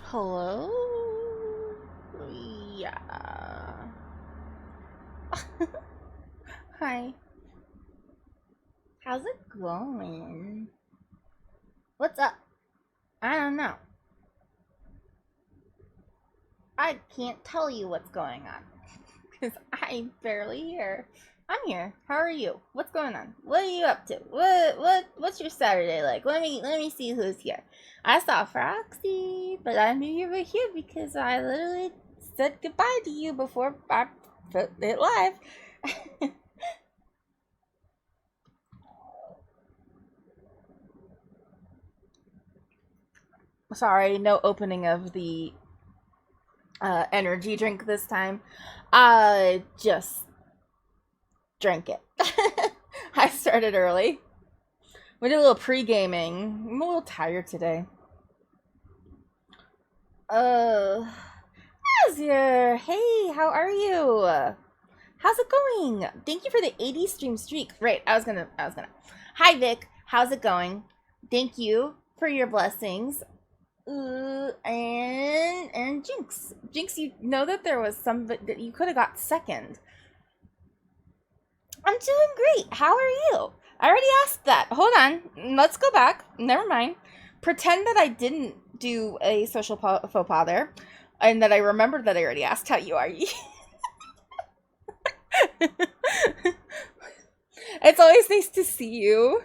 Hello? Yeah. Hi. How's it going? What's up? I don't know. I can't tell you what's going on because I'm barely here. I'm here. How are you? What's going on? What are you up to? What's your Saturday like? Let me see who's here. I saw Froxy, but I knew you were here because I literally said goodbye to you before I put it live. Sorry, no opening of the energy drink this time. I just drank it. I started early. We did a little pre-gaming. I'm a little tired today. Uh, Azure, hey, how are you? How's it going? Thank you for the 80 stream streak. Right, I was gonna. Hi Vic, how's it going? Thank you for your blessings. And Jinx. Jinx, you know that there was some that you could have got second. I'm doing great. How are you? I already asked that. Hold on. Let's go back. Never mind. Pretend that I didn't do a social faux pas there, and that I remembered that I already asked how you are. It's always nice to see you.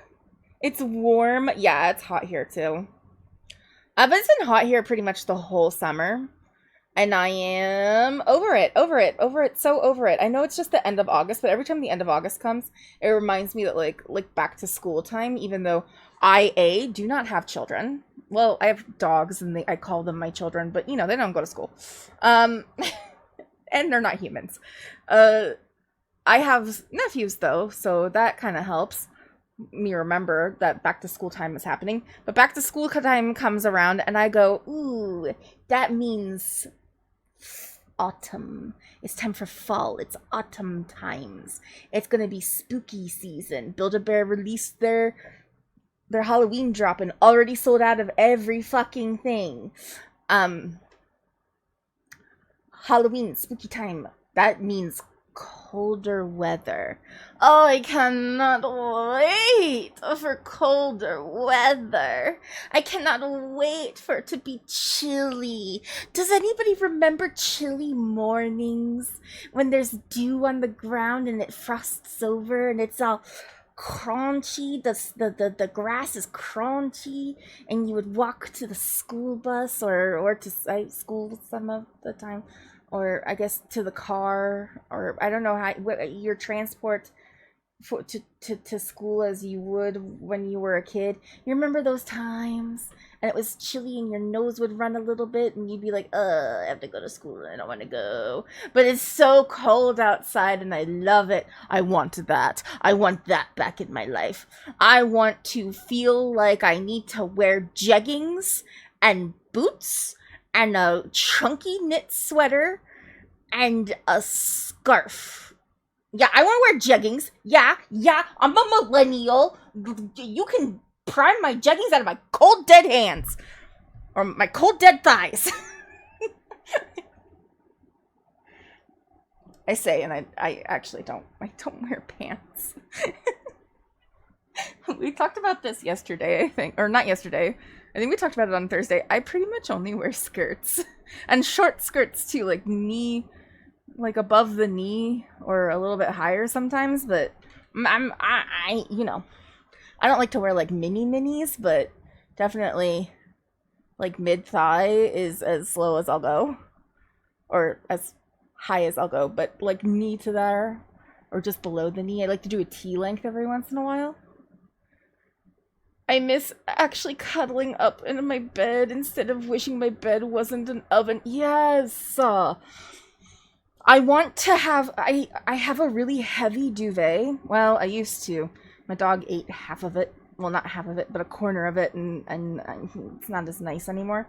It's warm. Yeah, it's hot here too. But it's been hot here pretty much the whole summer. And I am so over it. I know it's just the end of August, but every time the end of August comes, it reminds me that like back to school time, even though I do not have children. Well, I have dogs and I call them my children, but you know, they don't go to school. Um and they're not humans. I have nephews though, so that kind of helps me remember that back to school time is happening. But back to school time comes around and I go, ooh, that means autumn. It's time for fall. It's autumn times. It's gonna be spooky season. Build-A-Bear released their Halloween drop and already sold out of every fucking thing. Um Halloween, spooky time. That means colder weather. Oh, I cannot wait for colder weather. I cannot wait for it to be chilly. Does anybody remember chilly mornings when there's dew on the ground and it frosts over and it's all crunchy? The grass is crunchy, and you would walk to the school bus or to school some of the time, or I guess to the car, or I don't know how what your transport to school as you would when you were a kid. You remember those times? And it was chilly and your nose would run a little bit and you'd be like, I have to go to school and I don't want to go. But it's so cold outside and I love it. I want that. I want that back in my life. I want to feel like I need to wear jeggings and boots and a chunky knit sweater and a scarf. Yeah, I want to wear jeggings. Yeah, I'm a millennial. You can prime my jeggings out of my cold dead hands. Or my cold dead thighs. I say, and I actually don't. I don't wear pants. We talked about this yesterday, I think. Or not yesterday. I think we talked about it on Thursday. I pretty much only wear skirts. And short skirts too, like knee, like above the knee or a little bit higher sometimes, but you know, I don't like to wear like mini minis, but definitely like mid thigh is as low as I'll go, or as high as I'll go, but like knee to there or just below the knee. I like to do a T length every once in a while. I miss actually cuddling up in my bed instead of wishing my bed wasn't an oven. Yes. I want to have I have a really heavy duvet. Well, I used to. My dog ate half of it. Well, not half of it, but a corner of it, and it's not as nice anymore.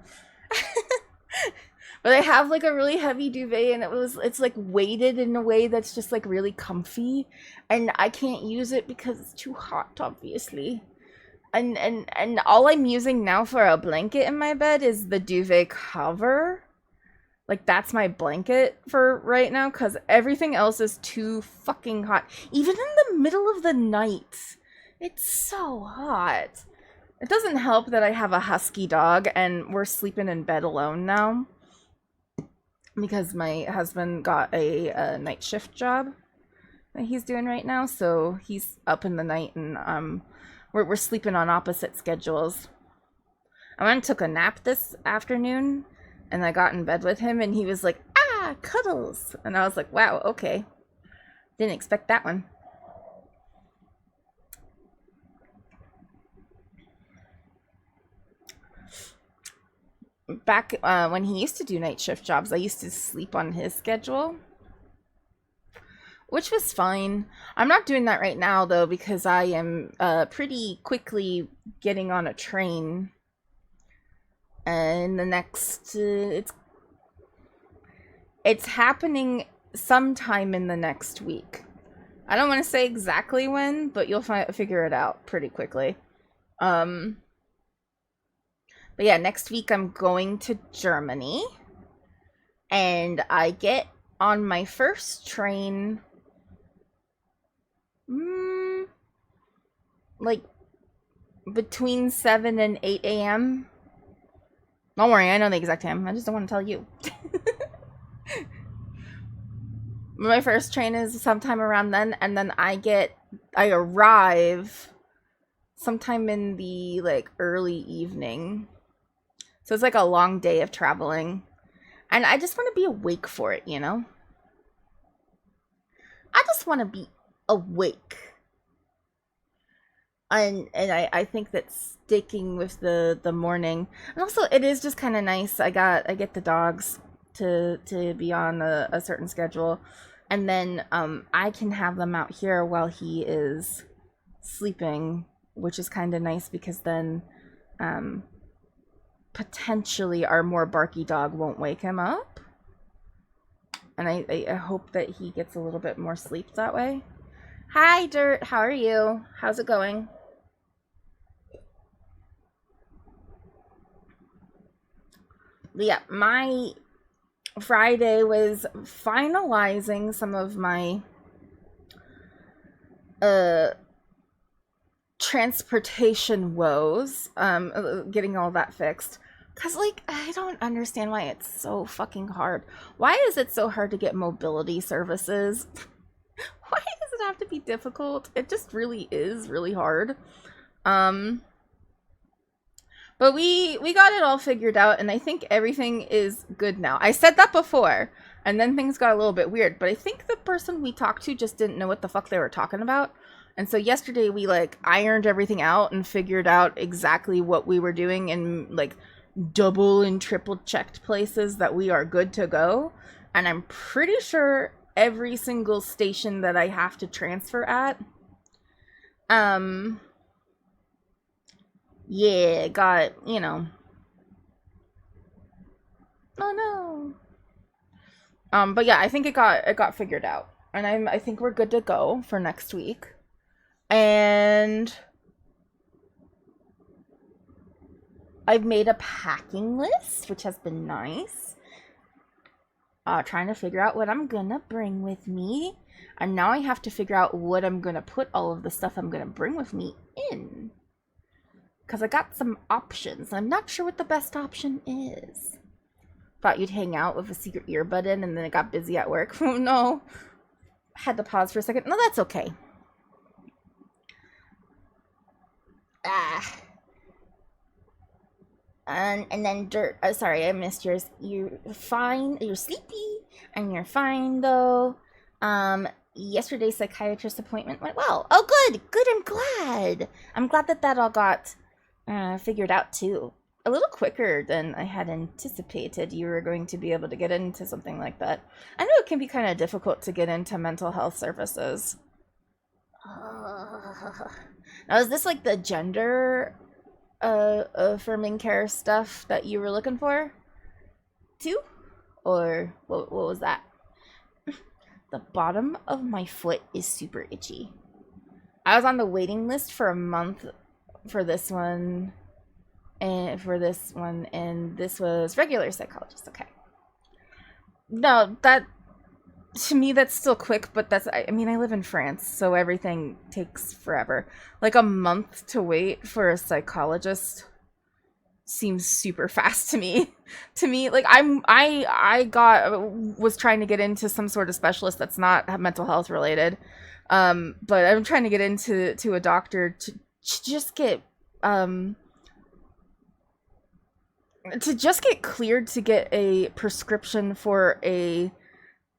But I have like a really heavy duvet, and it's like weighted in a way that's just like really comfy, and I can't use it because it's too hot, obviously. and all I'm using now for a blanket in my bed is the duvet cover. Like, that's my blanket for right now, because everything else is too fucking hot. Even in the middle of the night, it's so hot. It doesn't help that I have a husky dog, and we're sleeping in bed alone now, because my husband got a night shift job that he's doing right now, so he's up in the night, and we're sleeping on opposite schedules. I went and took a nap this afternoon, and I got in bed with him, and he was like, ah, cuddles. And I was like, wow, okay. Didn't expect that one. Back when he used to do night shift jobs, I used to sleep on his schedule, which was fine. I'm not doing that right now, though, because I am pretty quickly getting on a train. And the next, it's happening sometime in the next week. I don't want to say exactly when, but you'll figure it out pretty quickly. But yeah, next week I'm going to Germany, and I get on my first train, like between 7 and 8 a.m. Don't worry, I know the exact time. I just don't want to tell you. My first train is sometime around then, and then I arrive sometime in the, like, early evening. So it's like a long day of traveling. And I just want to be awake for it, you know? I just want to be awake. And I think that sticking with the morning, and also it is just kind of nice. I get the dogs to be on a certain schedule, and then I can have them out here while he is sleeping, which is kind of nice, because then potentially our more barky dog won't wake him up, and I hope that he gets a little bit more sleep that way. Hi, Dirt. How are you? How's it going? Yeah, my Friday was finalizing some of my transportation woes, getting all that fixed. Cause, like, I don't understand why it's so fucking hard. Why is it so hard to get mobility services? Why does it have to be difficult? It just really is really hard. But we got it all figured out, and I think everything is good now. I said that before, and then things got a little bit weird, but I think the person we talked to just didn't know what the fuck they were talking about. And so yesterday we, like, ironed everything out and figured out exactly what we were doing, and, like, double and triple checked places that we are good to go. And I'm pretty sure every single station that I have to transfer at, yeah, got, you know. Oh no. But yeah, I think it got figured out. And I think we're good to go for next week. And I've made a packing list, which has been nice. Trying to figure out what I'm gonna bring with me. And now I have to figure out what I'm gonna put all of the stuff I'm gonna bring with me in. Because I got some options. I'm not sure what the best option is. Thought you'd hang out with a secret earbud in, and then it got busy at work. Oh no. Had to pause for a second. No, that's okay. And then Dirt. Oh, sorry, I missed yours. You're fine. You're sleepy, and you're fine though. Yesterday's psychiatrist appointment went well. Oh, good. I'm glad. I'm glad that all got figured out too. A little quicker than I had anticipated you were going to be able to get into something like that. I know it can be kind of difficult to get into mental health services. Now, is this like the gender affirming care stuff that you were looking for too? Or what was that? The bottom of my foot is super itchy. I was on the waiting list for a month for this one, and this was regular psychologist. Okay. No, that, to me, that's still quick, but I mean, I live in France, so everything takes forever. Like a month to wait for a psychologist seems super fast to me. To me, like was trying to get into some sort of specialist that's not mental health related. But I'm trying to get into a doctor to just get cleared to get a prescription for a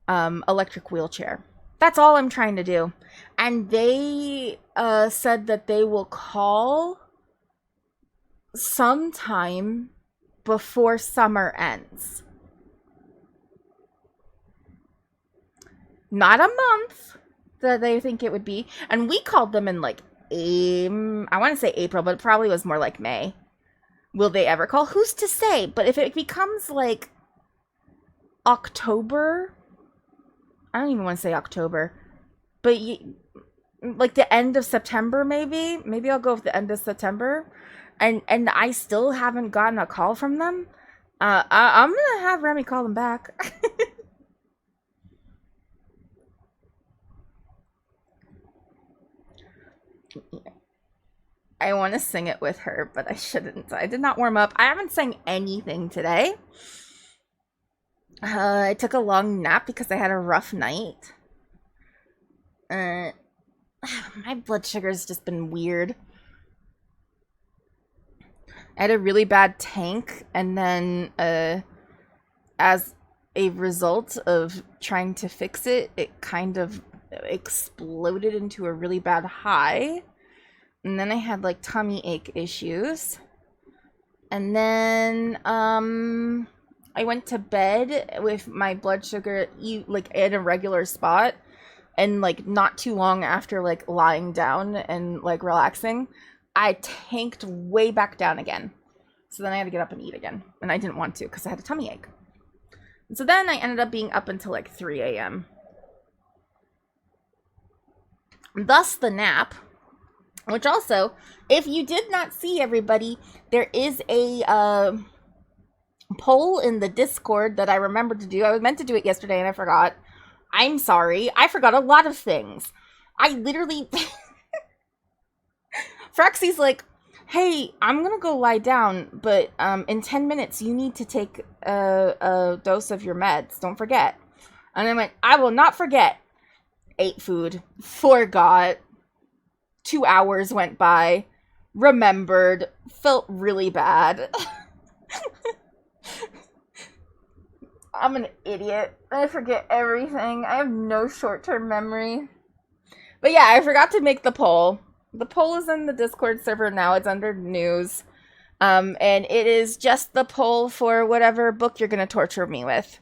electric wheelchair. That's all I'm trying to do. And they said that they will call sometime before summer ends. Not a month that they think it would be. And we called them in like I want to say April, but it probably was more like May. Will they ever call? Who's to say? But if it becomes like October, I don't even want to say October, but like the end of September, maybe I'll go with the end of September, and I still haven't gotten a call from them. I'm gonna have Remy call them back. I want to sing it with her, but I shouldn't. I did not warm up. I haven't sang anything today. I took a long nap because I had a rough night. My blood sugar's just been weird. I had a really bad tank, and then as a result of trying to fix it, it kind of exploded into a really bad high. And then I had like tummy ache issues. And then I went to bed with my blood sugar like in a regular spot, and like not too long after like lying down and like relaxing, I tanked way back down again. So then I had to get up and eat again, and I didn't want to because I had a tummy ache. And so then I ended up being up until like 3 a.m. Thus the nap. Which also, if you did not see, everybody, there is a poll in the Discord that I remembered to do. I was meant to do it yesterday and I forgot. I'm sorry. I forgot a lot of things. I literally... Fraxy's like, hey, I'm gonna go lie down, but in 10 minutes you need to take a dose of your meds. Don't forget. And I went, I will not forget. Ate food. Forgot. 2 hours went by, remembered, felt really bad. I'm an idiot. I forget everything. I have no short-term memory. But yeah, I forgot to make the poll. The poll is in the Discord server now. It's under news. And it is just the poll for whatever book you're going to torture me with.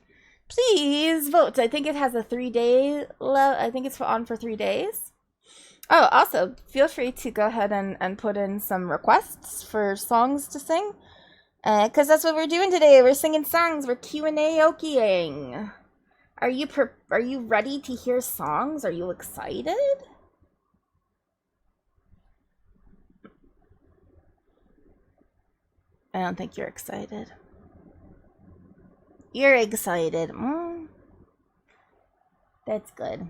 Please vote. I think it has a 3-day... I think it's on for 3 days. Oh, also, feel free to go ahead and put in some requests for songs to sing. Because that's what we're doing today. We're singing songs. We're Q&A-okiing. Are you ready to hear songs? Are you excited? I don't think you're excited. You're excited. That's good.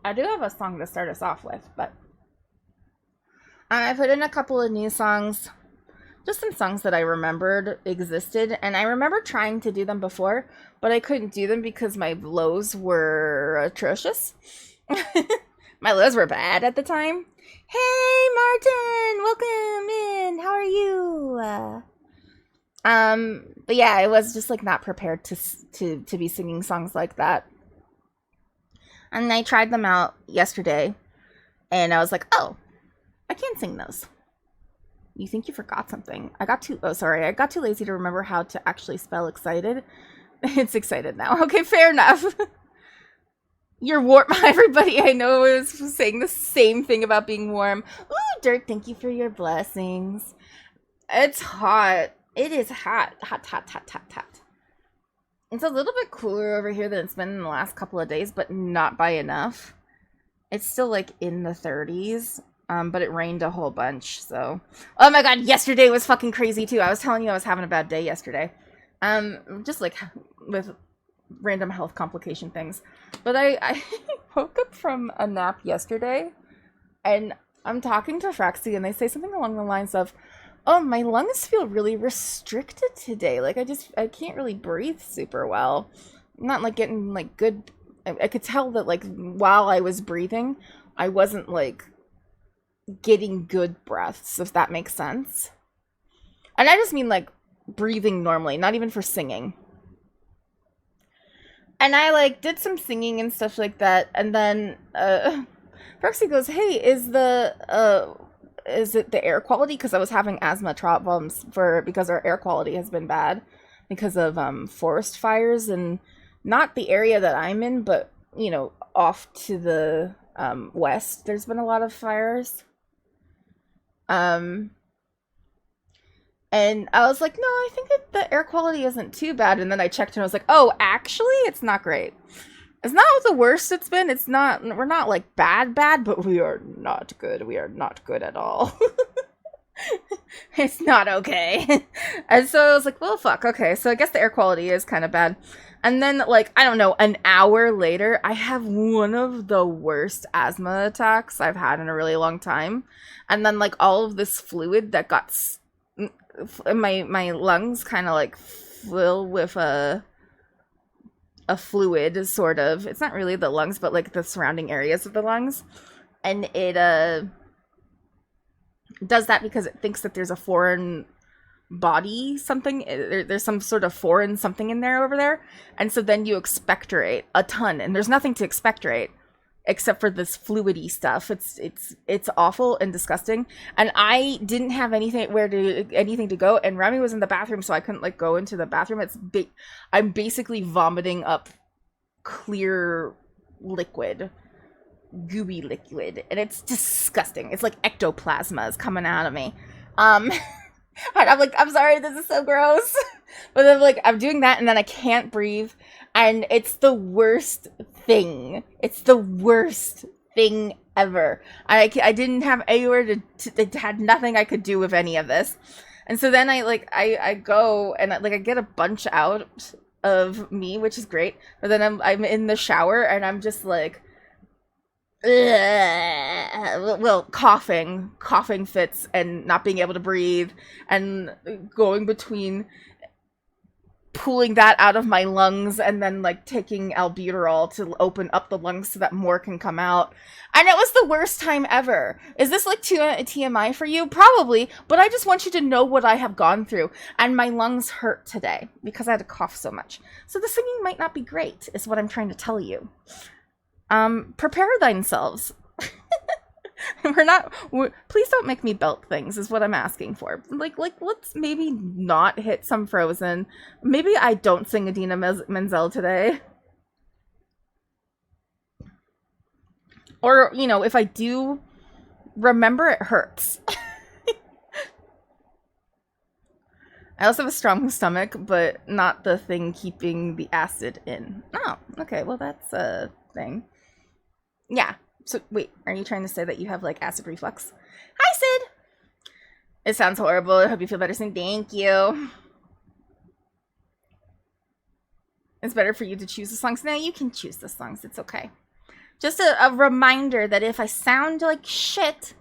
I do have a song to start us off with, but I put in a couple of new songs, just some songs that I remembered existed, and I remember trying to do them before, but I couldn't do them because my lows were atrocious. My lows were bad at the time. Hey, Martin, welcome in. How are you? But yeah, I was just like not prepared to be singing songs like that. And I tried them out yesterday, and I was like, oh, I can't sing those. You think you forgot something. I got too lazy to remember how to actually spell excited. It's excited now. Okay, fair enough. You're warm. Everybody I know is saying the same thing about being warm. Ooh, Dirt, thank you for your blessings. It's hot. It is hot. Hot, hot, hot, hot, hot. It's a little bit cooler over here than it's been in the last couple of days, but not by enough. It's still like in the 30s. But it rained a whole bunch, so. Oh my god, yesterday was fucking crazy too. I was telling you I was having a bad day yesterday. Just like with random health complication things. But I woke up from a nap yesterday and I'm talking to Fraxy and they say something along the lines of, oh, my lungs feel really restricted today. Like I can't really breathe super well. I'm not like getting like good. I could tell that like while I was breathing, I wasn't like getting good breaths, if that makes sense. And I just mean like breathing normally, not even for singing. And I like did some singing and stuff like that, and then Perksy goes, "Hey, is it the air quality? Because I was having asthma problems because our air quality has been bad because of forest fires, and not the area that I'm in, but you know, off to the west, there's been a lot of fires." And I was like, no, I think that the air quality isn't too bad. And then I checked and I was like, oh, actually, it's not great. It's not the worst it's been. We're not like bad, but we are not good. We are not good at all. It's not okay. And so I was like, well, fuck. Okay. So I guess the air quality is kind of bad. And then like, I don't know, an hour later, I have one of the worst asthma attacks I've had in a really long time. And then like all of this fluid that got my lungs kind of like fill with a fluid, sort of. It's not really the lungs, but like the surrounding areas of the lungs. And it does that because it thinks that there's a foreign body, something. There's some sort of foreign something in there over there. And so then you expectorate a ton, and there's nothing to expectorate except for this fluidy stuff. It's awful and disgusting. And I didn't have anything to go, and Remy was in the bathroom, so I couldn't like go into the bathroom. I'm basically vomiting up clear liquid, gooey liquid, and it's disgusting. It's like ectoplasma is coming out of me. And I'm like, I'm sorry, this is so gross. But then like I'm doing that and then I can't breathe, and it's the worst thing. It's the worst thing ever. I didn't have anywhere to had nothing I could do with any of this. And so then I go and I get a bunch out of me, which is great. But then I'm in the shower and I'm just like, well, coughing fits and not being able to breathe and going between pulling that out of my lungs and then like taking albuterol to open up the lungs so that more can come out. And it was the worst time ever. Is this like TMI for you? Probably, but I just want you to know what I have gone through. And my lungs hurt today because I had to cough so much. So the singing might not be great, is what I'm trying to tell you. Prepare themselves. Please don't make me belt things, is what I'm asking for. Like let's maybe not hit some Frozen. Maybe I don't sing Idina Menzel today. Or, you know, if I do, remember it hurts. I also have a strong stomach, but not the thing keeping the acid in. Oh, okay, well that's a thing. Yeah. So, wait, are you trying to say that you have, like, acid reflux? Hi, Sid! It sounds horrible. I hope you feel better soon. Thank you. It's better for you to choose the songs. No, you can choose the songs. It's okay. Just a reminder that if I sound like shit,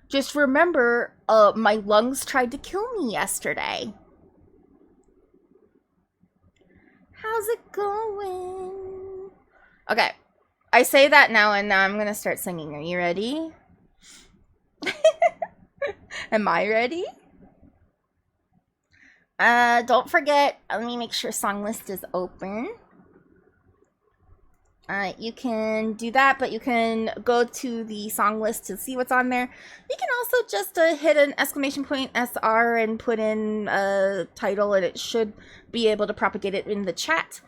just remember, my lungs tried to kill me yesterday. How's it going? Okay. I say that now, and now I'm gonna start singing. Are you ready? Am I ready? Don't forget, let me make sure song list is open. You can do that, but you can go to the song list to see what's on there. You can also just hit an exclamation point SR and put in a title, and it should be able to propagate it in the chat.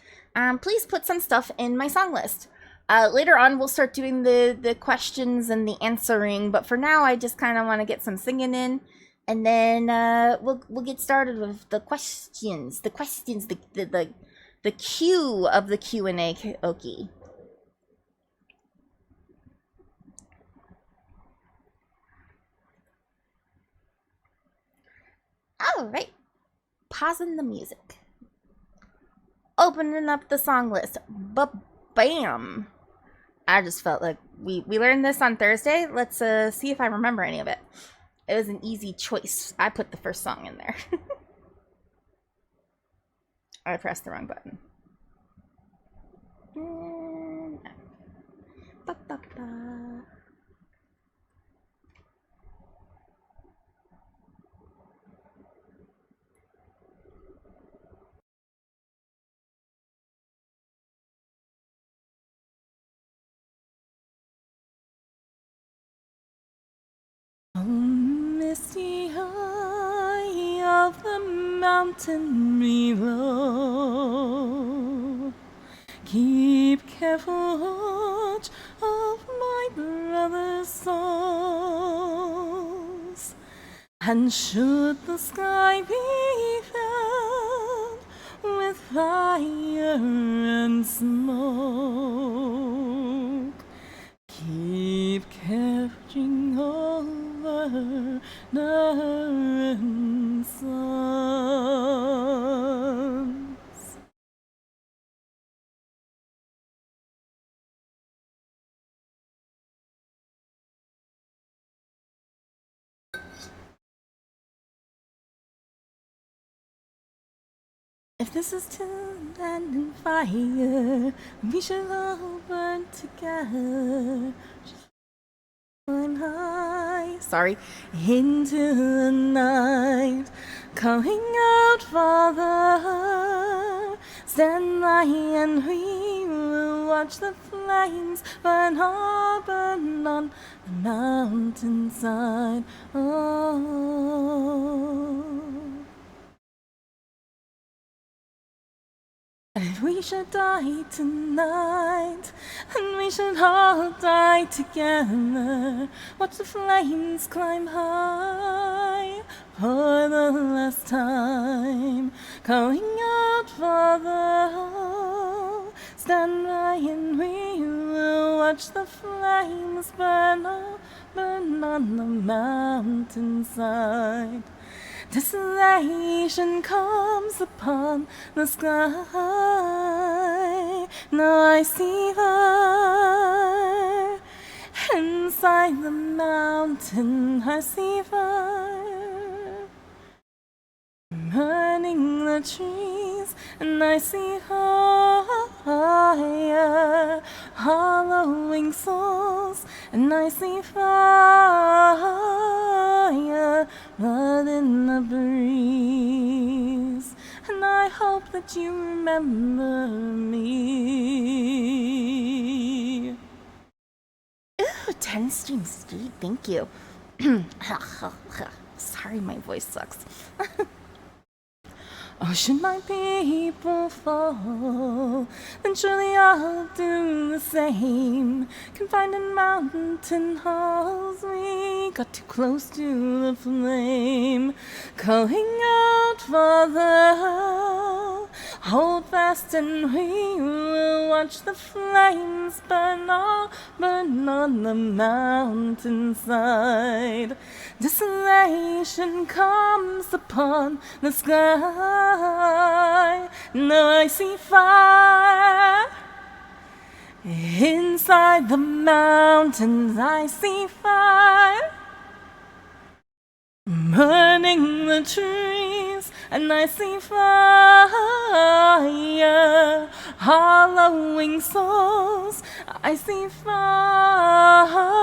Please put some stuff in my song list. Later on, we'll start doing the questions and the answering, but for now, I just kind of want to get some singing in, and then we'll get started with the questions. The the cue of the Q&A. Okay. All right. Pausing the music. Opening up the song list. Bam. I just felt like we learned this on Thursday. Let's see if I remember any of it. It was an easy choice. I put the first song in there. I pressed the wrong button. Oh, misty eye of the mountain below, keep careful watch of my brother's souls. And should the sky be filled with fire and smoke, keep catching over and sons. If this is to land in fire, we should all burn together. Climb high, sorry, into the night, calling out, Father, stand by and we will watch the flames burn on the mountainside. Oh. And if we should die tonight, and we should all die together, watch the flames climb high for the last time, calling out, Father, stand by and we will watch the flames burn on the mountainside. Desolation comes upon the sky. Now I see fire inside the mountain. I see fire burning the trees, and I see fire hollowing souls, and I see fire blood in the breeze, and I hope that you remember me. Ooh, 10 streams, Steve, thank you. Sorry, my voice sucks. Oh, should my people fall, then surely I'll do the same. Confined in mountain halls, we got too close to the flame. Calling out, Father, hold fast and we will watch the flames burn on the mountainside. Desolation comes upon the sky. Now I see fire inside the mountains. I see fire burning the trees, and I see fire hollowing souls. I see fire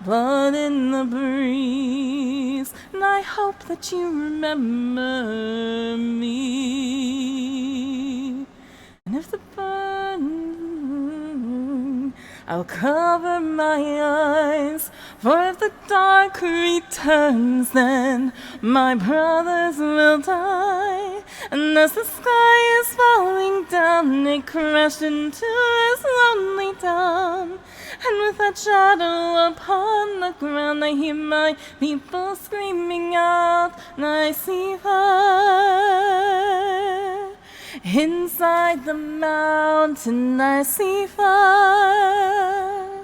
blood in the breeze, and I hope that you remember me. And if the burn, I'll cover my eyes, for if the dark returns, then my brothers will die. And as the sky is falling down, it crashed into his lonely town. And with that shadow upon the ground, I hear my people screaming out, and I see fire inside the mountain. I see fire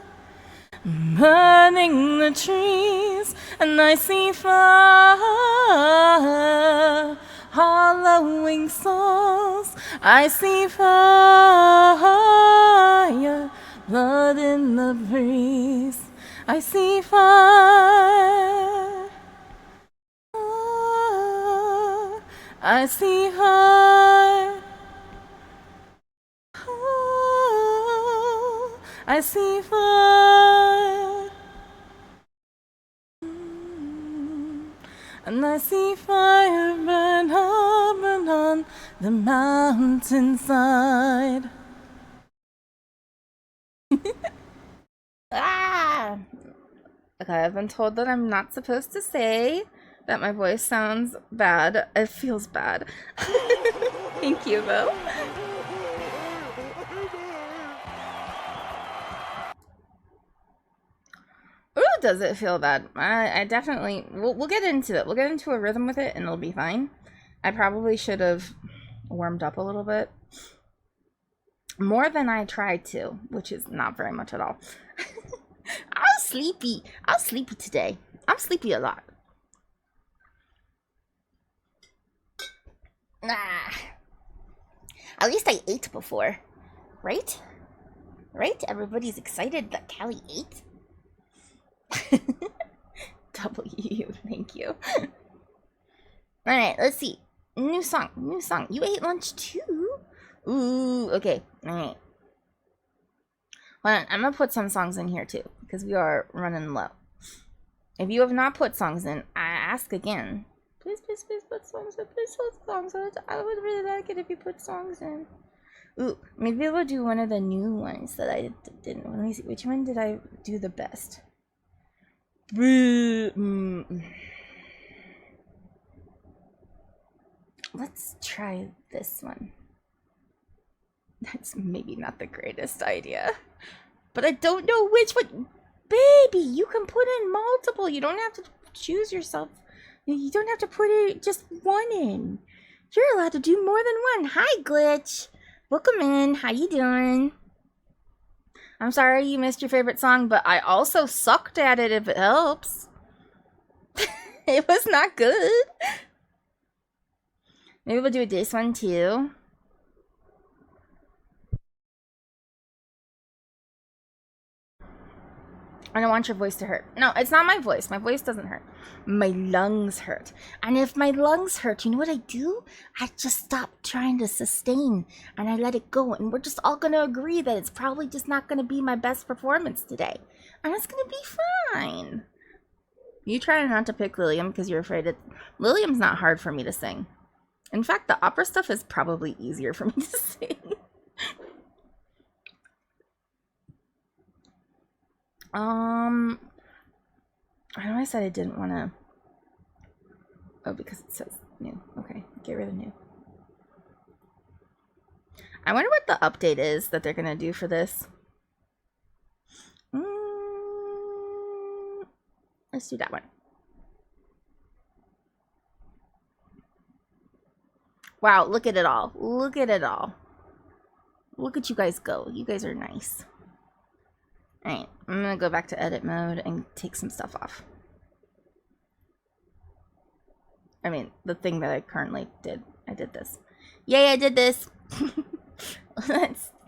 burning the trees, breeze, and I see fire hollowing souls. I see fire, blood in the breeze. I see fire. I see fire. I see fire. And I see fire burn up and on the mountainside. Ah! Okay, I've been told that I'm not supposed to say that my voice sounds bad. It feels bad. Thank you, though. Ooh, does it feel bad? I definitely... We'll get into it. We'll get into a rhythm with it, and it'll be fine. I probably should have warmed up a little bit. More than I tried to, which is not very much at all. I'm sleepy. I'm sleepy today. I'm sleepy a lot. At least I ate before. Right? Right? Everybody's excited that Callie ate. W, thank you. Alright, let's see. New song, new song. You ate lunch too? Ooh, okay. Alright. Hold on, I'm gonna put some songs in here too, because we are running low. If you have not put songs in, I ask again. Please, please, please put songs in. Please put songs in. I would really like it if you put songs in. Ooh, maybe we'll do one of the new ones that I didn't. Let me see. Which one did I do the best? Let's try this one. That's maybe not the greatest idea, but I don't know which one. Baby, you can put in multiple. You don't have to choose yourself. You don't have to put it just one in. You're allowed to do more than one. Hi, Glitch. Welcome in. How you doing? I'm sorry you missed your favorite song, but I also sucked at it if it helps. It was not good. Maybe we'll do this one too. I don't want your voice to hurt. No, it's not my voice. My voice doesn't hurt. My lungs hurt. And if my lungs hurt, you know what I do? I just stop trying to sustain and I let it go. And we're just all going to agree that it's probably just not going to be my best performance today. And it's going to be fine. You try not to pick Lilium because you're afraid it... Lilium's not hard for me to sing. In fact, the opera stuff is probably easier for me to sing. I know I said I didn't want to... Oh, because it says new. Okay, get rid of new. I wonder what the update is that they're going to do for this. Let's do that one. Wow, look at it all. Look at it all. Look at you guys go. You guys are nice. Alright, I'm gonna go back to edit mode and take some stuff off. I mean, the thing that I currently did. I did this. Yay, I did this!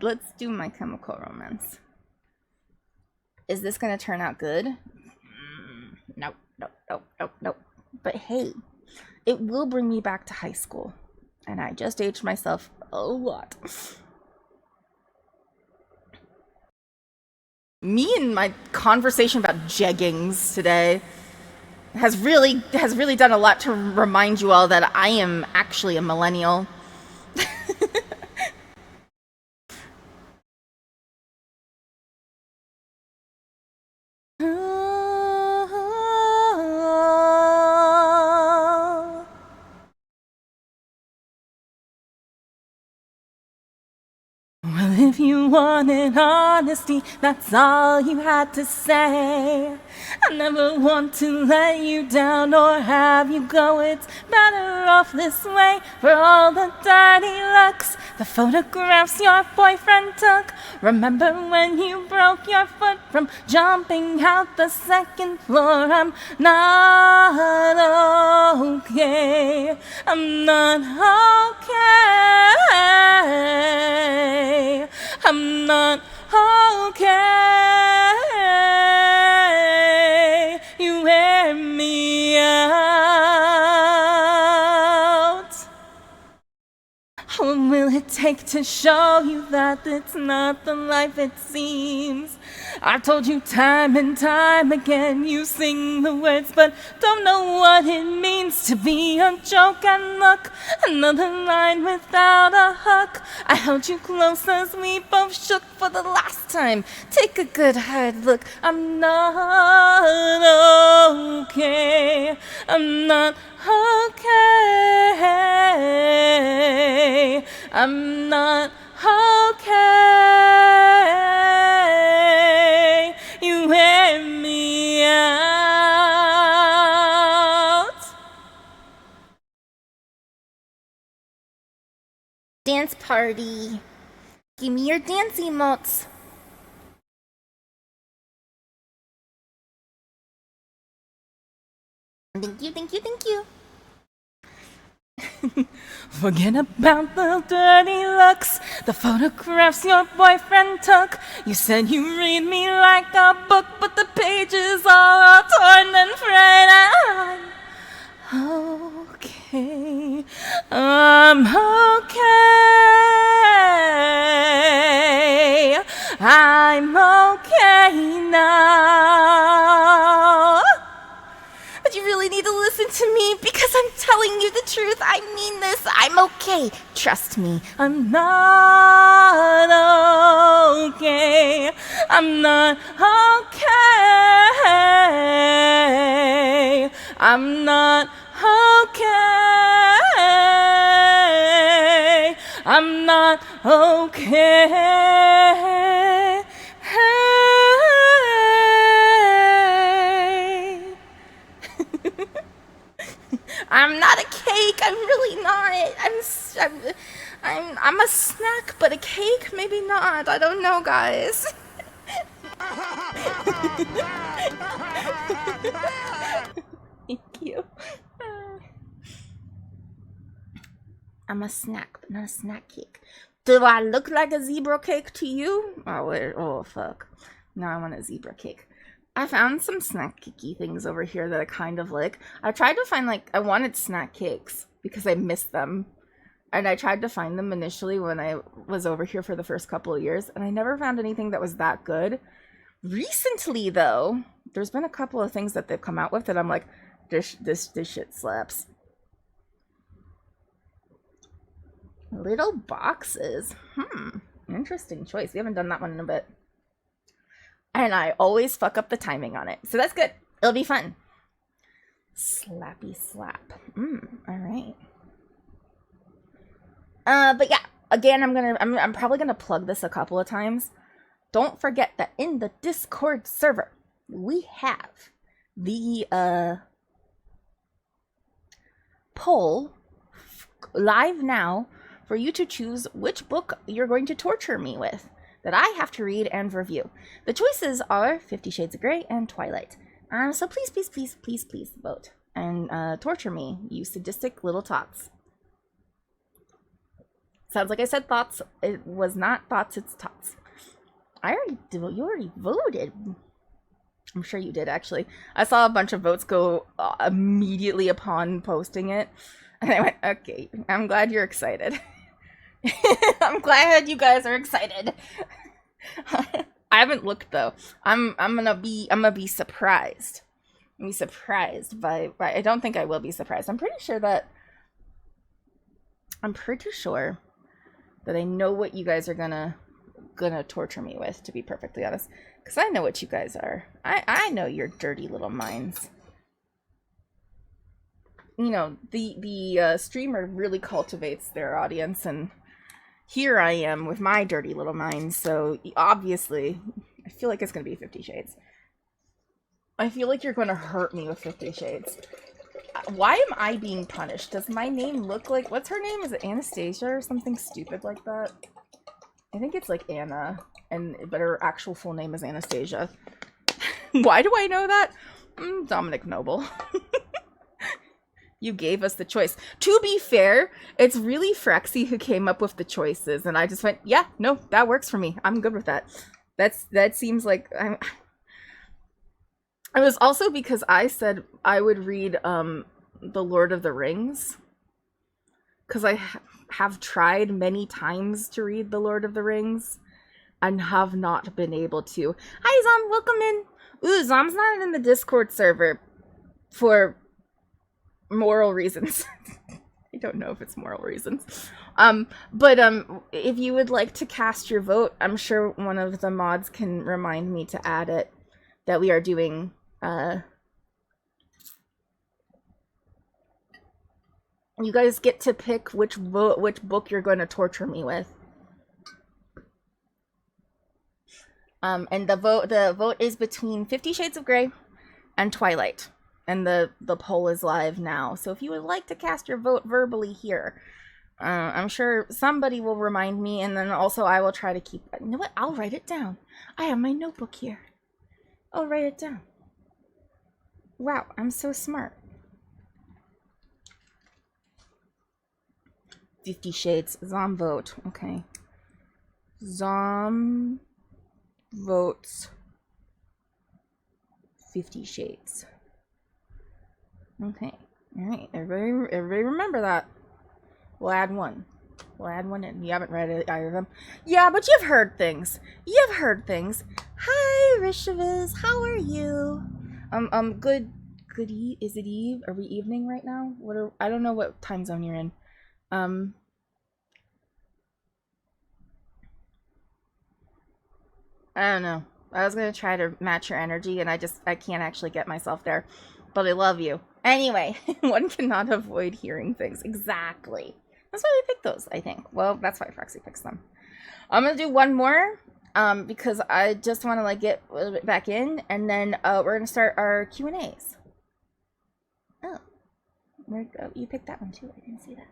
Let's do My Chemical Romance. Is this gonna turn out good? Nope, nope, nope, nope, nope. But hey, it will bring me back to high school. And I just aged myself a lot. Me and my conversation about jeggings today has really done a lot to remind you all that I am actually a millennial. Well, if If you wanted honesty, that's all you had to say. I never want to let you down or have you go. It's better off this way for all the dirty looks, the photographs your boyfriend took. Remember when you broke your foot from jumping out the second floor? I'm not okay. I'm not okay. I'm not okay. You wear me out. What will it take to show you that it's not the life it seems? I've told you time and time again, you sing the words but don't know what it means to be a joke. And look, another line without a hook. I held you close as we both shook for the last time. Take a good hard look. I'm not okay. I'm not okay. I'm not okay. You wear me out. Dance party. Give me your dance emotes. Thank you, thank you, thank you. Forget about the dirty looks, the photographs your boyfriend took. You said you read me like a book, but the pages are all torn and frayed. I'm okay. I'm okay. I'm okay now. But you really need to listen to me because I'm telling you the truth. I mean this. I'm okay. Trust me. I'm not okay. I'm not okay. I'm not okay. I'm not okay. I'm not a cake. I'm really not. I'm a snack, but a cake, maybe not. I don't know, guys. Thank you. I'm a snack, but not a snack cake. Do I look like a zebra cake to you? Oh, wait. Oh, fuck. Now I want a zebra cake. I found some snack cakey things over here that I kind of like. I tried to find, I wanted snack cakes because I missed them. And I tried to find them initially when I was over here for the first couple of years. And I never found anything that was that good. Recently, though, there's been a couple of things that they've come out with that I'm like, this shit slaps. Little boxes. Interesting choice. We haven't done that one in a bit. And I always fuck up the timing on it. So that's good. It'll be fun. Slappy slap. Alright. But yeah, again, I'm probably gonna plug this a couple of times. Don't forget that in the Discord server, we have the poll live now for you to choose which book you're going to torture me with that I have to read and review. The choices are 50 Shades of Grey and Twilight. So please, please, please, please, please vote and torture me, you sadistic little tots. Sounds like I said thoughts. It was not thoughts, it's tots. You already voted. I'm sure you did, actually. I saw a bunch of votes go immediately upon posting it. And I went, okay, I'm glad you're excited. I'm glad you guys are excited. I haven't looked though. I'm gonna be surprised. I'm surprised by I don't think I will be surprised. I'm pretty sure that I know what you guys are gonna torture me with, to be perfectly honest. Because I know what you guys are. I know your dirty little minds. You know, the streamer really cultivates their audience, and here I am with my dirty little mind. So obviously, I feel like it's gonna be 50 Shades. I feel like you're gonna hurt me with 50 Shades. Why am I being punished? Does my name look like... What's her name? Is it Anastasia or something stupid like that? I think it's like Anna, but her actual full name is Anastasia. Why do I know that? Dominic Noble. You gave us the choice. To be fair, it's really Frexy who came up with the choices, and I just went, yeah, no, that works for me. I'm good with that. That seems like... It was also because I said I would read The Lord of the Rings, because I have tried many times to read The Lord of the Rings and have not been able to. Hi Zom, welcome in. Ooh, Zom's not in the Discord server for moral reasons. I don't know if it's moral reasons. But if you would like to cast your vote, I'm sure one of the mods can remind me to add it, that we are doing you guys get to pick which book you're going to torture me with. And the vote is between 50 Shades of Grey and Twilight. And the poll is live now. So if you would like to cast your vote verbally here, I'm sure somebody will remind me, and then also I will try to keep... You know what? I'll write it down. I have my notebook here. I'll write it down. Wow, I'm so smart. 50 Shades. Zom vote. Okay. Zom votes 50 Shades. Okay. Alright. Everybody remember that. We'll add one. We'll add one in. You haven't read either of them. Yeah, but you've heard things. You've heard things. Hi, Rishaviz. How are you? Good is it eve? Are we evening right now? I don't know what time zone you're in. I don't know. I was gonna try to match your energy, and I can't actually get myself there. But I love you. Anyway, one cannot avoid hearing things. Exactly. That's why we picked those, I think. Well, that's why Frexy picks them. I'm gonna do one more, because I just want to like get a little bit back in, and then we're gonna start our Q&As. Oh, you picked that one too. I didn't see that.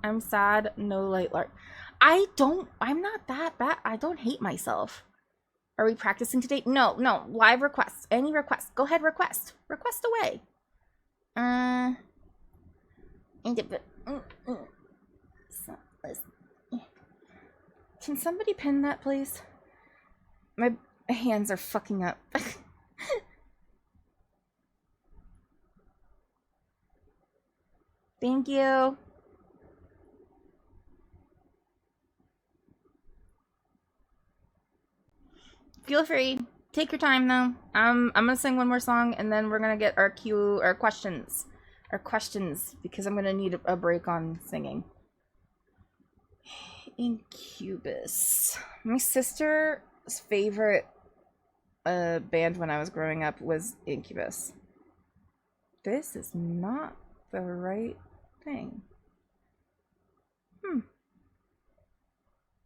I'm sad. No light lark. I'm not that bad. I don't hate myself. Are we practicing today? No. Live requests. Any requests. Go ahead, request. Request away. Can somebody pin that, please? My hands are fucking up. Thank you. Feel free. Take your time though. I'm gonna sing one more song, and then we're gonna get our questions. Our questions, because I'm gonna need a break on singing. Incubus. My sister's favorite band when I was growing up was Incubus. This is not the right thing. I'm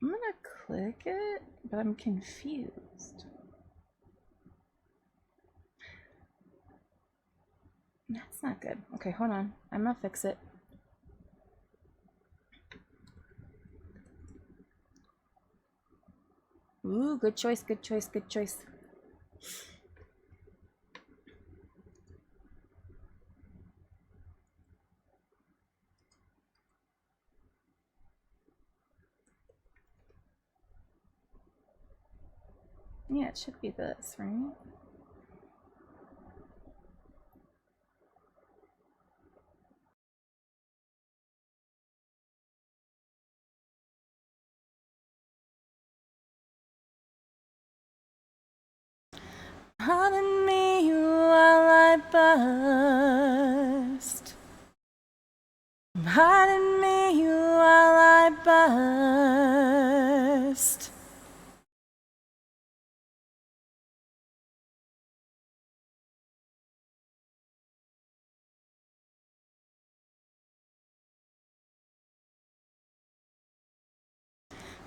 gonna click it, but I'm confused. That's not good. Okay, hold on. I'm gonna fix it. Ooh, good choice, good choice, good choice. Yeah, it should be this, right? Pardon me while I burst. Pardon me while I burst.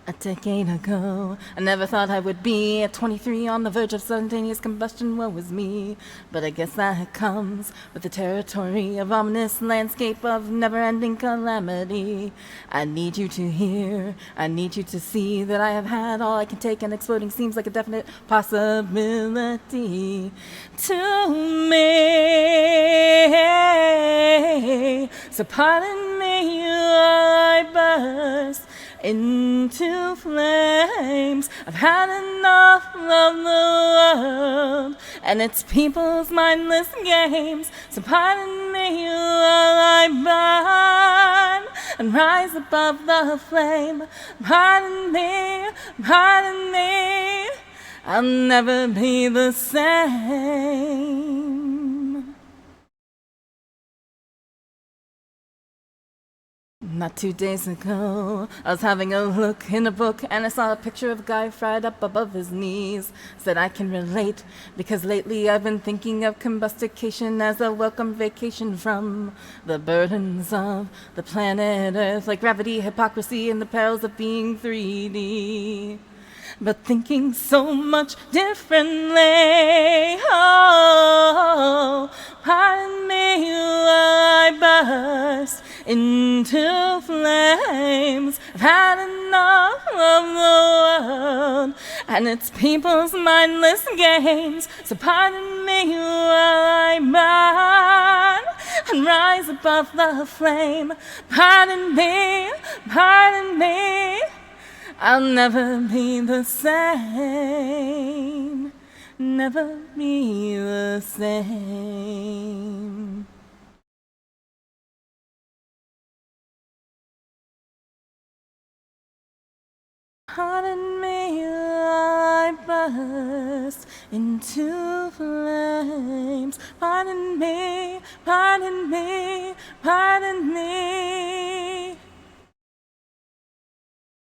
A decade ago, I never thought I would be at 23 on the verge of spontaneous combustion. Woe is me. But I guess that comes with the territory of ominous landscape of never-ending calamity. I need you to hear, I need you to see that I have had all I can take, and exploding seems like a definite possibility to me. So pardon me, I burst into flames. I've had enough of the world and its people's mindless games. So pardon me while I burn and rise above the flame. Pardon me, pardon me, I'll never be the same. Not 2 days ago, I was having a look in a book and I saw a picture of a guy fried up above his knees. Said I can relate because lately I've been thinking of combustication as a welcome vacation from the burdens of the planet Earth, like gravity, hypocrisy, and the perils of being 3D. But thinking so much differently. Oh, pardon me while I burst into flames. I've had enough of the world and its people's mindless games. So pardon me while I burn and rise above the flame. Pardon me, pardon me, I'll never be the same. Never be the same. Pardon me while I burst into flames. Pardon me, pardon me, pardon me.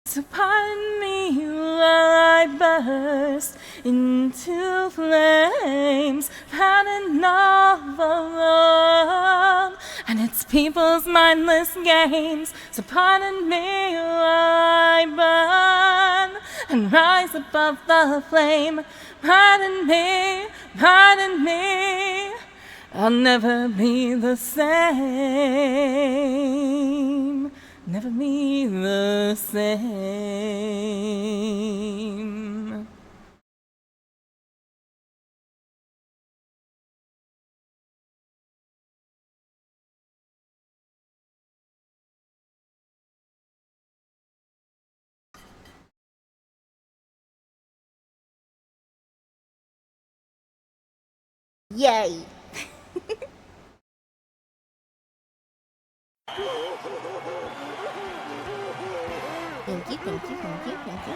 So pardon me while I burst into flames. Had enough of the world and its people's mindless games. So pardon me while I burn and rise above the flame. Pardon me, pardon me, I'll never be the same. Never be the same. Yay! Thank you, thank you, thank you, thank you.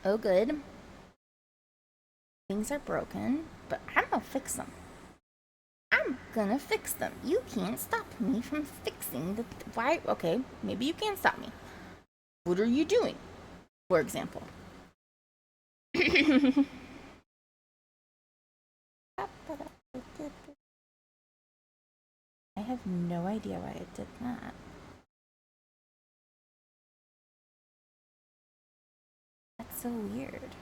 Oh, good. Things are broken, but I'm gonna fix them. I'm gonna fix them. You can't stop me from fixing the... Why? Okay, maybe you can't stop me. What are you doing, for example? I have no idea why I did that. That's so weird.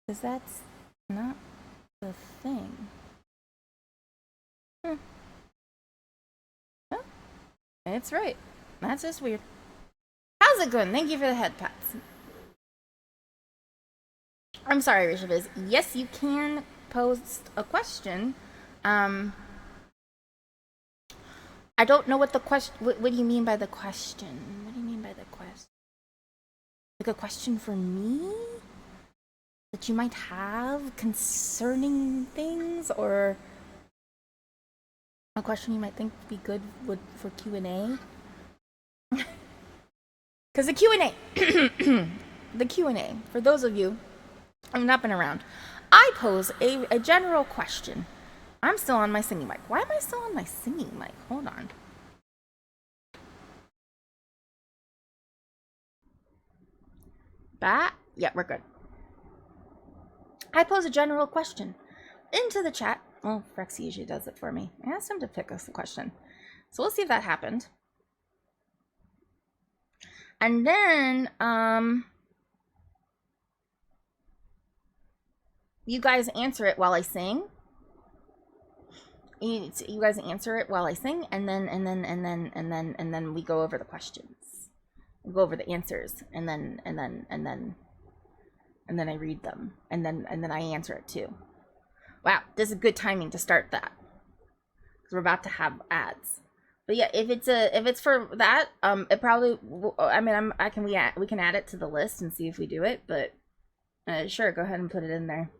Because that's not the thing. Oh, it's right. That's just weird. How's it going? Thank you for the head pats. I'm sorry, Rishaviz. Yes, you can post a question. I don't know what the question... What do you mean by the question? What do you mean by the question? Like a question for me? That you might have concerning things? Or a question you might think would be good for Q&A? Because the Q&A... the Q&A, for those of you who have not been around, I pose a general question. I'm still on my singing mic. Why am I still on my singing mic? Hold on. Yeah, we're good. I pose a general question into the chat. Well, Rexy usually does it for me. I asked him to pick us a question. So we'll see if that happened. And then, you guys answer it while I sing. You guys answer it while I sing, and then we go over the questions. We go over the answers, and then I read them, and then I answer it too. Wow, this is good timing to start that, because we're about to have ads. But yeah, if it's for that, it probably. I mean, we can add it to the list and see if we do it. But sure, go ahead and put it in there.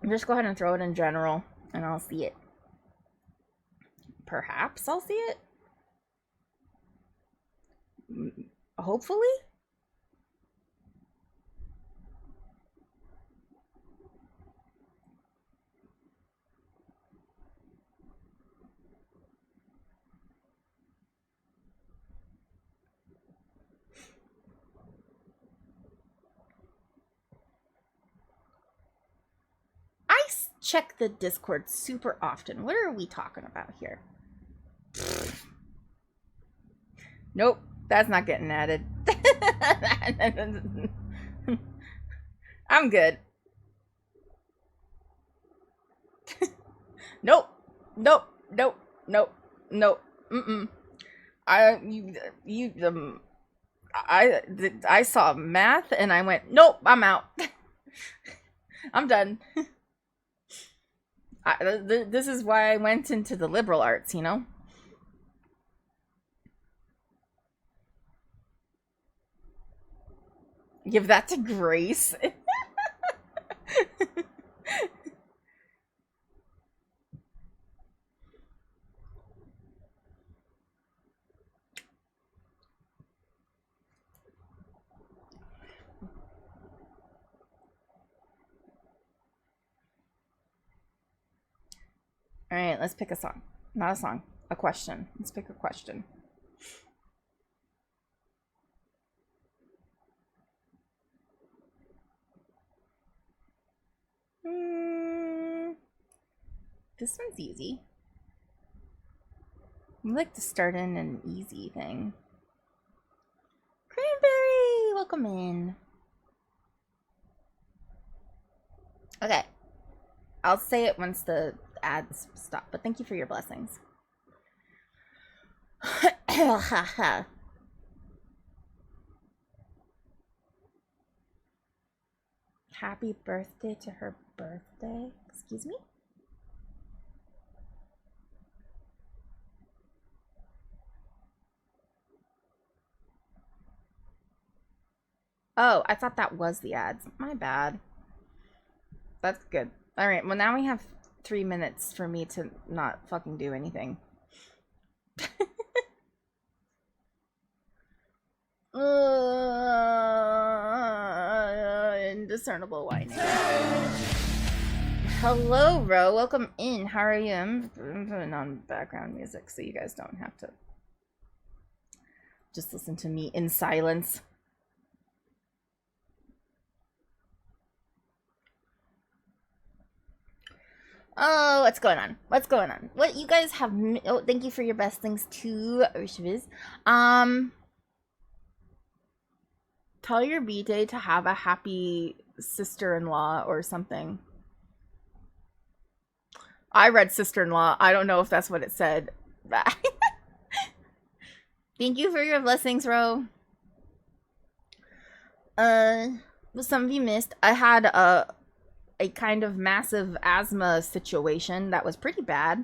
Just go ahead and throw it in general, and I'll see it. Perhaps I'll see it. Hopefully. Check the Discord super often. What are we talking about here? Nope, that's not getting added. I'm good. Nope. I saw math and I went, nope, I'm out. I'm done. This is why I went into the liberal arts, you know? Give that to Grace. All right, let's pick a song. Not a song, a question. Let's pick a question. This one's easy. I like to start in an easy thing. Cranberry, welcome in. Okay, I'll say it once the ads stop, but thank you for your blessings. Happy birthday to her birthday. Excuse me? Oh, I thought that was the ads. My bad. That's good. All right, well now we have 3 minutes for me to not fucking do anything. Indiscernible whining. Hello, Ro. Welcome in. How are you? I'm putting on background music so you guys don't have to just listen to me in silence. Oh, what's going on? What's going on? What you guys have? Oh, thank you for your best things too, Urshiviz. Tell your B-Day to have a happy sister-in-law or something. I read sister-in-law. I don't know if that's what it said. Thank you for your blessings, Ro. Some of you missed. I had a kind of massive asthma situation that was pretty bad.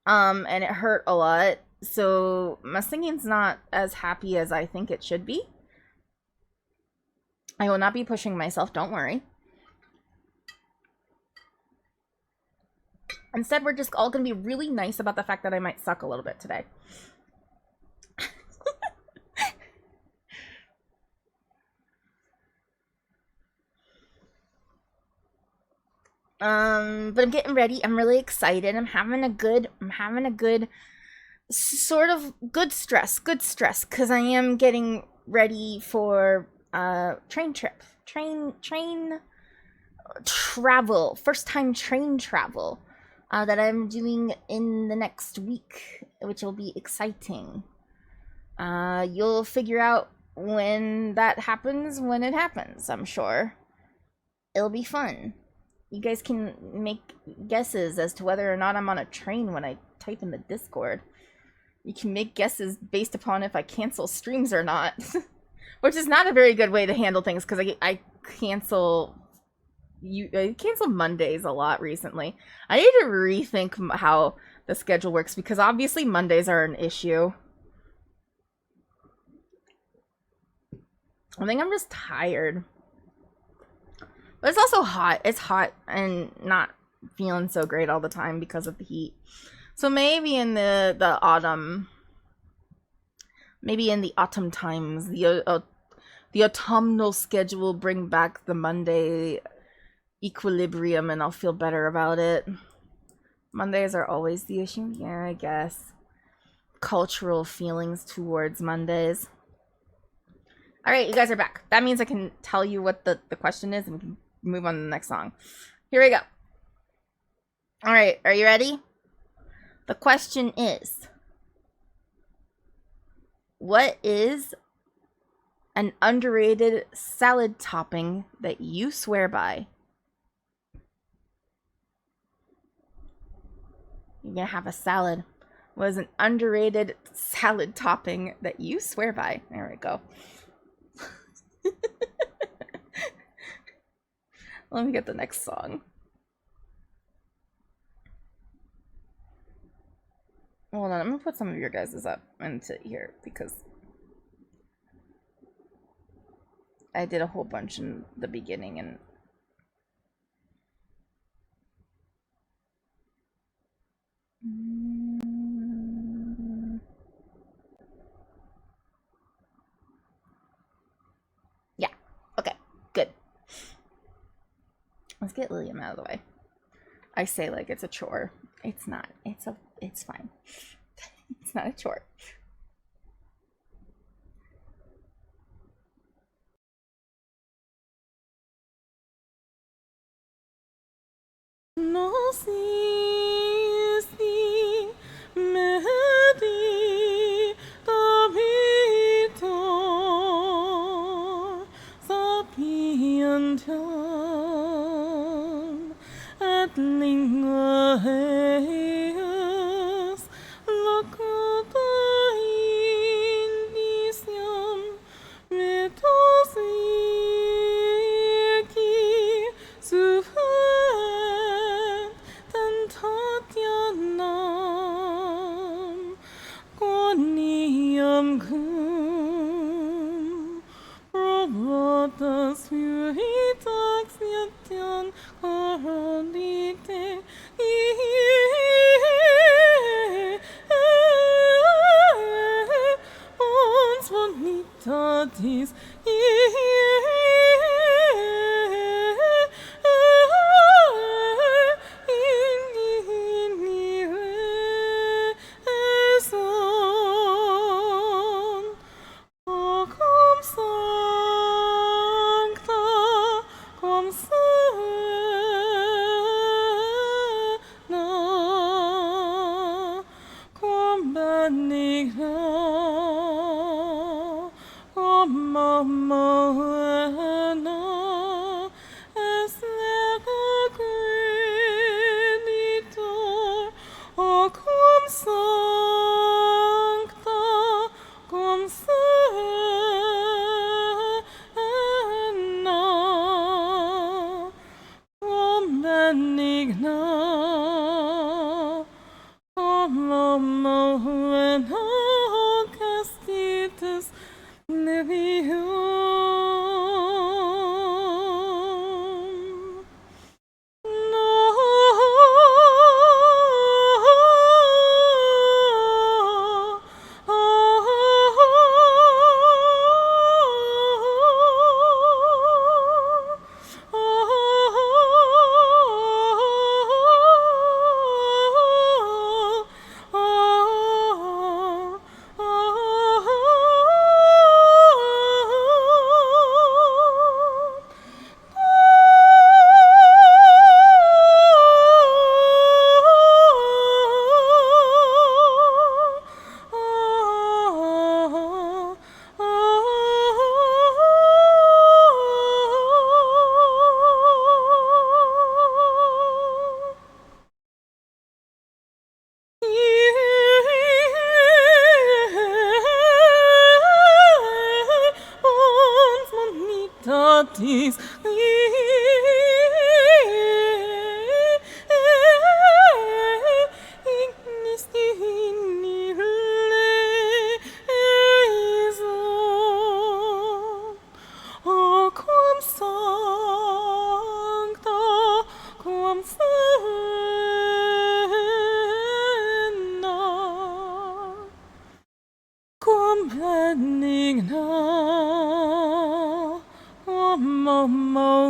And it hurt a lot. So my singing's not as happy as I think it should be. I will not be pushing myself, don't worry. Instead, we're just all going to be really nice about the fact that I might suck a little bit today. But I'm getting ready. I'm really excited. I'm having a good sort of good stress, because I am getting ready for train travel, first time train travel that I'm doing in the next week, which will be exciting. You'll figure out when that happens when it happens, I'm sure. It'll be fun. You guys can make guesses as to whether or not I'm on a train when I type in the Discord. You can make guesses based upon if I cancel streams or not. Which is not a very good way to handle things, because I cancel Mondays a lot recently. I need to rethink how the schedule works, because obviously Mondays are an issue. I think I'm just tired. But it's also hot. It's hot and not feeling so great all the time because of the heat. So maybe in the autumn, maybe in the autumn times, the autumnal schedule will bring back the Monday equilibrium, and I'll feel better about it. Mondays are always the issue. Yeah, I guess. Cultural feelings towards Mondays. Alright, you guys are back. That means I can tell you what the question is, and we can move on to the next song. Here we go. Alright, are you ready? The question is, what is an underrated salad topping that you swear by? You're gonna have a salad. What is an underrated salad topping that you swear by? There we go. Let me get the next song. Hold on, I'm gonna put some of your guys' up into here because I did a whole bunch in the beginning and yeah, okay, good. Let's get Lilium out of the way. I say like it's a chore. It's not. It's fine. It's not a chore. No si me di capito sapientiam et lingua eius locata indiciam metus vici sufet tentatianam quoniam cum probatas fuitax yetian coronite ons bonitatis cum sancta cum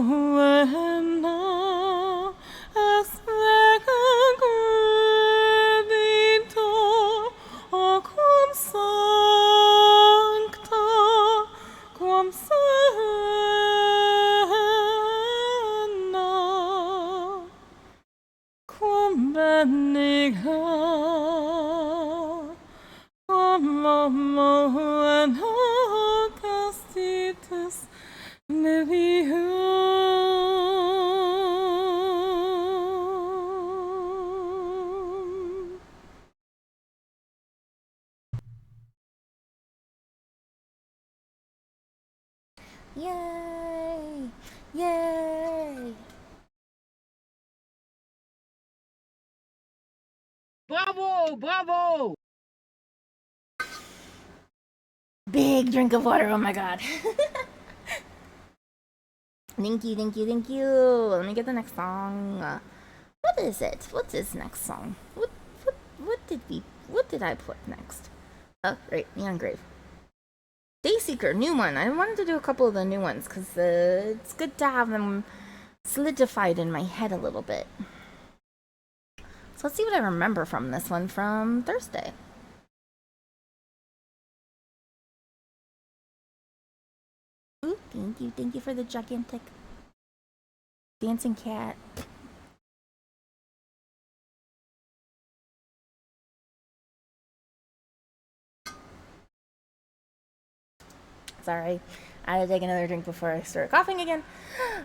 bueno es creditor o quam sancta quam serena quam benigna quam bueno castitus Nevium. Yay! Yay! Bravo! Bravo! Big drink of water, oh my god. Thank you, thank you, thank you. Let me get the next song. What is it? What's this next song? What did I put next? Oh, right, Neon Grave. Dayseeker, new one. I wanted to do a couple of the new ones because it's good to have them solidified in my head a little bit. So let's see what I remember from this one from Thursday. Ooh, thank you for the gigantic dancing cat. Sorry, I had to take another drink before I started coughing again.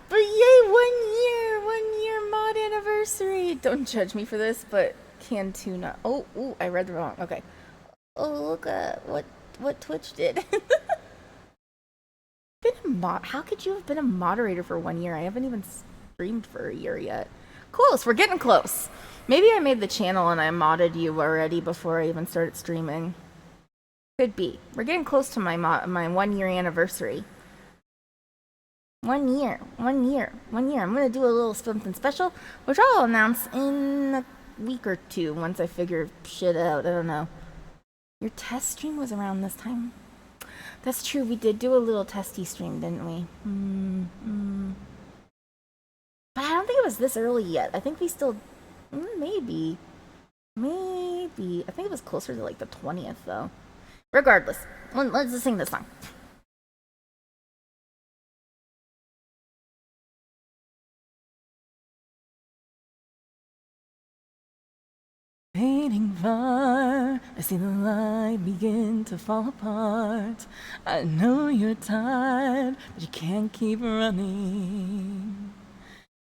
But yay, 1 year mod anniversary. Don't judge me for this, but Cantuna. Oh, ooh, I read the wrong. Okay. Oh, look at what Twitch did. How could you have been a moderator for 1 year? I haven't even streamed for a year yet. Close, we're getting close. Maybe I made the channel and I modded you already before I even started streaming. Could be. We're getting close to my 1 year anniversary. 1 year. I'm gonna do a little something special, which I'll announce in a week or two once I figure shit out. I don't know. Your test stream was around this time. That's true. We did do a little testy stream, didn't we? But I don't think it was this early yet. I think we still... Maybe. I think it was closer to like the 20th, though. Regardless, let's just sing this song. Fading far, I see the light begin to fall apart. I know you're tired, but you can't keep running.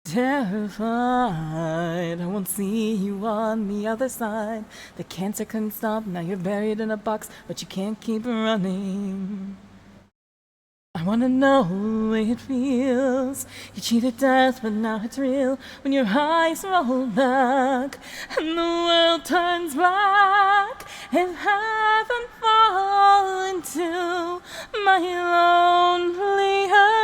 Terrified, I won't see you on the other side. The cancer couldn't stop, now you're buried in a box, but you can't keep running. I wanna know the way it feels. You cheated death, but now it's real. When your eyes roll back and the world turns black, and heaven fall into my lonely earth.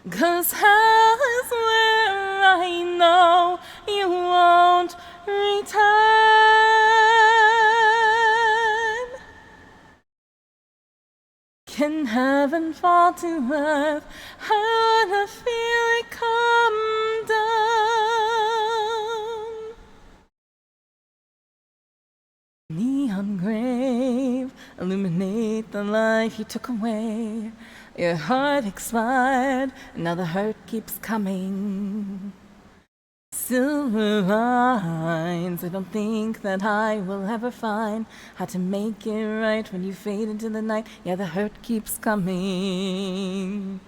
'Cause hell is where I know you won't return. Can heaven fall to earth? I wanna feel it come down. Neon grave, illuminate the life you took away. Your heart expired, and now the hurt keeps coming. Silver lines, I don't think that I will ever find how to make it right when you fade into the night. Yeah, the hurt keeps coming.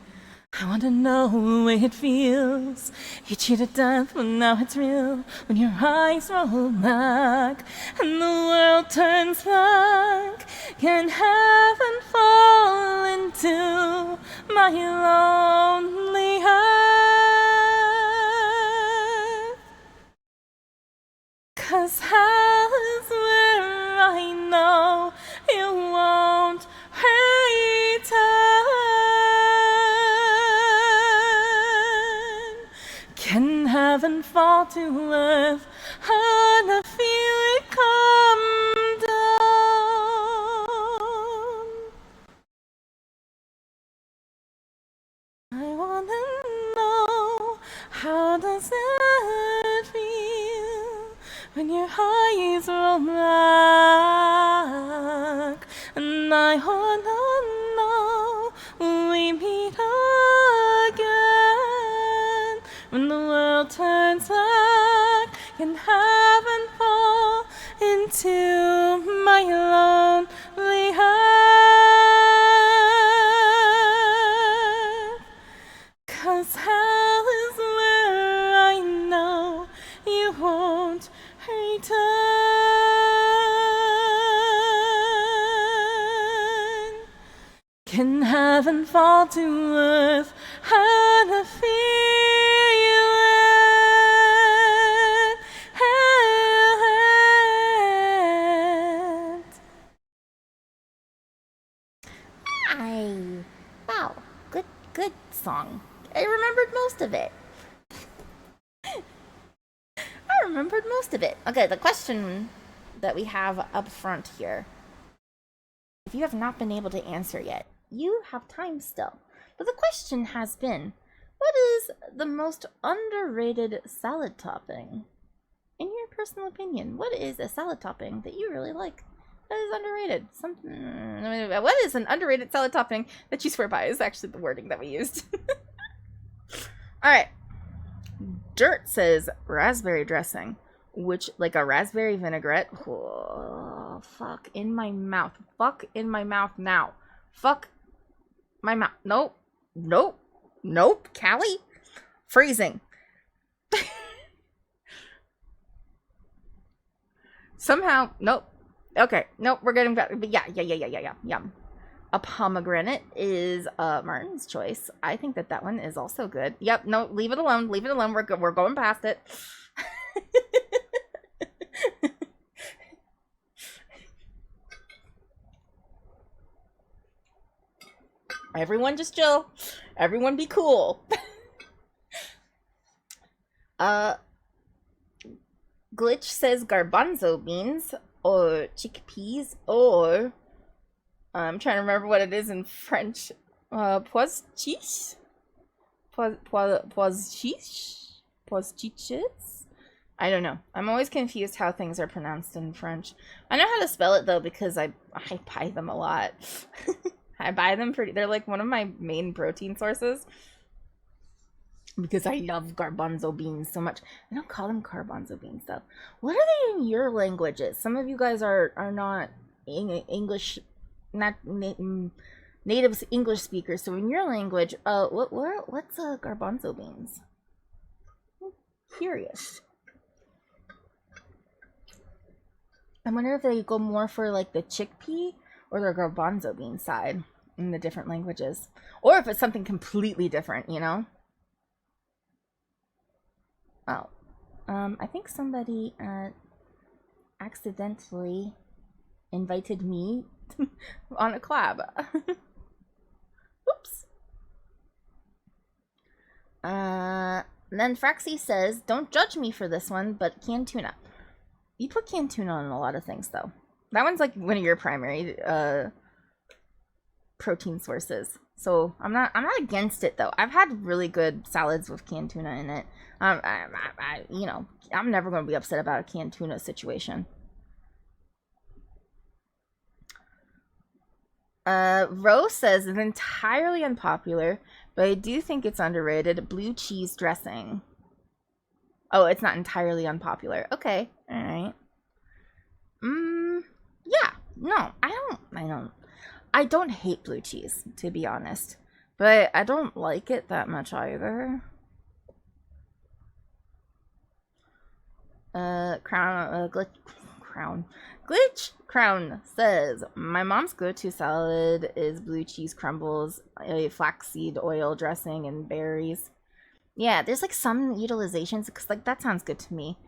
I want to know the way it feels. You cheated death, but now it's real. When your eyes roll back and the world turns black, can heaven fall into my lonely heart? 'Cause hell is where I know you won't return. Can heaven fall to earth? I wanna feel it come down. How does it feel when your eyes roll back? And I wanna know, will we meet again when the world turns back and heaven fall into my lonely heart? 'Cause hell is where I know you won't return. Can heaven fall to earth and I feel it? Wow, good song. I remembered most of it. Okay, the question that we have up front here. If you have not been able to answer yet, you have time still. But the question has been, what is the most underrated salad topping? In your personal opinion, what is a salad topping that you really like? That is underrated. What is an underrated salad topping that you swear by is actually the wording that we used. Alright. Dirt says raspberry dressing, which, like a raspberry vinaigrette. Oh, fuck in my mouth. Fuck in my mouth now. Fuck my mouth. Nope. Callie? Freezing. Somehow, nope. Okay, nope, we're getting back. But yeah. A pomegranate is Martin's choice. I think that one is also good. Yep, no, leave it alone. We're going past it. Everyone just chill. Everyone be cool. Glitch says garbanzo beans or chickpeas or I'm trying to remember what it is in French. Pois chiches? Pois chiches? I don't know. I'm always confused how things are pronounced in French. I know how to spell it though because I buy them a lot. I buy them they're like one of my main protein sources. Because I love garbanzo beans so much. I don't call them garbanzo beans though. What are they in your languages? Some of you guys are not English, not native English speakers. So in your language, what's garbanzo beans? I'm curious. I wonder if they go more for like the chickpea or the garbanzo bean side in the different languages, or if it's something completely different, you know. Oh, I think somebody accidentally invited me on a collab. Oops. Then Fraxy says, don't judge me for this one, but canned tuna. You put canned tuna on a lot of things, though. That one's like one of your primary protein sources. So I'm not against it though. I've had really good salads with canned tuna in it. You know, I'm never going to be upset about a canned tuna situation. Rose says it's entirely unpopular, but I do think it's underrated. Blue cheese dressing. Oh, it's not entirely unpopular. Okay, all right. Yeah, no, I don't hate blue cheese, to be honest, but I don't like it that much either. Glitch Crown says, my mom's go-to salad is blue cheese crumbles, a flaxseed oil dressing, and berries. Yeah, there's like some utilizations, because like that sounds good to me.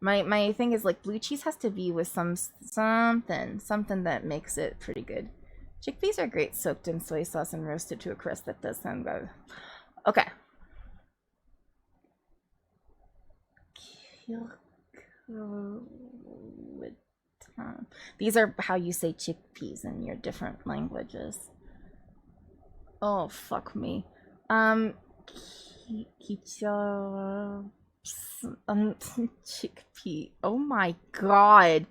My thing is like blue cheese has to be with something that makes it pretty good. Chickpeas are great soaked in soy sauce and roasted to a crisp. That does sound good. Okay. These are how you say chickpeas in your different languages. Oh, fuck me. Chickpea. Oh my god.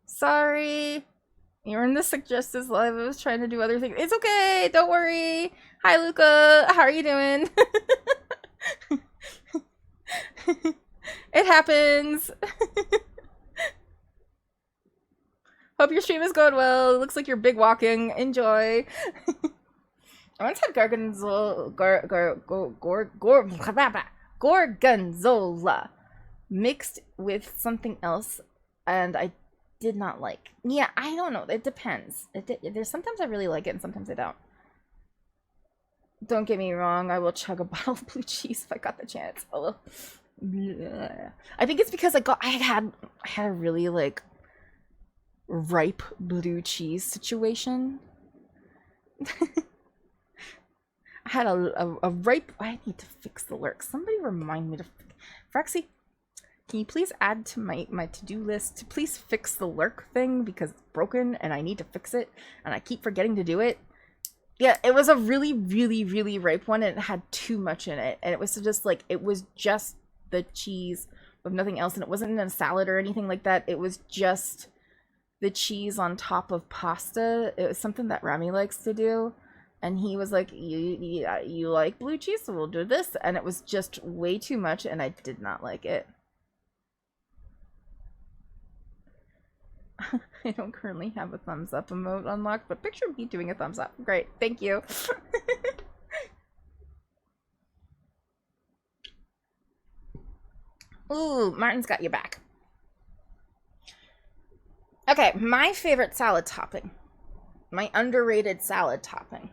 Sorry. You're in the suggestions live. I was trying to do other things. It's okay. Don't worry. Hi, Luca. How are you doing? It happens. Hope your stream is going well. It looks like you're big walking. Enjoy. I once had gorgonzola mixed with something else, and I did not like. Yeah, I don't know. It depends. There's sometimes I really like it, and sometimes I don't. Don't get me wrong. I will chug a bottle of blue cheese if I got the chance. Oh, I think it's because I had a really like ripe blue cheese situation. I had a ripe. I need to fix the lurk. Somebody remind me to. Fraxy, can you please add to my to-do list to please fix the lurk thing because it's broken and I need to fix it and I keep forgetting to do it. Yeah, it was a really, really, really ripe one and it had too much in it. And it was just like, it was just the cheese with nothing else. And it wasn't in a salad or anything like that. It was just the cheese on top of pasta. It was something that Rami likes to do. And he was like, you like blue cheese, so we'll do this. And it was just way too much, and I did not like it. I don't currently have a thumbs up emote unlocked, but picture me doing a thumbs up. Great, thank you. Ooh, Martin's got you back. Okay, my favorite salad topping. My underrated salad topping.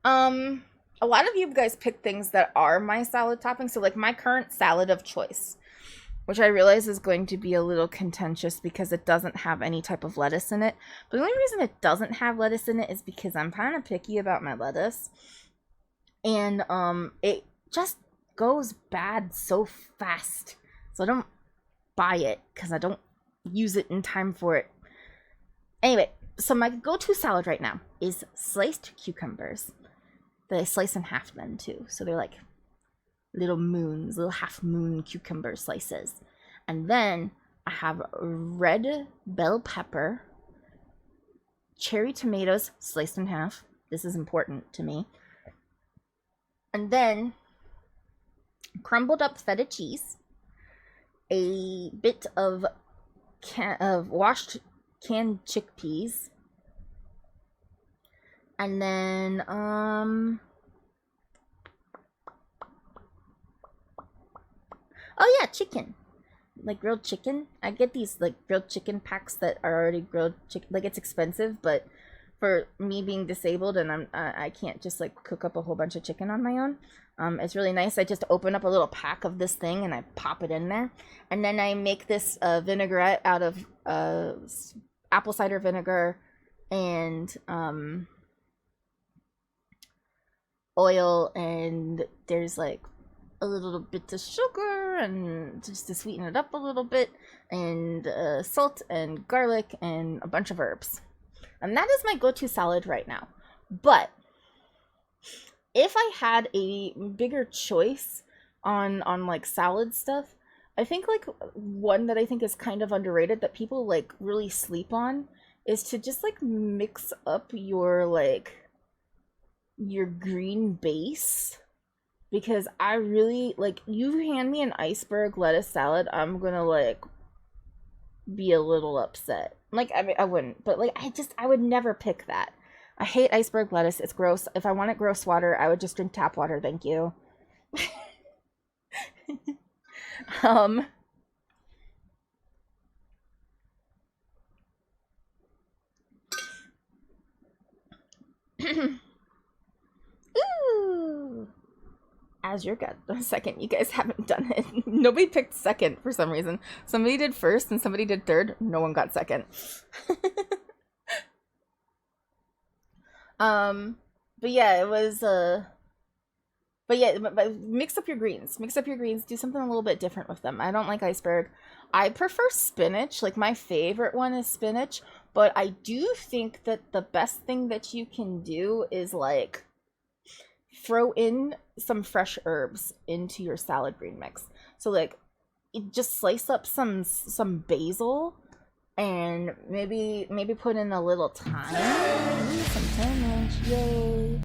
A lot of you guys pick things that are my salad topping. So like my current salad of choice, which I realize is going to be a little contentious because it doesn't have any type of lettuce in it. But the only reason it doesn't have lettuce in it is because I'm kind of picky about my lettuce. And it just goes bad so fast. So I don't buy it because I don't use it in time for it. Anyway, so my go-to salad right now is sliced cucumbers. That I slice in half then too. So they're like little moons, little half moon cucumber slices. And then I have red bell pepper, cherry tomatoes sliced in half. This is important to me. And then crumbled up feta cheese, a bit of washed canned chickpeas, and then oh yeah, chicken, like grilled chicken. I get these like grilled chicken packs that are already grilled chicken. Like it's expensive, but for me being disabled and I can't just like cook up a whole bunch of chicken on my own. It's really nice. I just open up a little pack of this thing and I pop it in there, and then I make this vinaigrette out of apple cider vinegar and oil, and there's like a little bit of sugar and just to sweeten it up a little bit, and salt and garlic and a bunch of herbs. And that is my go-to salad right now. But if I had a bigger choice on like salad stuff, I think like one that I think is kind of underrated that people like really sleep on is to just like mix up your green base. Because I really like, you hand me an iceberg lettuce salad, I'm gonna like be a little upset. Like, I mean, I wouldn't, but like I would never pick that. I hate iceberg lettuce. It's gross. If I wanted gross water, I would just drink tap water. Thank you. Ooh. As your gut. Second, you guys haven't done it. Nobody picked second for some reason. Somebody did first and somebody did third. No one got second. But yeah, it was but yeah, but mix up your greens. Mix up your greens. Do something a little bit different with them. I don't like iceberg. I prefer spinach. Like my favorite one is spinach, but I do think that the best thing that you can do is like throw in some fresh herbs into your salad green mix. So like just slice up some basil and maybe put in a little thyme. Ooh, some spinach, yay!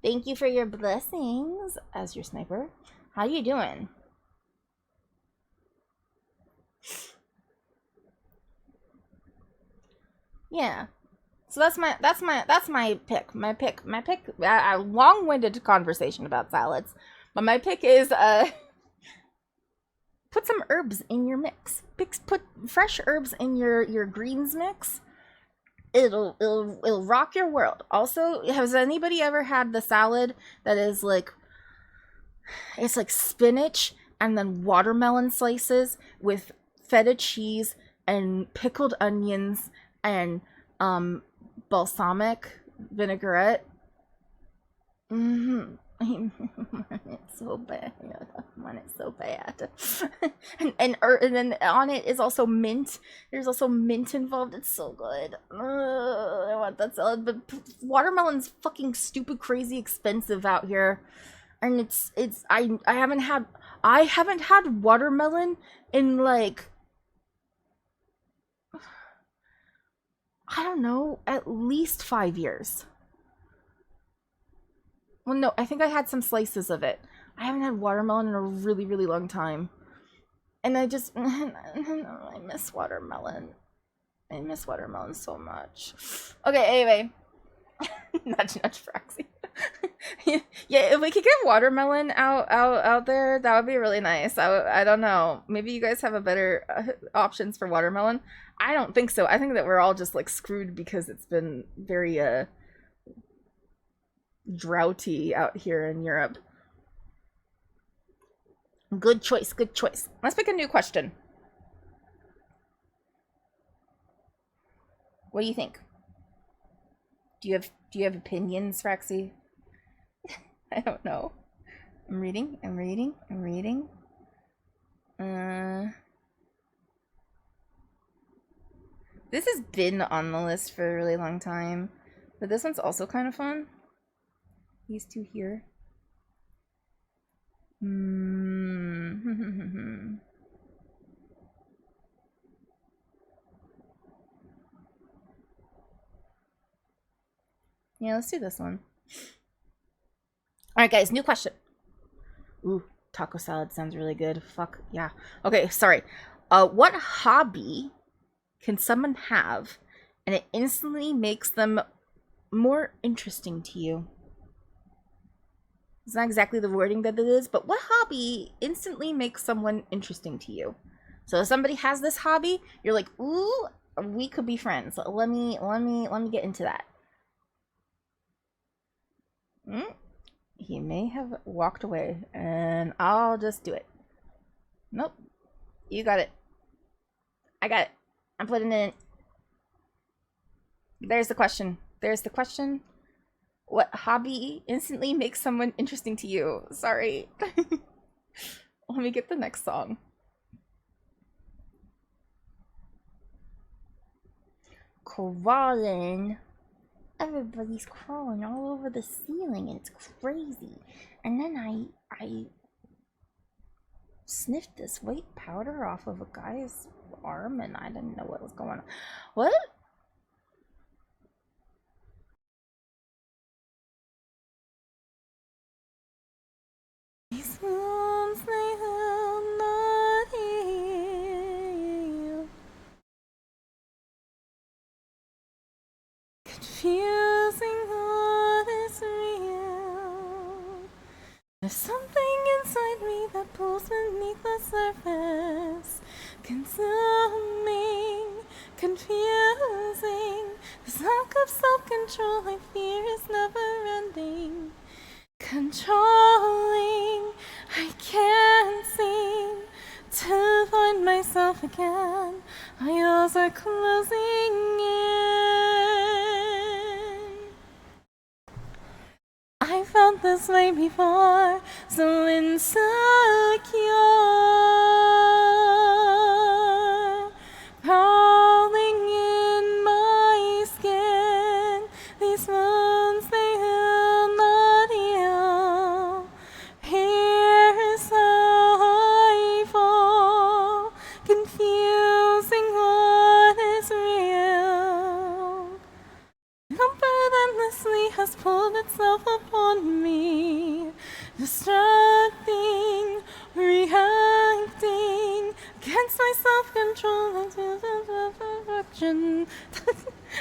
Thank you for your blessings as your sniper. How you doing? Yeah. So that's my pick. My pick. A long-winded conversation about salads, but my pick is put some herbs in your mix. Put fresh herbs in your greens mix. It'll rock your world. Also, has anybody ever had the salad that is like, it's like spinach and then watermelon slices with feta cheese and pickled onions and balsamic vinaigrette? It's so bad. I want it so bad. and then on it is also mint. There's also mint involved. It's so good. I want that salad. But watermelon's fucking stupid, crazy expensive out here, and I haven't had watermelon in like, I don't know, at least 5 years. Well, no, I think I had some slices of it. I haven't had watermelon in a really, really long time. And I miss watermelon. I miss watermelon so much. Okay, anyway. Nudge, Fraxy. Yeah, if we could get watermelon out there, that would be really nice. I don't know. Maybe you guys have a better options for watermelon. I don't think so. I think that we're all just like screwed because it's been very droughty out here in Europe. Good choice. Let's pick a new question. What do you think? Do you have opinions, Fraxy? I don't know. I'm reading. This has been on the list for a really long time, but this one's also kind of fun. These two here. Yeah, let's do this one. Alright, guys, new question. Ooh, taco salad sounds really good. Fuck, yeah. Okay, sorry. What hobby can someone have and it instantly makes them more interesting to you? It's not exactly the wording that it is, but what hobby instantly makes someone interesting to you? So if somebody has this hobby, you're like, ooh, we could be friends. Let me get into that. He may have walked away, and I'll just do it. Nope. You got it. I got it. I'm putting it in. There's the question. What hobby instantly makes someone interesting to you? Sorry. Let me get the next song. Crawling. Everybody's crawling all over the ceiling, and it's crazy. And then I sniffed this white powder off of a guy's arm, and I didn't know what was going on. What? These wounds, they will not heal. Confusing what is real. There's something inside me that pulls beneath the surface. Consuming, confusing. This lack of self-control I fear is never ending. Controlling, I can't seem to find myself again. My eyes are closing in. I felt this way before, so insecure, crawling in my skin. These wounds, they will not heal. comfort endlessly has pulled itself upon me, distracting, reacting against my self-control into the direction.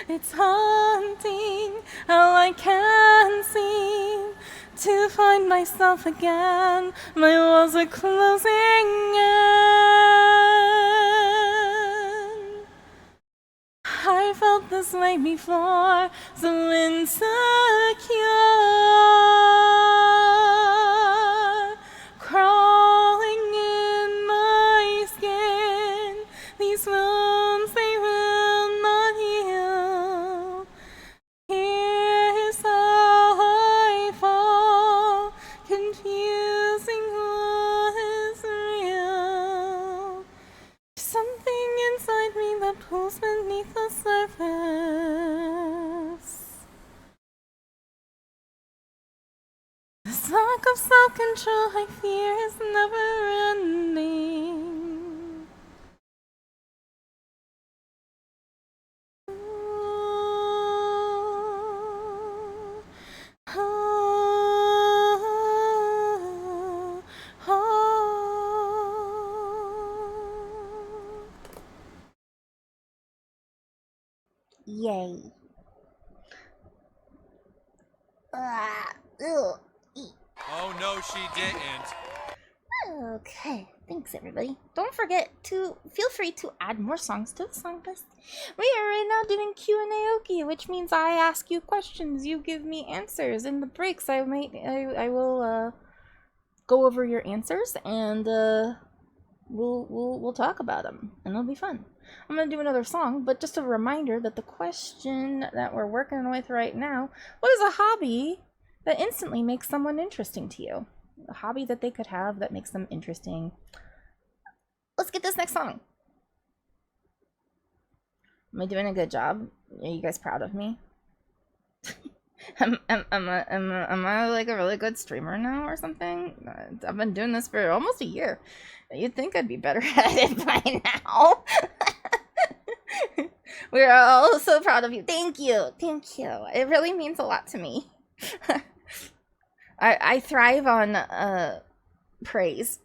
It's haunting how I can't seem to find myself again. My walls are closing in. I felt this way before, so insecure, crawling in my skin. These wounds, they will not heal. Here's how I fall, confusing what is real. Something inside me that pulls beneath the surface. This lack of self-control I fear is never ending. Yay. Oh, no, she didn't. Okay, thanks everybody. Don't forget to feel free to add more songs to the song list. We are right now doing Q&A Oki, which means I ask you questions, you give me answers. In the breaks, I will go over your answers and we'll talk about them, and it'll be fun. I'm gonna do another song, but just a reminder that the question that we're working with right now: what is a hobby that instantly makes someone interesting to you? A hobby that they could have that makes them interesting. Let's get this next song. Am I doing a good job? Are you guys proud of me? Am I like a really good streamer now or something? I've been doing this for almost a year. You'd think I'd be better at it by now. We're all so proud of you. Thank you. Thank you. It really means a lot to me. I thrive on praise.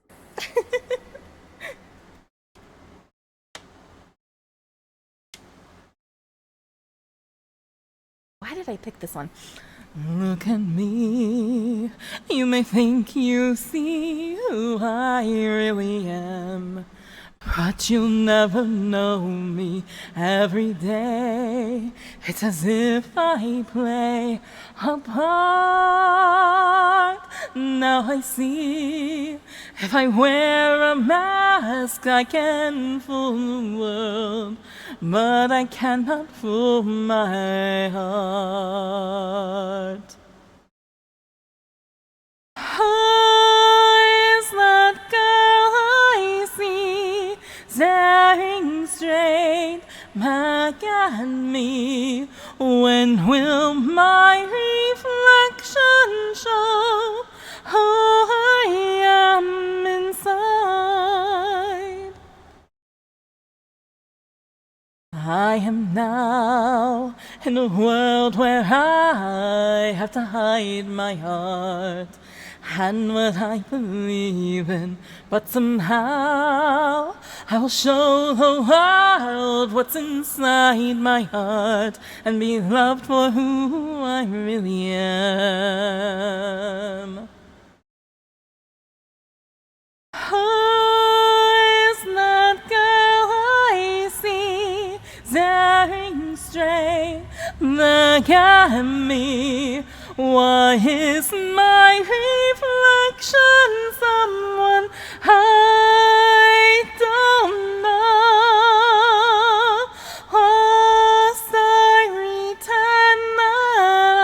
Why did I pick this one? Look at me. You may think you see who I really am, but you'll never know me every day. It's as if I play a part. Now I see, if I wear a mask, I can fool the world, but I cannot fool my heart. Who is that girl I see staring straight back at me? When will my reflection show who I am inside? I am now in a world where I have to hide my heart and what I believe in, but somehow I will show the world what's inside my heart and be loved for who I really am. Who is that girl I see staring straight back at me? Why is my reflection someone I don't know? Must I pretend that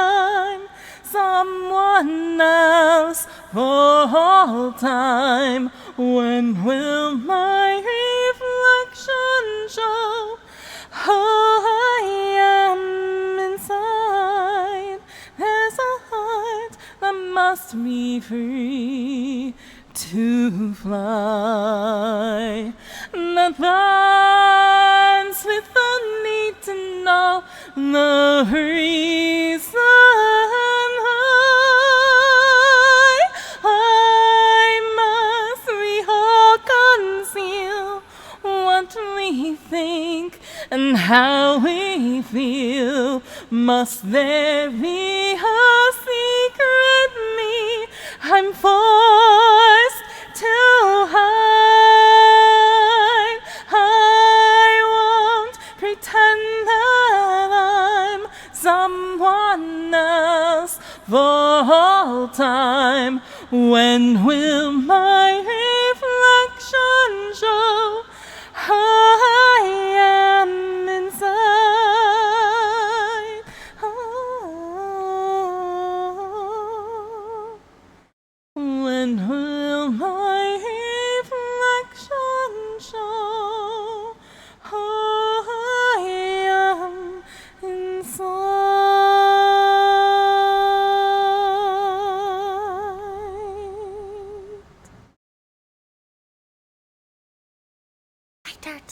I'm someone else for all time? When will my reflection show who I am inside? There's a heart that must be free to fly, that burns with the need to know the reason. feel? Must there be a secret me I'm forced to hide? I won't pretend that I'm someone else for all time. When will my reflection show how I am inside? Oh, when will my reflection show how I am inside? Hi, Tart.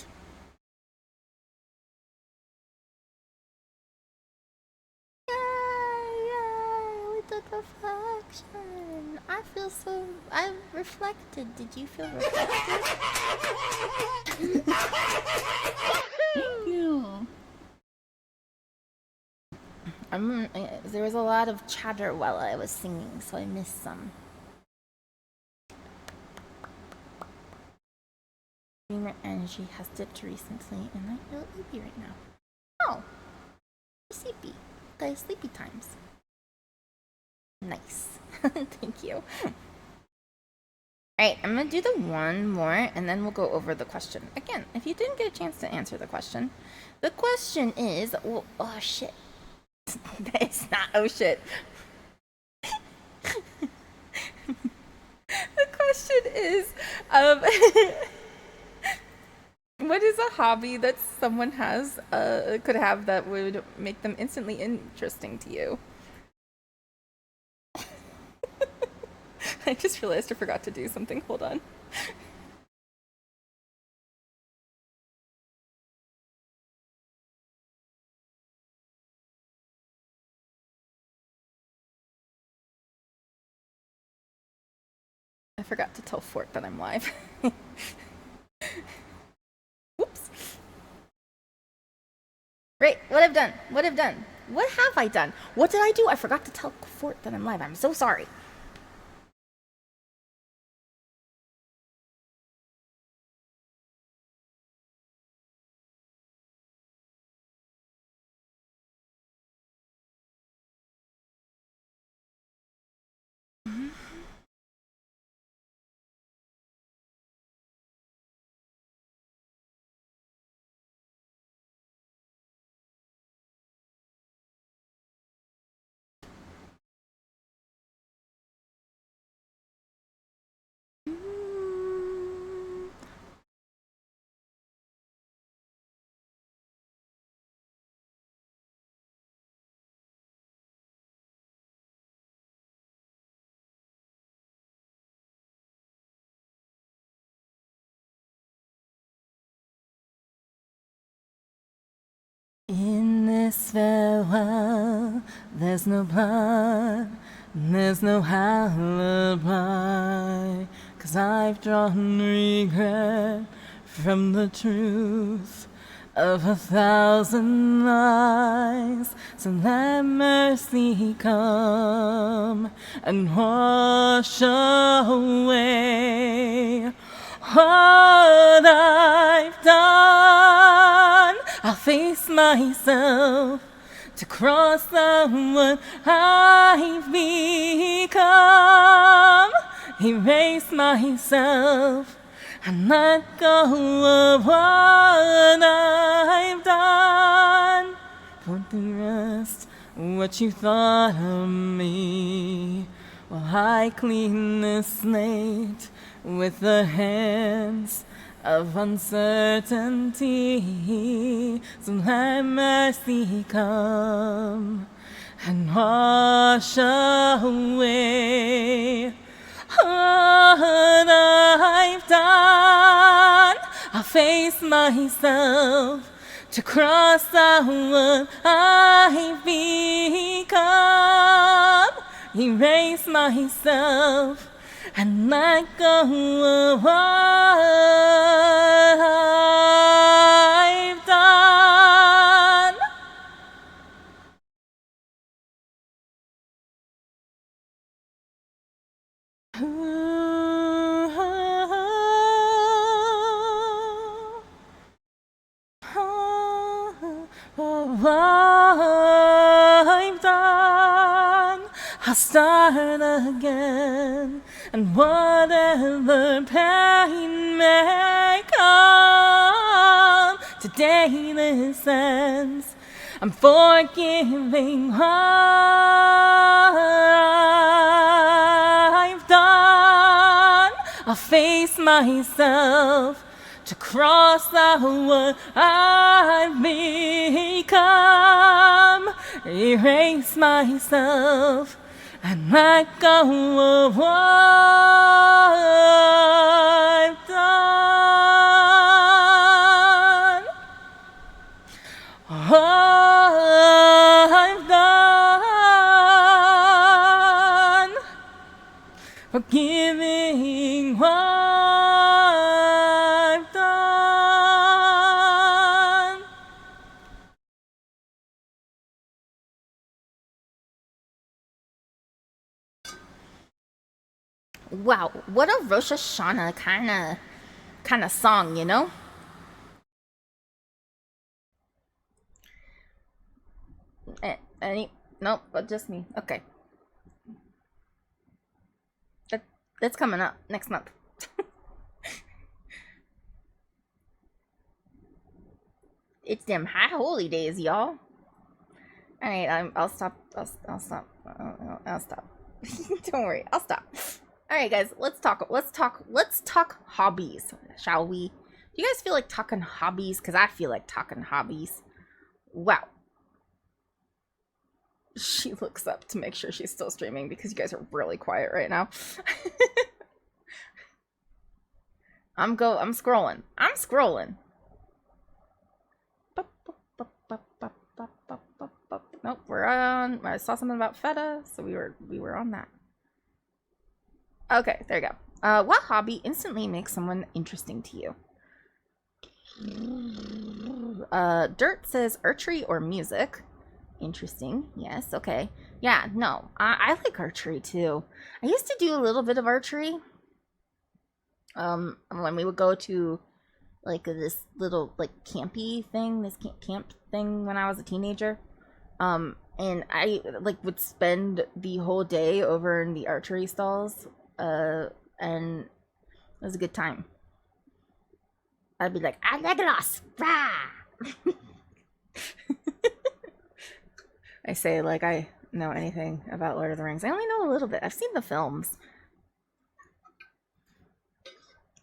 Yay, we did reflection. I feel so... I reflected. Did you feel reflected? Thank you. There was a lot of chatter while I was singing, so I missed some. Dreamer energy has dipped recently, and I feel sleepy right now. Oh, sleepy. Guys, sleepy times. Nice. Thank you. Alright, I'm gonna do the one more, and then we'll go over the question. Again, if you didn't get a chance to answer the question is, well, oh shit. It's not oh shit. The question is, what is a hobby that someone has, could have that would make them instantly interesting to you? I just realized I forgot to do something. Hold on. I forgot to tell Fort that I'm live. Whoops. Great, what have done? What have I done? What did I do? I forgot to tell Fort that I'm live. I'm so sorry. In this farewell, there's no blood, there's no alibi, 'cause I've drawn regret from the truth of 1,000 lies. So let mercy come and wash away what I've done. I'll face myself to cross the what I've become. Erase myself and let go of what I've done. Put to rest what you thought of me, while I clean this slate with the hands of uncertainty. So let mercy come and wash away what I've done. I'll face myself to cross out what I've become. Erase myself and let go of what I've done. I'll start again, and whatever pain may come, today this ends. I'm forgiving what I've done. I'll face myself to cross out what I've become, erase myself and let go of what I've done. What I've done, forgiving what I've done. Wow, what a Rosh Hashanah kind of song, you know? Nope, but just me. Okay. That's coming up next month. It's them high holy days, y'all. All right, I'll stop. I'll stop. I'll stop. Don't worry, I'll stop. All right, guys, let's talk hobbies, shall we? Do you guys feel like talking hobbies? Because I feel like talking hobbies. Wow. She looks up to make sure she's still streaming because you guys are really quiet right now. I'm scrolling. Nope, we're on. I saw something about feta, so we were on that. Okay, there you go. What hobby instantly makes someone interesting to you? Dirt says archery or music. Interesting. Yes, okay. Yeah, no. I like archery too. I used to do a little bit of archery. When we would go to like this little like campy thing, this camp thing when I was a teenager. And I like would spend the whole day over in the archery stalls. And it was a good time. I'd be like, Legolas! Rah! I say like I know anything about Lord of the Rings. I only know a little bit. I've seen the films.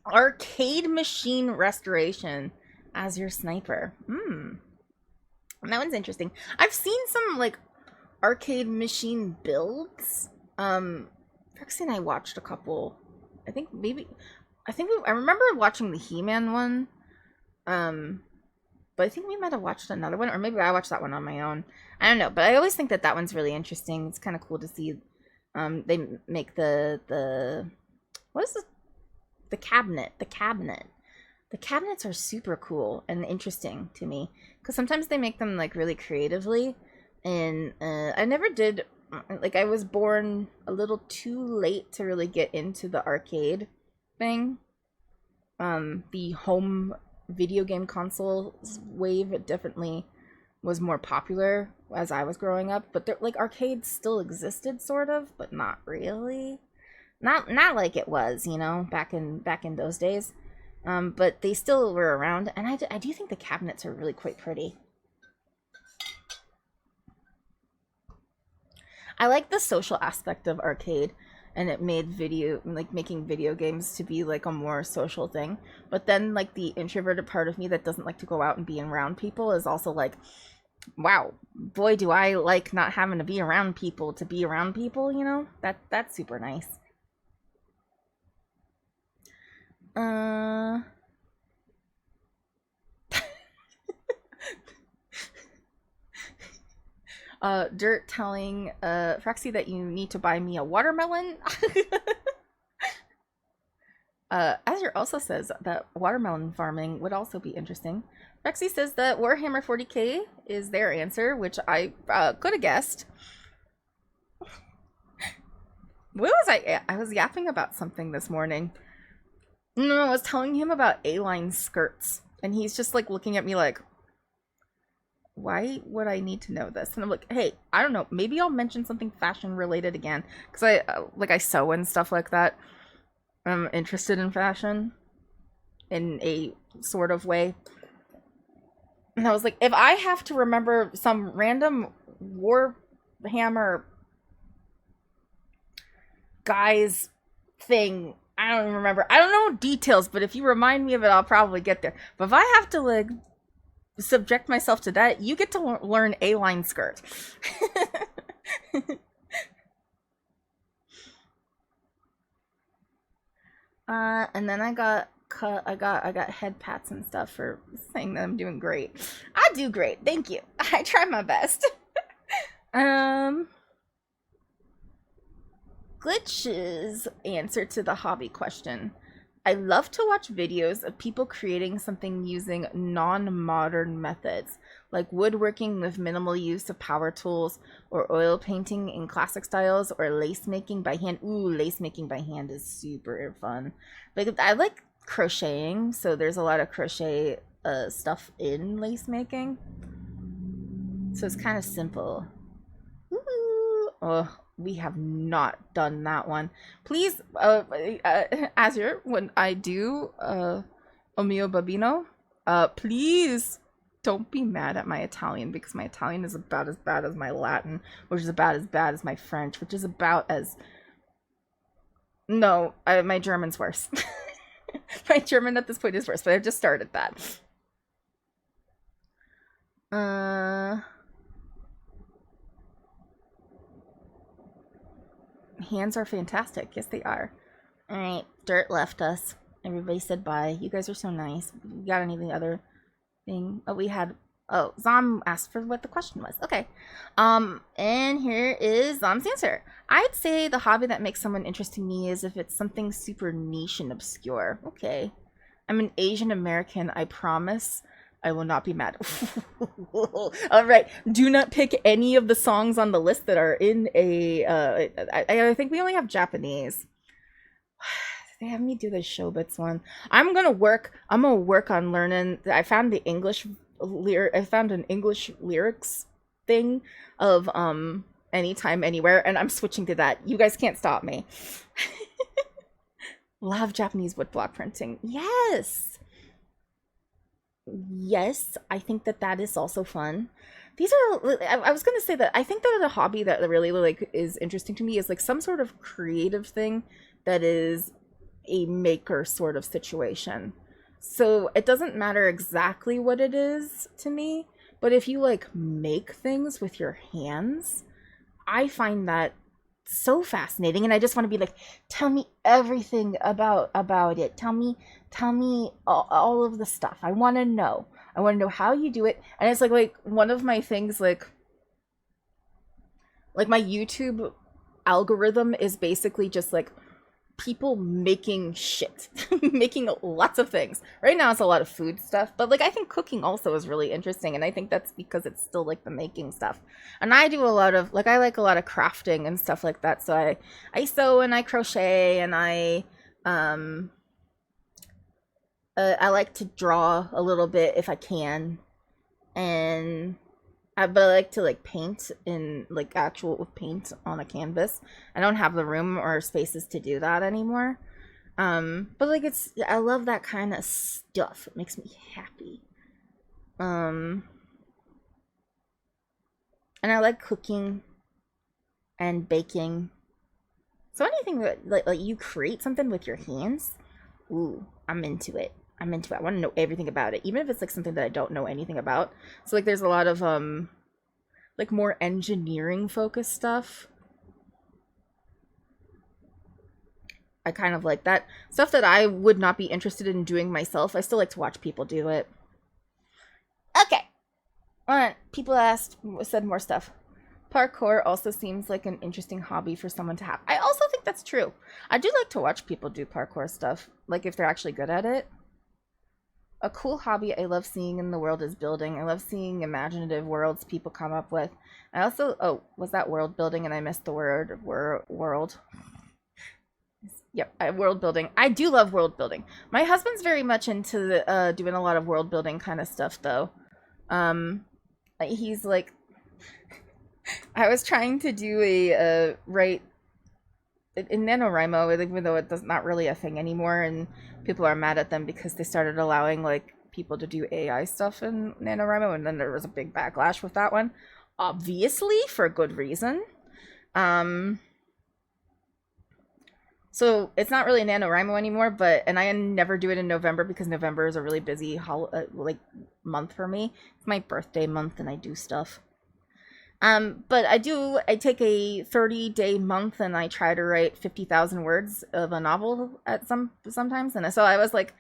Arcade machine restoration as your sniper. That one's interesting. I've seen some like arcade machine builds. Rexy and I watched a couple. I remember watching the He-Man one. But I think we might have watched another one, or maybe I watched that one on my own. I don't know, but I always think that one's really interesting. It's kind of cool to see. They make the what is the cabinet? The cabinets are super cool and interesting to me because sometimes they make them like really creatively, and I never did. Like I was born a little too late to really get into the arcade thing. The home video game consoles wave definitely was more popular as I was growing up, but like arcades still existed sort of, but not really. Not like it was, you know, back in those days. But they still were around, and I do think the cabinets are really quite pretty. I like the social aspect of arcade, and it made making video games to be like a more social thing. But then like the introverted part of me that doesn't like to go out and be around people is also like, wow, boy, do I like not having to be around people to be around people, you know? That's super nice. Dirt telling Fraxy that you need to buy me a watermelon. Azure also says that watermelon farming would also be interesting. Fraxy says that Warhammer 40k is their answer, which I could have guessed. What was I was yapping about something this morning. No, I was telling him about A-line skirts, and he's just like looking at me like, why would I need to know this? And I'm like, hey, I don't know. Maybe I'll mention something fashion related again. Because I sew and stuff like that. I'm interested in fashion in a sort of way. And I was like, if I have to remember some random Warhammer guys thing, I don't even remember. I don't know details, but if you remind me of it, I'll probably get there. But if I have to, like, subject myself to that, you get to learn A-line skirt. And then I got head pats and stuff for saying that I'm doing great. I do great. Thank you. I try my best. Glitch's answer to the hobby question. I love to watch videos of people creating something using non-modern methods, like woodworking with minimal use of power tools, or oil painting in classic styles, or lace making by hand. Ooh, lace making by hand is super fun. Like, I like crocheting, so there's a lot of crochet stuff in lace making. So it's kind of simple. Ooh. Oh, we have not done that one. Please, Azure, when I do O mio babino, please don't be mad at my Italian, because my Italian is about as bad as my Latin, which is about as bad as my French, which is about as... No, my German's worse. My German at this point is worse, but I've just started that. Hands are fantastic. Yes, they are. Alright, Dirt left us. Everybody said bye. You guys are so nice. We got any other thing? Oh, we had... Oh, Zom asked for what the question was. Okay. And here is Zom's answer. I'd say the hobby that makes someone interesting to me is if it's something super niche and obscure. Okay. I'm an Asian American, I promise. I will not be mad. All right. Do not pick any of the songs on the list that are in a... I think we only have Japanese. They have me do the Showbits one. I'm gonna work on learning. I found the English I found an English lyrics thing of Anytime Anywhere, and I'm switching to that. You guys can't stop me. Love Japanese woodblock printing. Yes, I think that is also fun. These are... I was gonna say that I think that the hobby that really like is interesting to me is like some sort of creative thing that is a maker sort of situation. So it doesn't matter exactly what it is to me, but if you like make things with your hands, I find that so fascinating, and I just want to be like, tell me everything about it. Tell me all of the stuff. I want to know how you do it. And it's like one of my things, like my YouTube algorithm is basically just like people making shit. Making lots of things. Right now it's a lot of food stuff, but like I think cooking also is really interesting, and I think that's because it's still like the making stuff. And I do a lot of like, I like a lot of crafting and stuff like that, so I sew and I crochet, and I like to draw a little bit if I can, and but I like to like paint in like actual paint on a canvas. I don't have the room or spaces to do that anymore. But like I love that kind of stuff. It makes me happy. And I like cooking and baking. So anything that like you create something with your hands, ooh, I'm into it. I want to know everything about it, even if it's like something that I don't know anything about. So like there's a lot of like more engineering focused stuff. I kind of like that stuff that I would not be interested in doing myself. I still like to watch people do it. Okay. People said more stuff. Parkour also seems like an interesting hobby for someone to have. I also think that's true. I do like to watch people do parkour stuff, like if they're actually good at it. A cool hobby I love seeing in the world is building. I love seeing imaginative worlds people come up with. I also, was that world building and I missed the word world. Yep, world building. I do love world building. My husband's very much into doing a lot of world building kind of stuff though. he's like, I was trying to do a write in NaNoWriMo, even though it's not really a thing anymore, and people are mad at them because they started allowing like people to do AI stuff in NaNoWriMo, and then there was a big backlash with that one, obviously for good reason. So it's not really NaNoWriMo anymore, and I never do it in November because November is a really busy like month for me. It's my birthday month, and I do stuff. But I take a 30-day month and I try to write 50,000 words of a novel at sometimes. And so I was like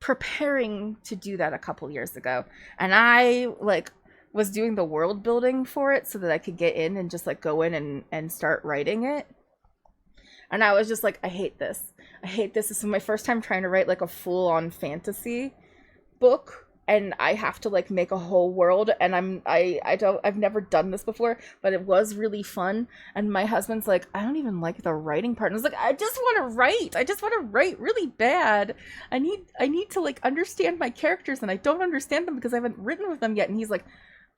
preparing to do that a couple years ago. And I like was doing the world building for it so that I could get in and just like go in and start writing it. And I was just like, I hate this. I hate this. This is my first time trying to write like a full-on fantasy book. And I have to like make a whole world, and I've never done this before, but it was really fun. And my husband's like, I don't even like the writing part. And I was like, I just want to write. I just want to write really bad. I need to like understand my characters, and I don't understand them because I haven't written with them yet. And he's like,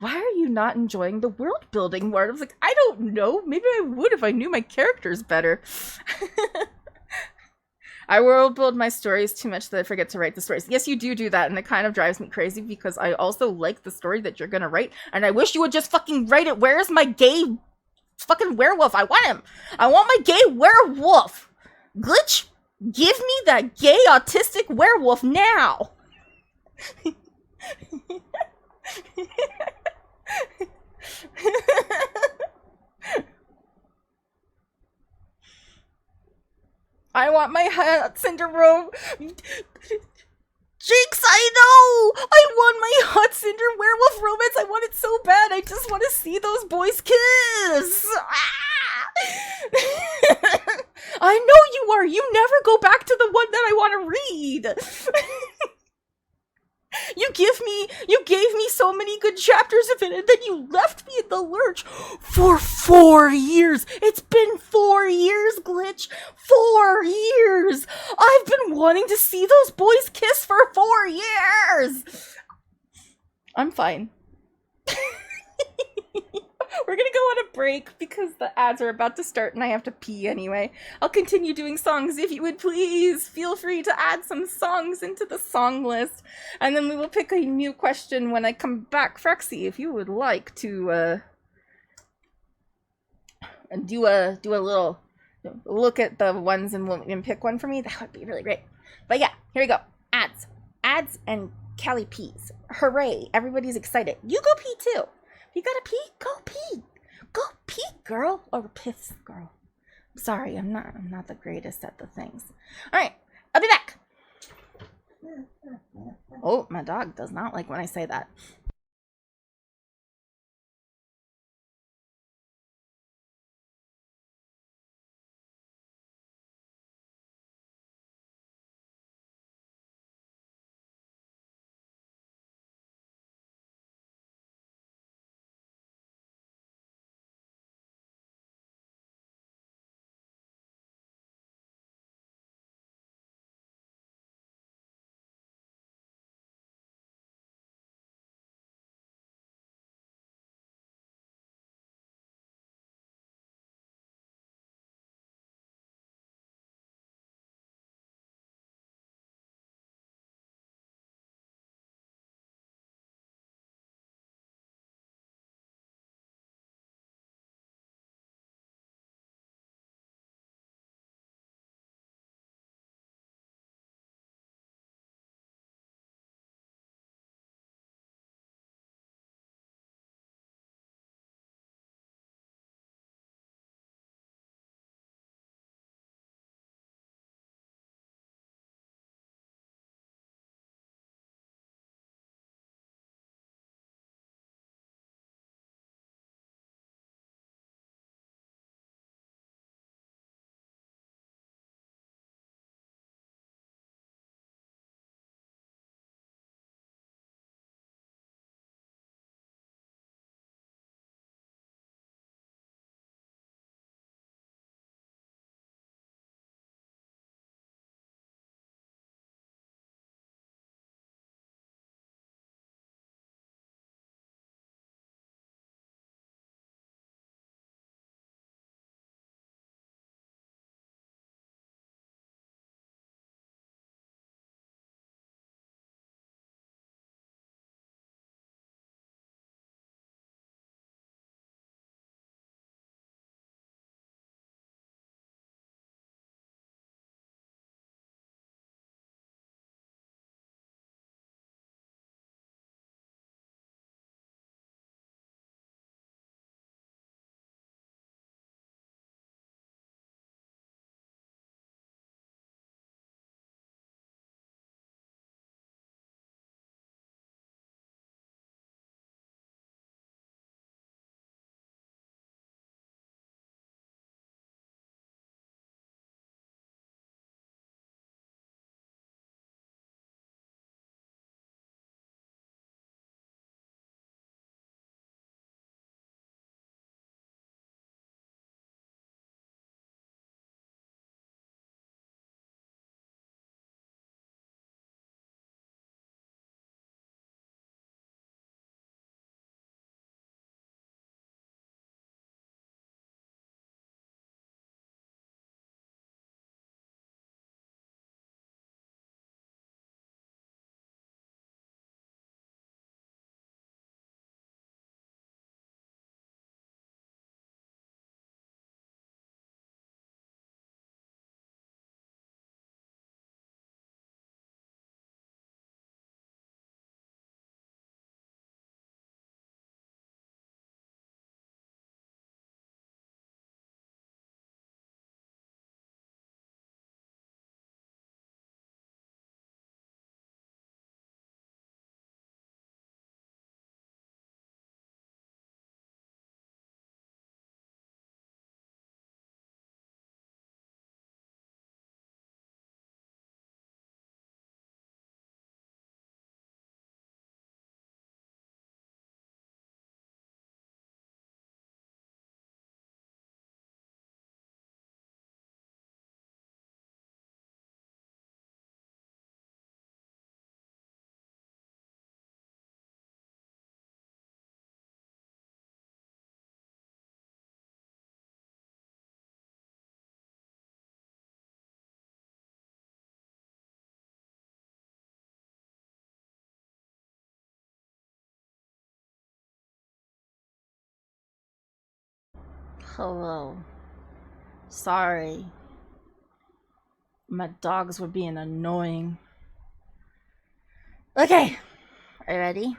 why are you not enjoying the world building part? I was like, I don't know. Maybe I would if I knew my characters better. I world build my stories too much that I forget to write the stories. Yes, you do that, and it kind of drives me crazy because I also like the story that you're gonna write, and I wish you would just fucking write it. Where's my gay fucking werewolf? I want him. I want my gay werewolf. Glitch, give me that gay autistic werewolf now. I want my hot cinder robe. Jinx, I know! I want my hot cinder werewolf romance. I want it so bad. I just want to see those boys kiss. I know you are. You never go back to the one that I want to read. You gave me so many good chapters of it, and then you left me in the lurch for 4 years. It's been 4 years, Glitch. 4 years. I've been wanting to see those boys kiss for 4 years. I'm fine. We're gonna go on a break because the ads are about to start and I have to pee anyway. I'll continue doing songs if you would please. Feel free to add some songs into the song list. And then we will pick a new question when I come back. Frexy, if you would like to do a little look at the ones and pick one for me, that would be really great. But yeah, here we go. Ads and Callie pees. Hooray, everybody's excited. You go pee too. You gotta pee? Go pee. Go pee, girl. Or piss, girl. Sorry, I'm not the greatest at the things. Alright, I'll be back. Oh, my dog does not like when I say that. Hello. Sorry. My dogs were being annoying. Okay. Are you ready?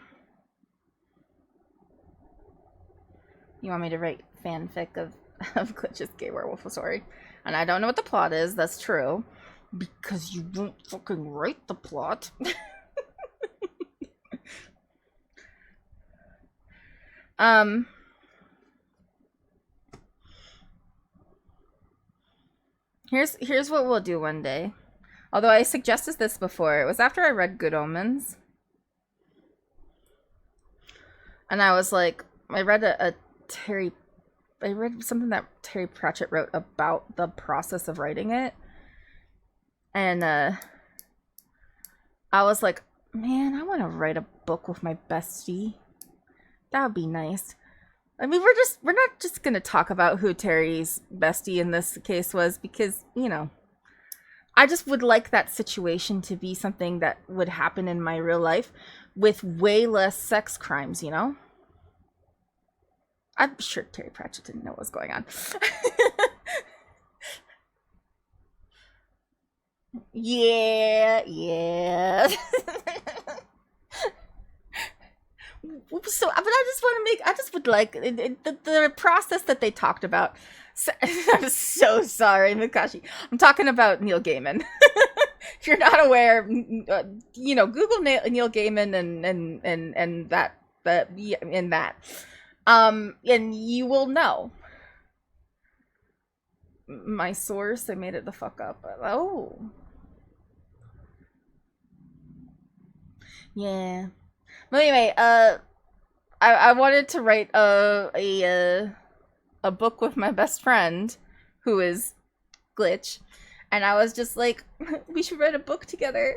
You want me to write fanfic of Glitch's gay werewolf story? And I don't know what the plot is, that's true. Because you won't fucking write the plot. Here's what we'll do one day. Although I suggested this before. It was after I read Good Omens. And I was like, I read something that Terry Pratchett wrote about the process of writing it. And I was like, man, I want to write a book with my bestie. That would be nice. I mean, we're not just gonna talk about who Terry's bestie in this case was, because, you know, I just would like that situation to be something that would happen in my real life with way less sex crimes, you know? I'm sure Terry Pratchett didn't know what was going on. Yeah. So, but I just would like the process that they talked about. So, I'm so sorry, Mikashi. I'm talking about Neil Gaiman. If you're not aware, you know, Google Neil Gaiman and that, and you will know. My source, I made it the fuck up. Oh. Yeah. Well, anyway, I wanted to write a book with my best friend, who is Glitch, and I was just like, we should write a book together.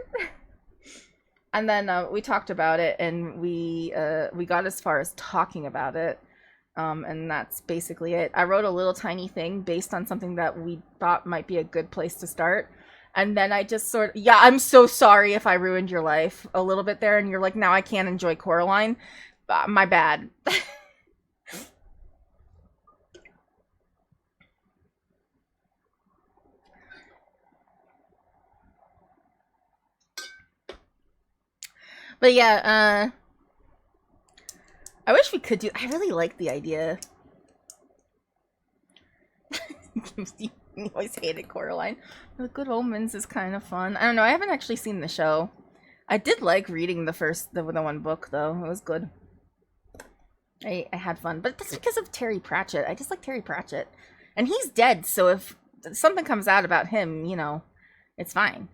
And then we talked about it, and we got as far as talking about it, and that's basically it. I wrote a little tiny thing based on something that we thought might be a good place to start. And then I just sort of, yeah, I'm so sorry if I ruined your life a little bit there, and you're like, now I can't enjoy Coraline. My bad. But yeah, I wish we could do, I really like the idea. You always hated Coraline. The Good Omens is kind of fun. I don't know, I haven't actually seen the show. I did like reading the one book, though. It was good. I had fun. But that's because of Terry Pratchett. I just like Terry Pratchett. And he's dead, so if something comes out about him, you know, it's fine.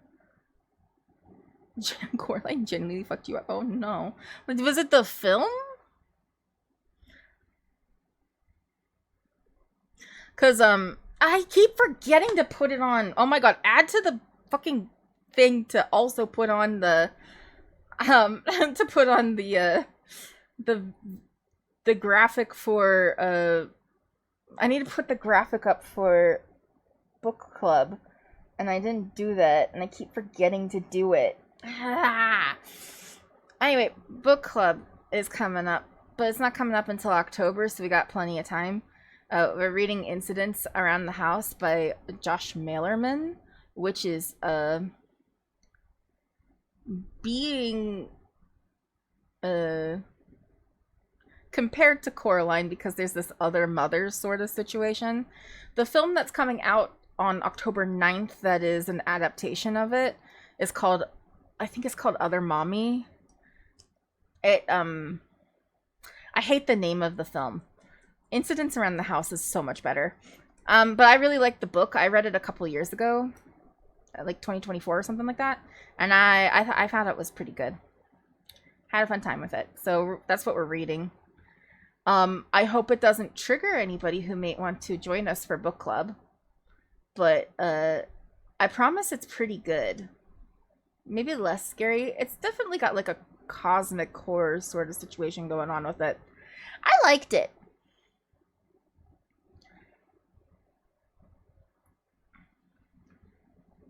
Coraline genuinely fucked you up. Oh, no. Was it the film? Because, I keep forgetting to put it on. Oh my god, add to the fucking thing to also put on the, to put on the graphic for, I need to put the graphic up for book club, and I didn't do that, and I keep forgetting to do it. Anyway, book club is coming up, but it's not coming up until October, so we got plenty of time. We're reading Incidents Around the House by Josh Malerman, which is being compared to Coraline, because there's this other mother sort of situation. The film that's coming out on October 9th, that is an adaptation of it, is called, I think it's called Other Mommy. I hate the name of the film. Incidents Around the House is so much better. But I really like the book. I read it a couple years ago, like 2024 or something like that, and I found it was pretty good. Had a fun time with it. So that's what we're reading. I hope it doesn't trigger anybody who may want to join us for book club, but I promise it's pretty good. Maybe less scary. It's definitely got like a cosmic horror sort of situation going on with it. I liked it.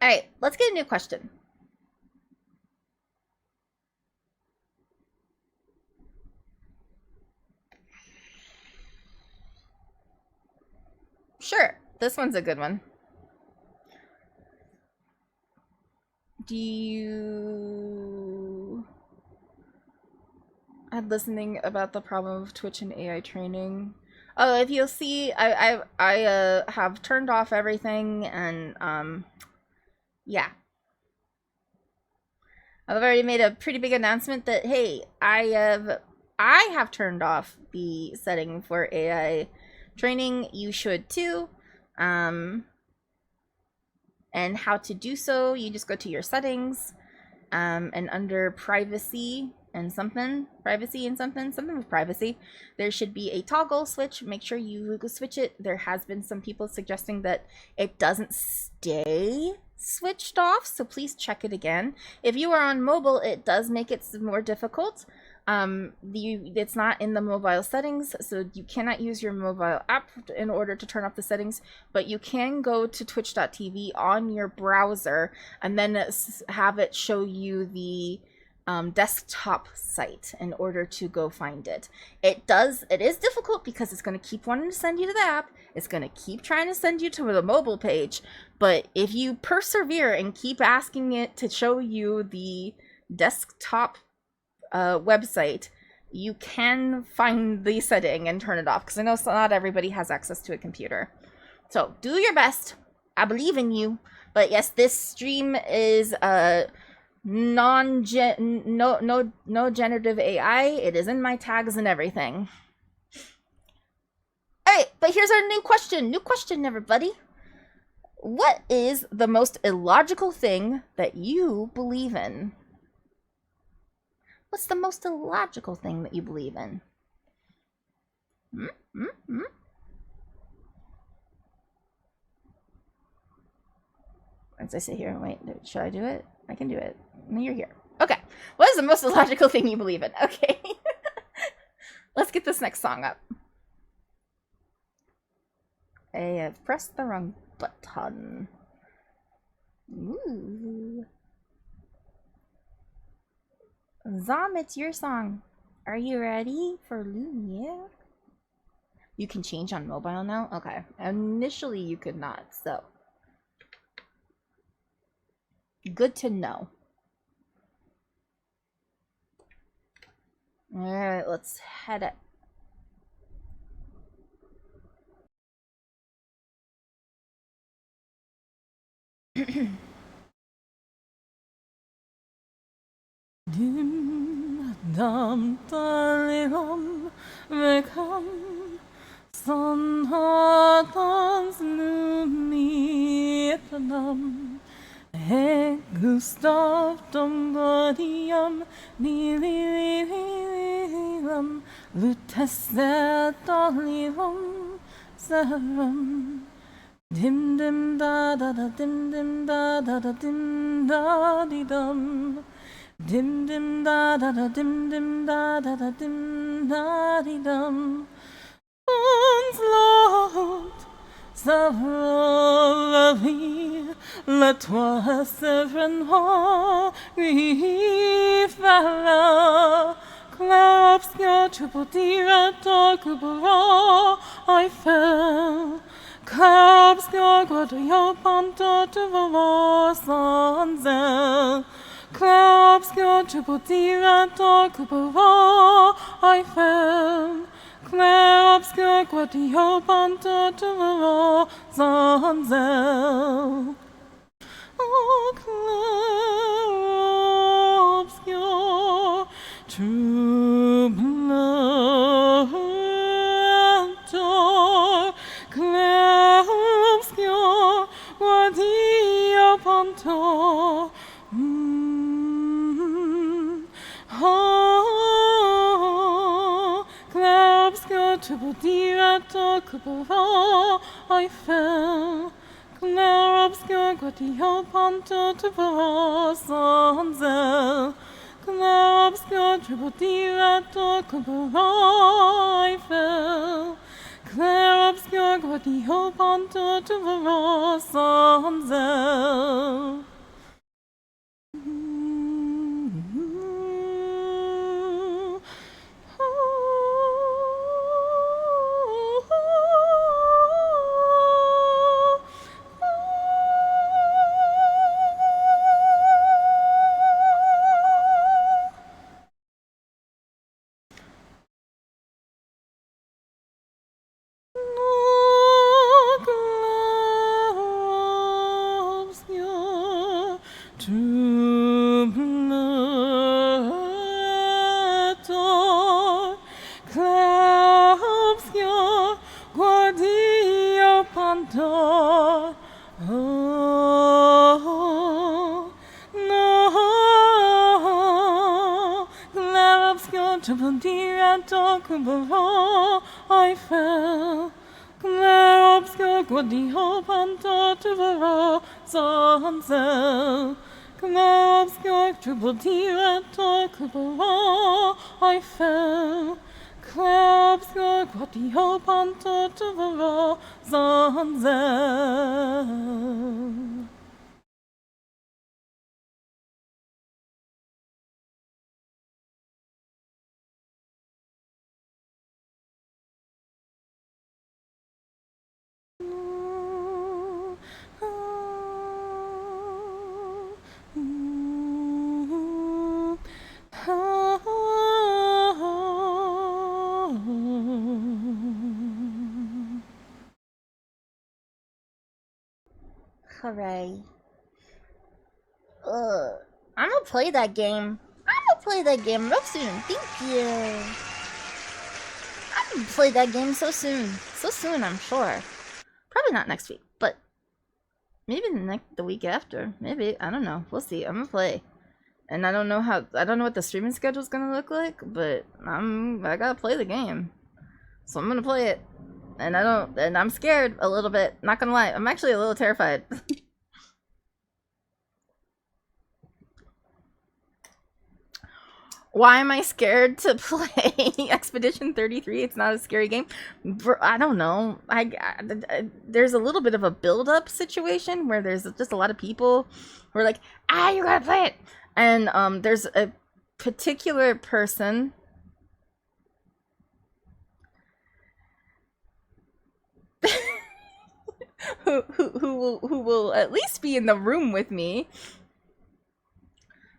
All right, let's get a new question. This one's a good one. Do you... I'm listening about the problem of Twitch and AI training. Oh, if you'll see, I have turned off everything, and yeah, I've already made a pretty big announcement that hey, I have turned off the setting for AI training. You should too. And how to do so? You just go to your settings, and under privacy and something with privacy, there should be a toggle switch. Make sure you switch it. There has been some people suggesting that it doesn't stay switched off, so please check it again. If you are on mobile, it does make it more difficult. It's not in the mobile settings, so you cannot use your mobile app in order to turn off the settings, but you can go to twitch.tv on your browser and then have it show you the desktop site in order to go find it. It is difficult because it's going to keep wanting to send you to the app. It's going to keep trying to send you to the mobile page, but if you persevere and keep asking it to show you the desktop website, you can find the setting and turn it off, because I know not everybody has access to a computer. So do your best. I believe in you. But yes, this stream is no generative AI. It is in my tags and everything. Alright, but here's our new question. New question, everybody. What is the most illogical thing that you believe in? What's the most illogical thing that you believe in? As I sit here and wait, should I do it? I can do it. No, you're here. Okay. What is the most illogical thing you believe in? Okay. Let's get this next song up. I have pressed the wrong button. Ooh. Zom, it's your song. Are you ready for Lumiere? You can change on mobile now? Okay. Initially you could not, so. Good to know. Alright, let's head it. Dim dam taligam vekam sanhatans lumitanam he Gustav dongodiam nilililam lutesetalim saram dim dim da da da dim dim da da da dim da di dum. Dim dim da da da dim dim da da da dim da di dum. Ons Lord, Savre la vie, la toi sereinement, rifala. Claire obscure, tu peux dire à ton coupeau, I fell. Claire obscure, quoi de yo panto, tu vas sans zèle. Claire obscure, tu peux dire à ton coupeau, I fell. Claire obscure, quoi de yo panto, tu vas sans zèle. Oh, Claire obscure, troublant, Claire obscure, quoi de yo panto. Oh, Claire obscure, tu peux dire à ton coupeau, I fell. Claire obscure, quoi de yo panto, tu vas sans zèle. Claire obscure, tu peux dire à ton coupeau, I fell. Claire obscure, quoi de yo panto, tu vas sans zèle. door. Oh, no. Glare obscure, triple D, red door, Kubero, I fell. Glare obscure, quaddi ho, panto, Tuvero, Zonzel. Glare obscure, triple D, red door, Kubero, I fell. Glare obscure, quaddi ho, panto, Tuvero, Zonzel. Hooray. I'm gonna play that game. real soon. Thank you. I'm gonna play that game so soon. So soon, I'm sure. Probably not next week, but maybe the week after. Maybe, I don't know. We'll see. I'm gonna play. And I don't know what the streaming schedule is gonna look like, but I gotta play the game. So I'm gonna play it. And I'm scared a little bit, not gonna lie. I'm actually a little terrified. Why am I scared to play Expedition 33? It's not a scary game. I don't know. There's a little bit of a build-up situation where there's just a lot of people who are like, you gotta play it. And there's a particular person who will at least be in the room with me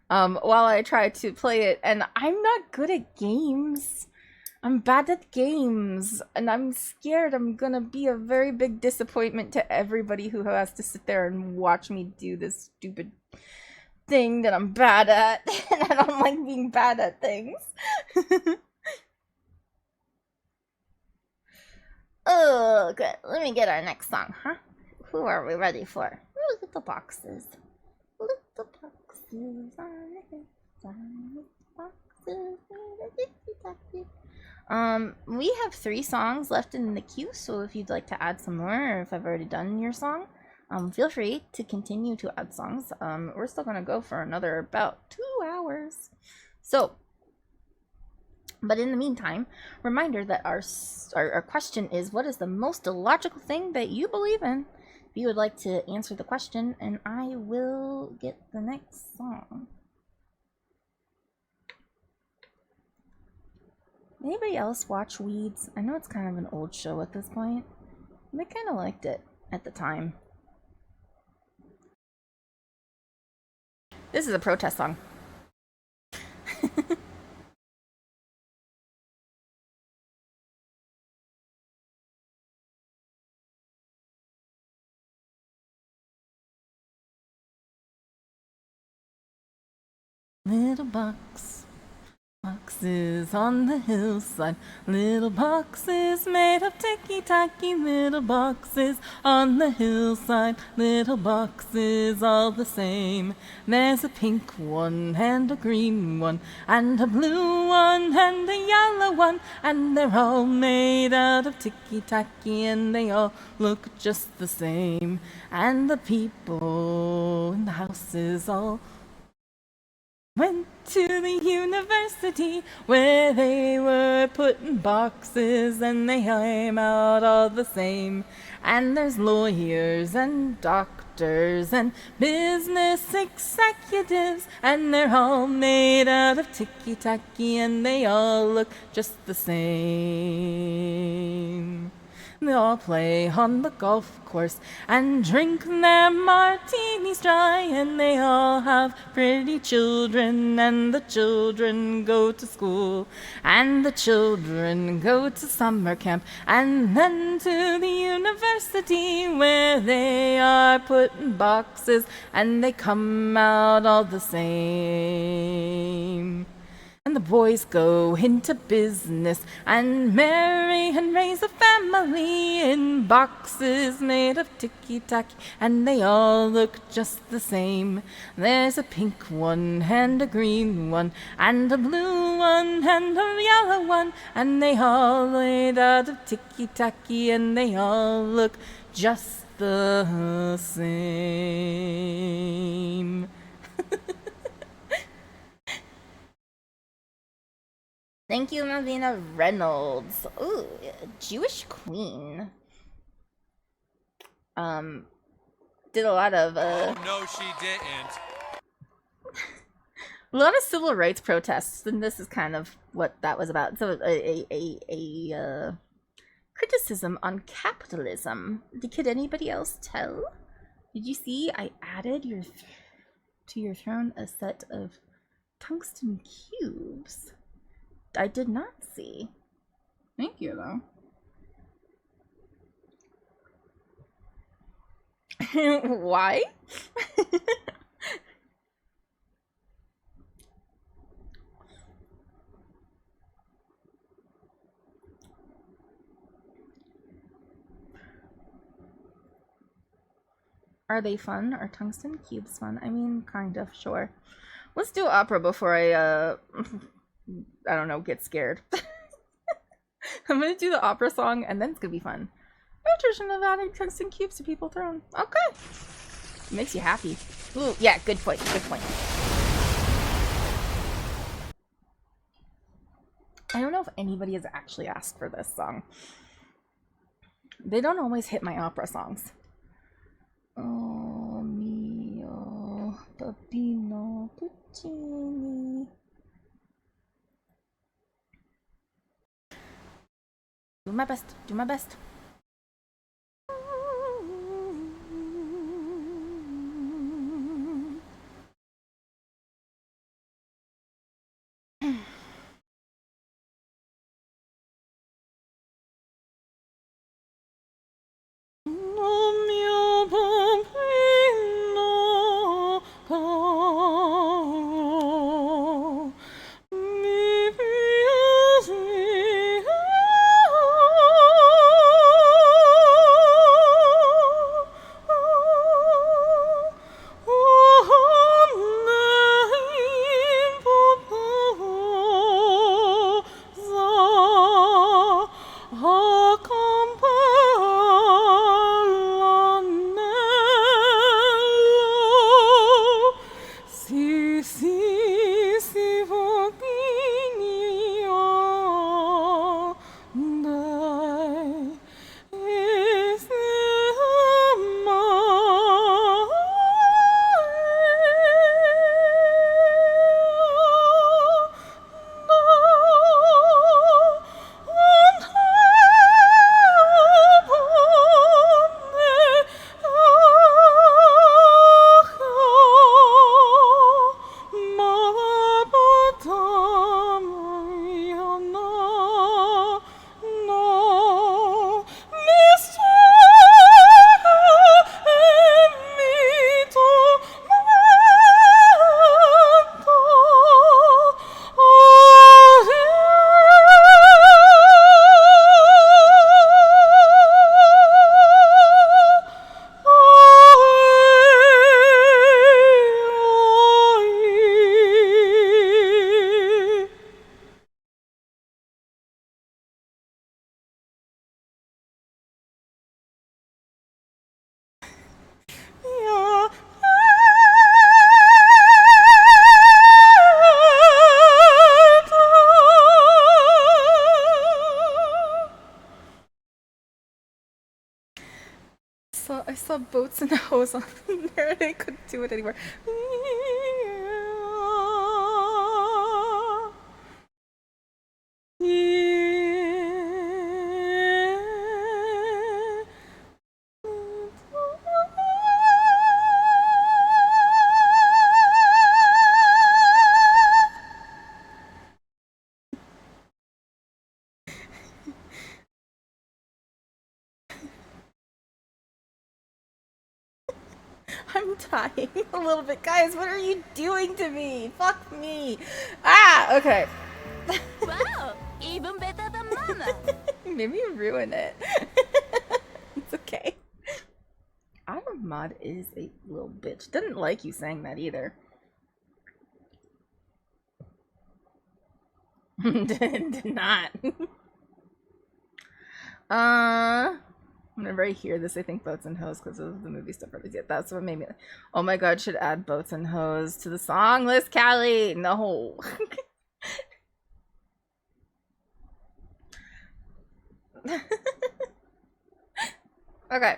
while I try to play it, and I'm not good at games. I'm bad at games, and I'm scared I'm gonna be a very big disappointment to everybody who has to sit there and watch me do this stupid thing that I'm bad at, and I don't like being bad at things. Oh, good. Let me get our next song, huh? Who are we ready for? Look at the boxes. Little boxes on the hillside. Boxes. We have 3 songs left in the queue, so if you'd like to add some more, or if I've already done your song, feel free to continue to add songs. We're still gonna go for another about 2 hours. So, but in the meantime, reminder that our question is, what is the most illogical thing that you believe in? If you would like to answer the question, and I will get the next song. Anybody else watch Weeds? I know it's kind of an old show at this point. I kind of liked it at the time. This is a protest song. Little boxes on the hillside, little boxes made of ticky-tacky, little boxes on the hillside, little boxes all the same. There's a pink one and a green one and a blue one and a yellow one, and they're all made out of ticky-tacky and they all look just the same. And the people in the houses all went to the university where they were put in boxes and they came out all the same. And there's lawyers and doctors and business executives, and they're all made out of ticky-tacky and they all look just the same. They all play on the golf course and drink their martinis dry, and they all have pretty children, and the children go to school, and the children go to summer camp, and then to the university where they are put in boxes and they come out all the same. and the boys go into business and marry and raise a family in boxes made of ticky-tacky, and they all look just the same. There's a pink one and a green one and a blue one and a yellow one, and they all made out of ticky-tacky, and they all look just the same. Thank you, Melvina Reynolds. Ooh, Jewish queen. Did a lot of Oh no, she didn't. a lot of civil rights protests, and this is kind of what that was about. So a criticism on capitalism. Could anybody else tell? Did you see I added to your throne a set of tungsten cubes? I did not see. Thank you, though. Why? Are they fun? Are tungsten cubes fun? I mean, kind of, sure. Let's do opera before I don't know, get scared. I'm gonna do the opera song and then it's gonna be fun. No tradition of adding tungsten cubes to People Throne. Okay. Makes you happy. Ooh, yeah, good point, good point. I don't know if anybody has actually asked for this song. They don't always hit my opera songs. Oh mio papino puccini. Do my best, do my best. I saw boats and a hose on there. I couldn't do it anymore. I'm dying a little bit. Guys, what are you doing to me? Fuck me. Ah, okay. Wow, even better than Mama. Maybe you ruin it. It's okay. I'm a mod is a little bitch. Didn't like you saying that either. Did not. Whenever I hear this, I think boats and hoes because of the movie stuff. Yeah, that's what made me. Oh my god, should add boats and hoes to the song list, Callie. No. Okay.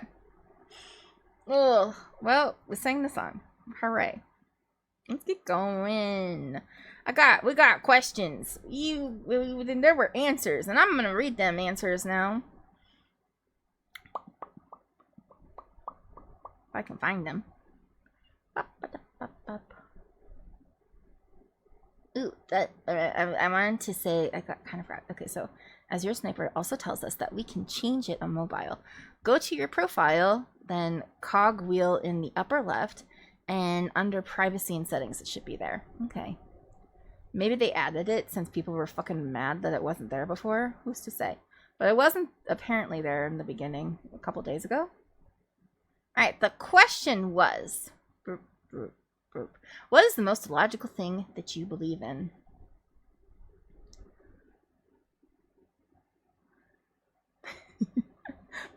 Oh well, we sang the song. Hooray! Let's get going. We got questions. Then there were answers, and I'm gonna read them answers now. If I can find them. Ooh, I wanted to say, I got kind of forgot. Okay, so as your sniper also tells us that we can change it on mobile. Go to your profile, then cog wheel in the upper left, and under privacy and settings, it should be there. Okay. Maybe they added it since people were fucking mad that it wasn't there before. Who's to say? But it wasn't apparently there in the beginning a couple days ago. Alright, the question was, what is the most illogical thing that you believe in?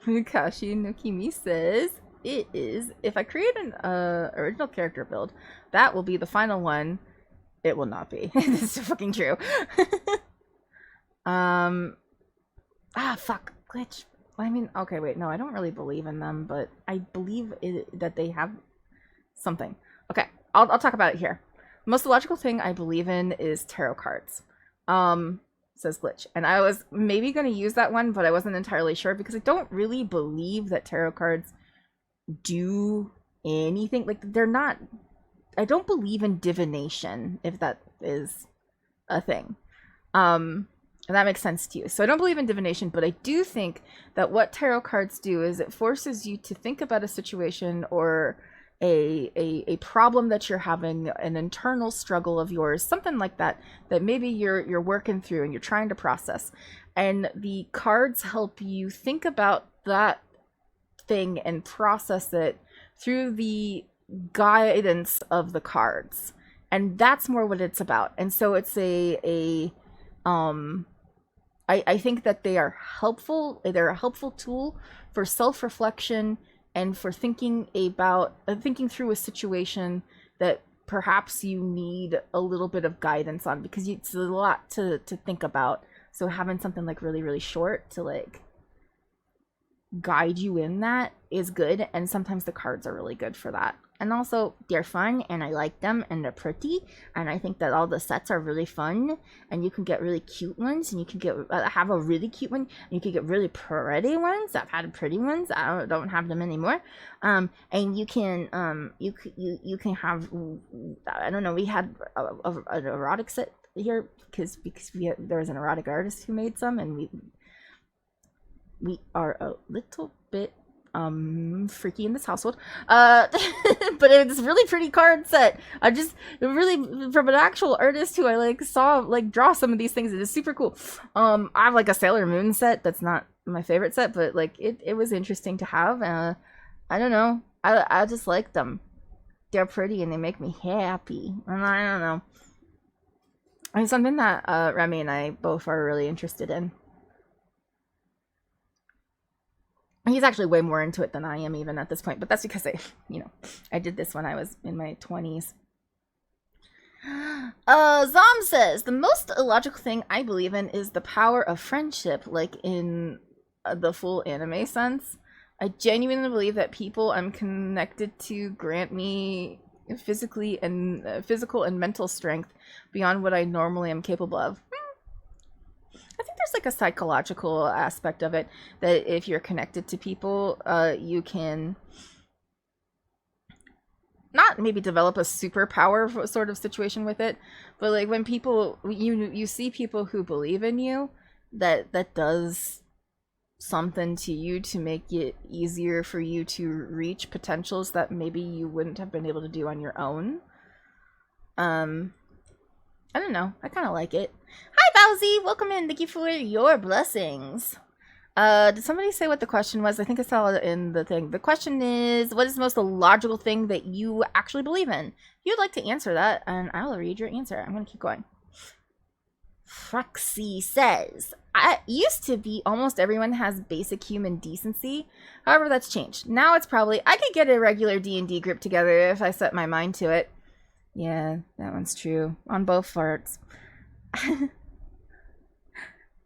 Mukashi no Kimi says, it is, if I create an original character build, that will be the final one. It will not be. This is fucking true. Fuck. Glitch. I mean, okay, wait, no, I don't really believe in them, but I believe that they have something. Okay, I'll talk about it here. The most illogical thing I believe in is tarot cards. Says Glitch. And I was maybe going to use that one, but I wasn't entirely sure because I don't really believe that tarot cards do anything. Like, they're not... I don't believe in divination, if that is a thing. And that makes sense to you. So I don't believe in divination, but I do think that what tarot cards do is it forces you to think about a situation or a problem that you're having, an internal struggle of yours, something like that, that maybe you're working through and you're trying to process. And the cards help you think about that thing and process it through the guidance of the cards. And that's more what it's about. And so it's I think that they are helpful. They're a helpful tool for self-reflection and for thinking through a situation that perhaps you need a little bit of guidance on, because it's a lot to think about. So having something like really, really short to like guide you in that is good. And sometimes the cards are really good for that. And also, they're fun, and I like them, and they're pretty, and I think that all the sets are really fun, and you can get really cute ones, and you can get have a really cute one, and you can get really pretty ones. I've had pretty ones. I don't have them anymore. And you can you can have, I don't know. We had an erotic set here because there was an erotic artist who made some, and we are a little bit freaky in this household, but it's a really pretty card set. I just really, from an actual artist who I like saw like draw some of these things. It is super cool. I have like a Sailor Moon set that's not my favorite set, but like it was interesting to have. I don't know, I just like them. They're pretty and they make me happy, and I don't know, it's something that Remy and I both are really interested in. He's actually way more into it than I am even at this point, but that's because I did this when I was in my 20s. Zom says, the most illogical thing I believe in is the power of friendship, like in the full anime sense. I genuinely believe that people I'm connected to grant me physical and mental strength beyond what I normally am capable of. I think there's like a psychological aspect of it, that if you're connected to people, you can not maybe develop a superpower sort of situation with it, but like when people, you see people who believe in you, that does something to you to make it easier for you to reach potentials that maybe you wouldn't have been able to do on your own. I don't know. I kind of like it. Hi, Bowsy. Welcome in. Thank you for your blessings. Did somebody say what the question was? I think I saw it in the thing. The question is, what is the most illogical thing that you actually believe in? If you'd like to answer that, and I will read your answer. I'm going to keep going. Fruxy says, I used to be almost everyone has basic human decency. However, that's changed. Now it's probably, I could get a regular D&D group together if I set my mind to it. Yeah, that one's true. On both parts.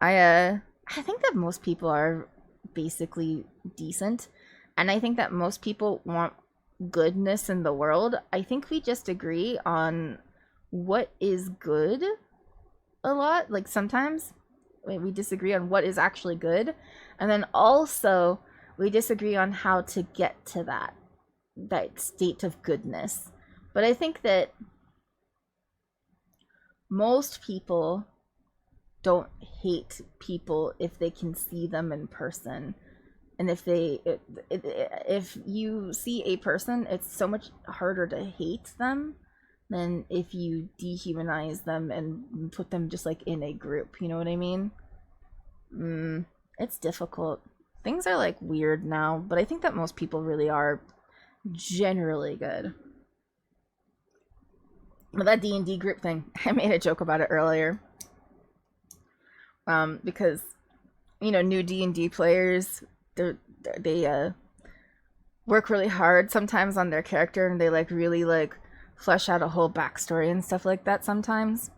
I think that most people are basically decent. And I think that most people want goodness in the world. I think we just agree on what is good a lot. Like sometimes we disagree on what is actually good. And then also we disagree on how to get to that state of goodness. But I think that most people don't hate people if they can see them in person. And if you see a person, it's so much harder to hate them than if you dehumanize them and put them just like in a group. You know what I mean? It's difficult. Things are like weird now, but I think that most people really are generally good. But that D&D group thing, I made a joke about it earlier. Because, you know, new D&D players, they work really hard sometimes on their character, and they like really like flesh out a whole backstory and stuff like that sometimes.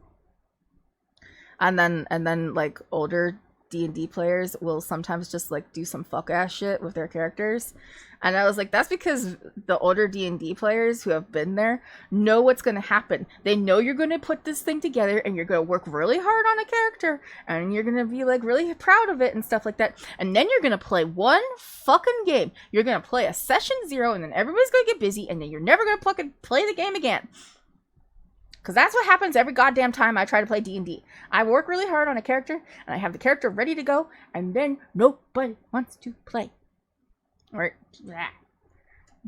And then like older D&D players will sometimes just like do some fuck ass shit with their characters. And I was like, that's because the older D&D players who have been there know what's going to happen. They know you're going to put this thing together and you're going to work really hard on a character and you're going to be like really proud of it and stuff like that. And then you're going to play one fucking game. You're going to play a session 0 and then everybody's going to get busy and then you're never going to play the game again. Because that's what happens every goddamn time I try to play D&D. I work really hard on a character and I have the character ready to go and then nobody wants to play. Or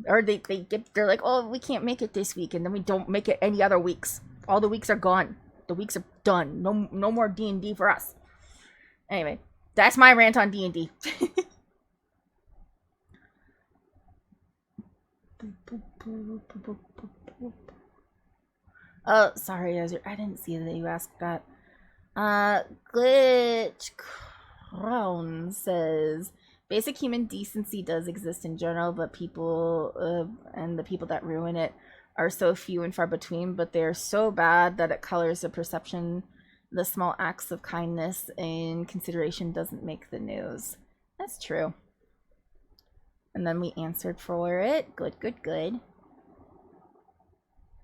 they're like, oh, we can't make it this week, and then we don't make it any other weeks. All the weeks are gone. The weeks are done. No more D&D for us. Anyway, that's my rant on D&D. Oh, sorry, I didn't see that you asked that. Glitch Crown says, basic human decency does exist in general, but people, and the people that ruin it are so few and far between, but they are so bad that it colors the perception. The small acts of kindness and consideration doesn't make the news. That's true. And then we answered for it. Good.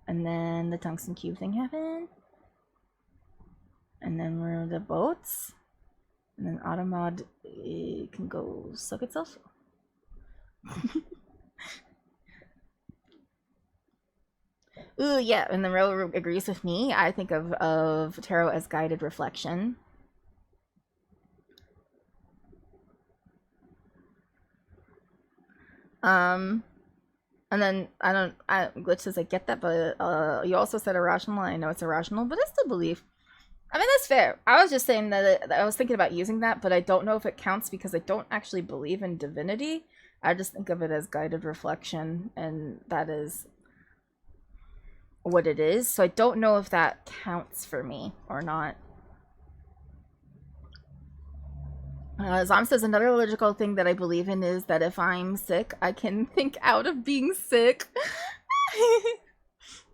And then the tungsten cube thing happened. And then we're the boats. And then Automod can go suck itself. Ooh, yeah, and the Ro agrees with me. I think of tarot as guided reflection. And then Glitch says I get that, but you also said irrational. I know it's irrational, but I still believe. I mean, that's fair. I was just saying that I was thinking about using that, but I don't know if it counts because I don't actually believe in divinity. I just think of it as guided reflection, and that is what it is. So I don't know if that counts for me or not. Zom says another logical thing that I believe in is that if I'm sick, I can think out of being sick.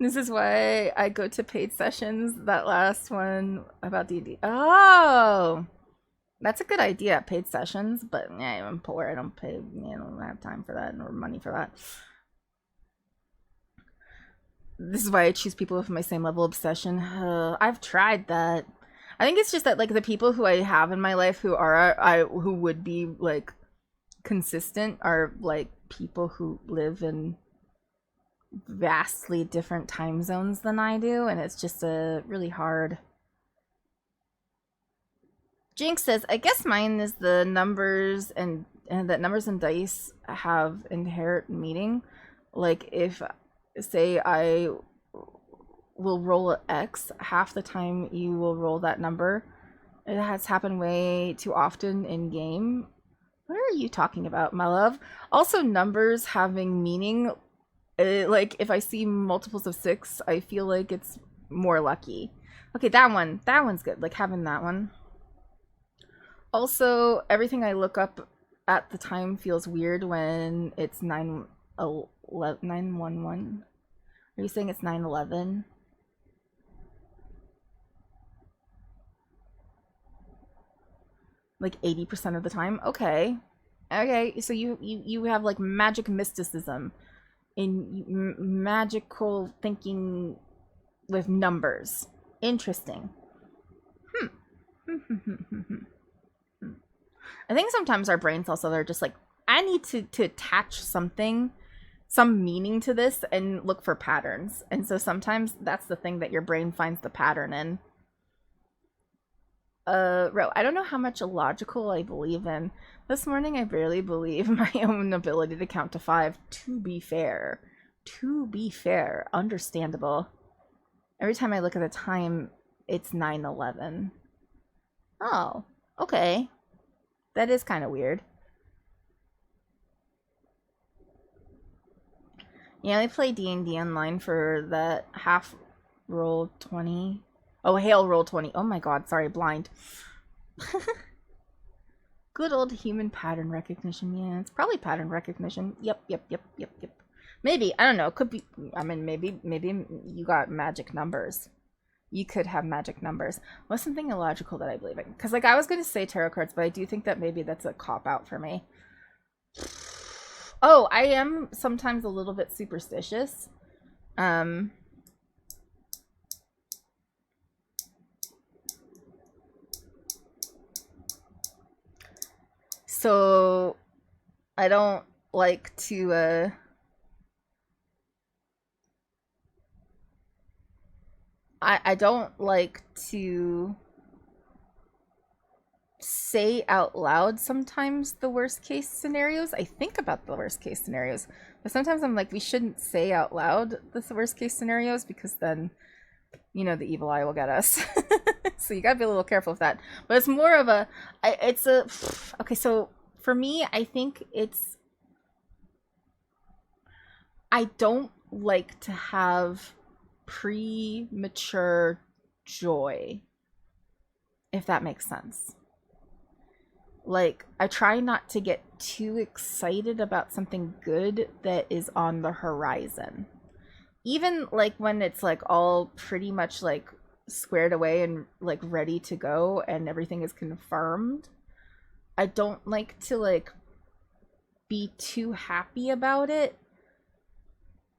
This is why I go to paid sessions. That last one about D&D. Oh, that's a good idea. Paid sessions, but yeah, I'm poor. I don't pay. I don't have time for that or money for that. This is why I choose people with my same level of obsession. I've tried that. I think it's just that like the people who I have in my life who would be like consistent are like people who live in vastly different time zones than I do, and it's just a really hard Jinx says, I guess mine is the numbers and that numbers and dice have inherent meaning. Like if, say, I will roll an X, half the time you will roll that number. It has happened way too often in game. What are you talking about, my love? Also, numbers having meaning. Like if I see multiples of 6, I feel like it's more lucky. Okay, that one's good. Like having that one. Also, everything I look up at the time feels weird when it's 911. Are you saying it's 9/11? Like 80% of the time? Okay. Okay, so you have like magic mysticism in magical thinking with numbers. Interesting. I think sometimes our brains also are just like, I need to attach something, some meaning to this and look for patterns. And so sometimes that's the thing that your brain finds the pattern in. Ro, I don't know how much illogical I believe in. This morning I barely believe my own ability to count to 5, to be fair. To be fair. Understandable. Every time I look at the time, it's 9/11. Oh, okay. That is kind of weird. Yeah, I play D&D online for that half roll 20. Oh, hail roll 20. Oh my god, sorry, blind. Good old human pattern recognition. Yeah, it's probably pattern recognition. Yep. Maybe, I don't know. It could be, I mean, maybe you got magic numbers. You could have magic numbers. What's something illogical that I believe in? Because, like, I was going to say tarot cards, but I do think that maybe that's a cop-out for me. Oh, I am sometimes a little bit superstitious. So, I don't like to, I don't like to say out loud sometimes the worst case scenarios. I think about the worst case scenarios, but sometimes I'm like, we shouldn't say out loud the worst case scenarios because then, you know, the evil eye will get us. So you gotta be a little careful with that. But it's more of a, okay, so for me, I think I don't like to have premature joy, if that makes sense. Like, I try not to get too excited about something good that is on the horizon. Even like when it's like all pretty much like squared away and like ready to go and everything is confirmed, I don't like to like be too happy about it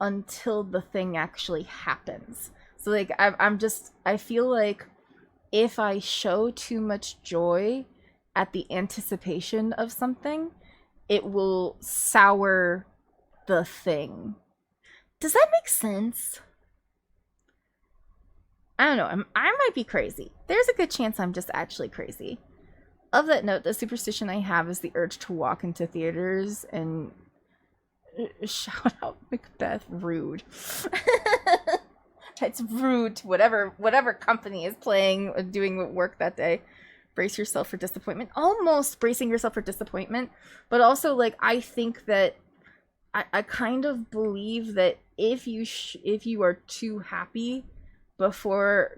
until the thing actually happens. So like I feel like if I show too much joy at the anticipation of something, it will sour the thing. Does that make sense? I don't know. I might be crazy. There's a good chance I'm just actually crazy. Of that note, the superstition I have is the urge to walk into theaters and shout out Macbeth. Rude. It's rude to whatever company is playing or doing work that day. Brace yourself for disappointment. Almost bracing yourself for disappointment, but also like I think that I kind of believe that if you are too happy before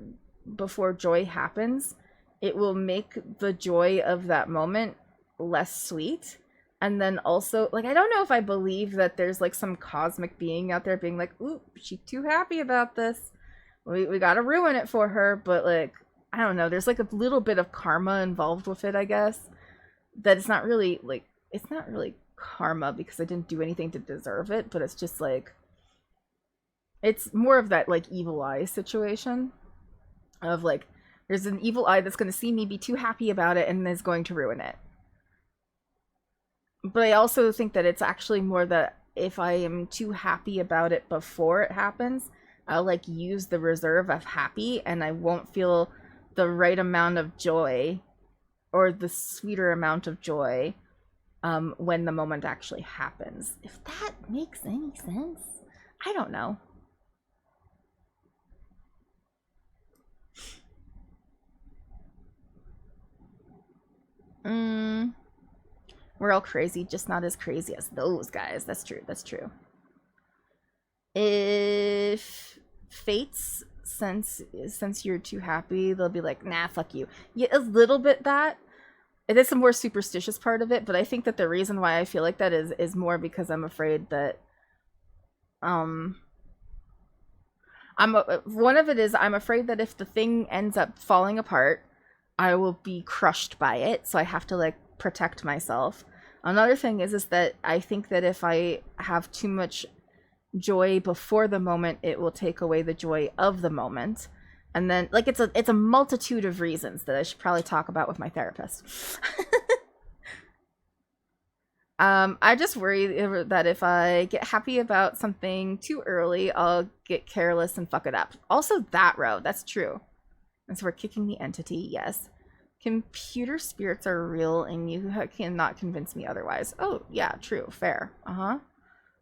joy happens, it will make the joy of that moment less sweet. And then also, like, I don't know if I believe that there's like some cosmic being out there being like, ooh, she's too happy about this, we gotta ruin it for her. But like, I don't know, there's like a little bit of karma involved with it, I guess, that it's not really karma because I didn't do anything to deserve it, but it's just like, it's more of that like evil eye situation of like, there's an evil eye that's going to see me be too happy about it and is going to ruin it. But I also think that it's actually more that if I am too happy about it before it happens, I'll like use the reserve of happy and I won't feel the right amount of joy or the sweeter amount of joy when the moment actually happens. If that makes any sense, I don't know. We're all crazy, just not as crazy as those guys. That's true. That's true. If fates sense you're too happy, they'll be like, nah, fuck you. Yeah, a little bit that. It is the more superstitious part of it, but I think that the reason why I feel like that is more because I'm afraid that one of it is I'm afraid that if the thing ends up falling apart, I will be crushed by it, so I have to like protect myself. Another thing is that I think that if I have too much joy before the moment, it will take away the joy of the moment. And then like it's a multitude of reasons that I should probably talk about with my therapist. I just worry that if I get happy about something too early, I'll get careless and fuck it up. Also that row, that's true. And so we're kicking the entity, yes. Computer spirits are real and you cannot convince me otherwise. Oh, yeah, true, fair. Uh-huh.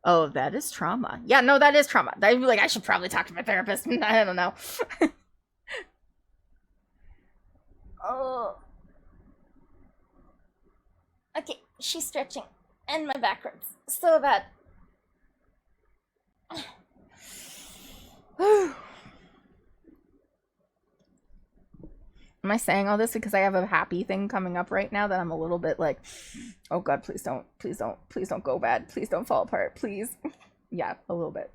Oh, that is trauma. Yeah, no, that is trauma. I'd be like, I should probably talk to my therapist. I don't know. Oh. Okay, she's stretching. And my back hurts so bad. Am I saying all this because I have a happy thing coming up right now that I'm a little bit like, oh god, please don't go bad. Please don't fall apart, please. Yeah, a little bit.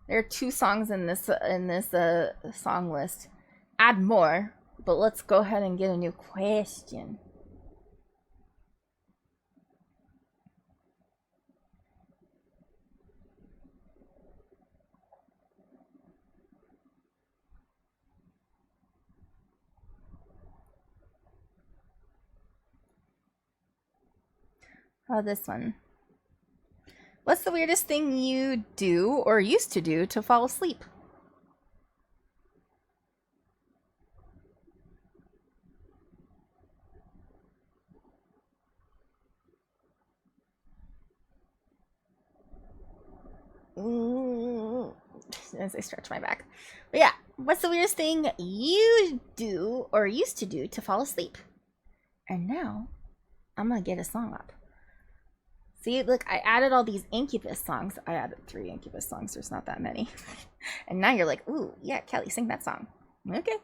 There are 2 songs in this song list. Add more, but let's go ahead and get a new question. Oh, this one. What's the weirdest thing you do or used to do to fall asleep? As I stretch my back. But yeah, what's the weirdest thing you do or used to do to fall asleep? And now, I'm gonna get a song up. See, look, I added all these Incubus songs. I added 3 Incubus songs, there's not that many. And now you're like, ooh, yeah, Kelly, sing that song. Okay.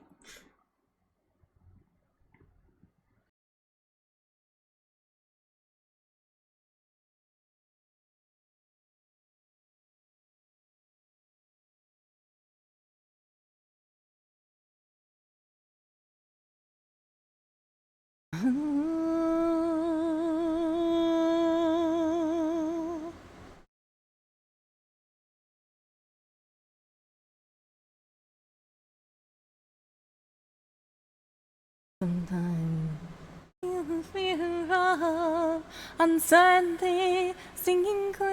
Sometimes you feel of uncertainty singing clear,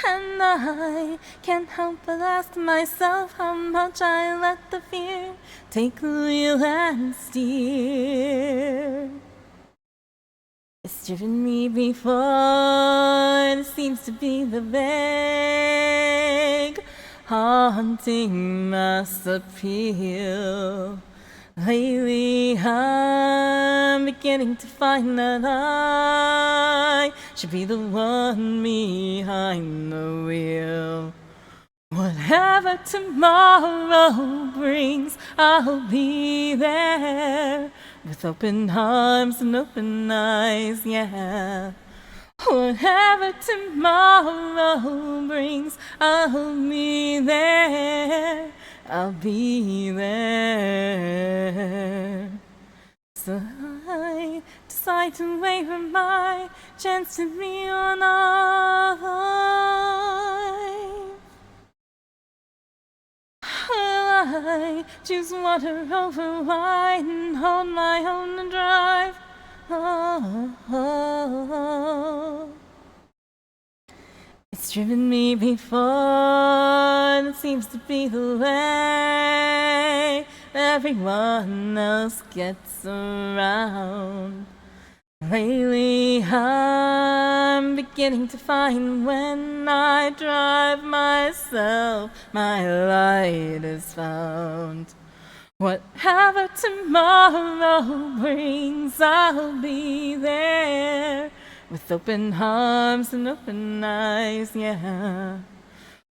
and I can't help but ask myself how much I let the fear take the wheel and steer. It's driven me before, it seems to be the vague, haunting mass appeal. Lately I'm beginning to find that I should be the one behind the wheel. Whatever tomorrow brings, I'll be there with open arms and open eyes, yeah. Whatever tomorrow brings, I'll be there. I'll be there. So I decide to wait for my chance to be alive. I choose water over wine and hold my own and drive. Oh. It's driven me before, and it seems to be the way. everyone else gets around. Lately, I'm beginning to find when I drive myself, my light is found. Whatever tomorrow brings, I'll be there with open arms and open eyes, yeah.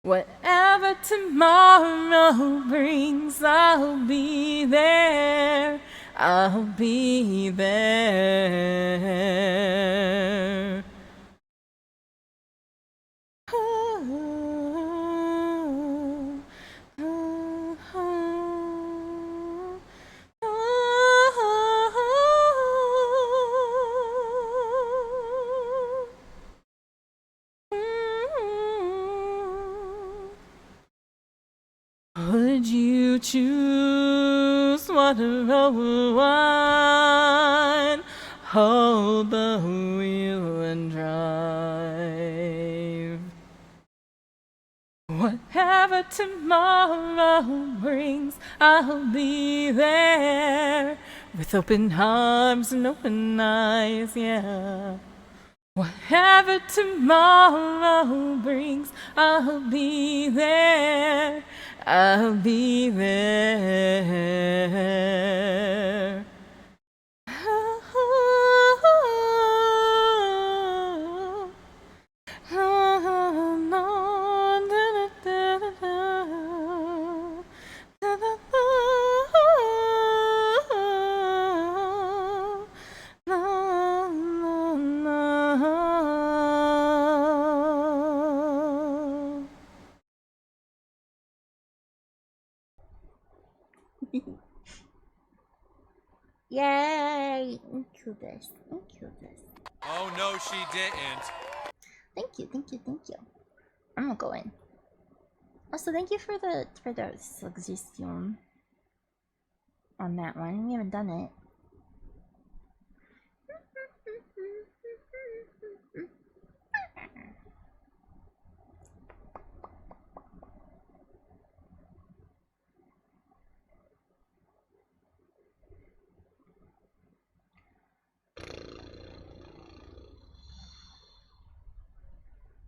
Whatever tomorrow brings, I'll be there. I'll be there. Would you choose water over wine? Hold the wheel and drive. Whatever tomorrow brings, I'll be there with open arms and open eyes, yeah. Whatever tomorrow brings, I'll be there. I'll be there. Yay! Include this. Oh no, she didn't. Thank you. I'm gonna go in. Also, thank you for the suggestion on that one. We haven't done it.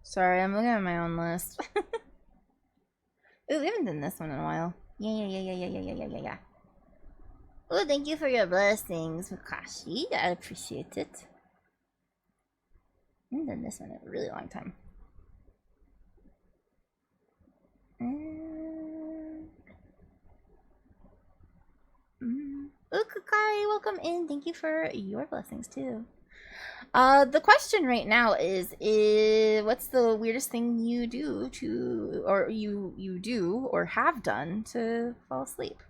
Sorry, I'm looking at my own list. Ooh, we haven't done this one in a while. Yeah. Ooh, thank you for your blessings, Makashi. I appreciate it. I haven't done this one in a really long time. Ooh, Kakai, welcome in. Thank you for your blessings too. The question right now is what's the weirdest thing you do to, or you do or have done to fall asleep?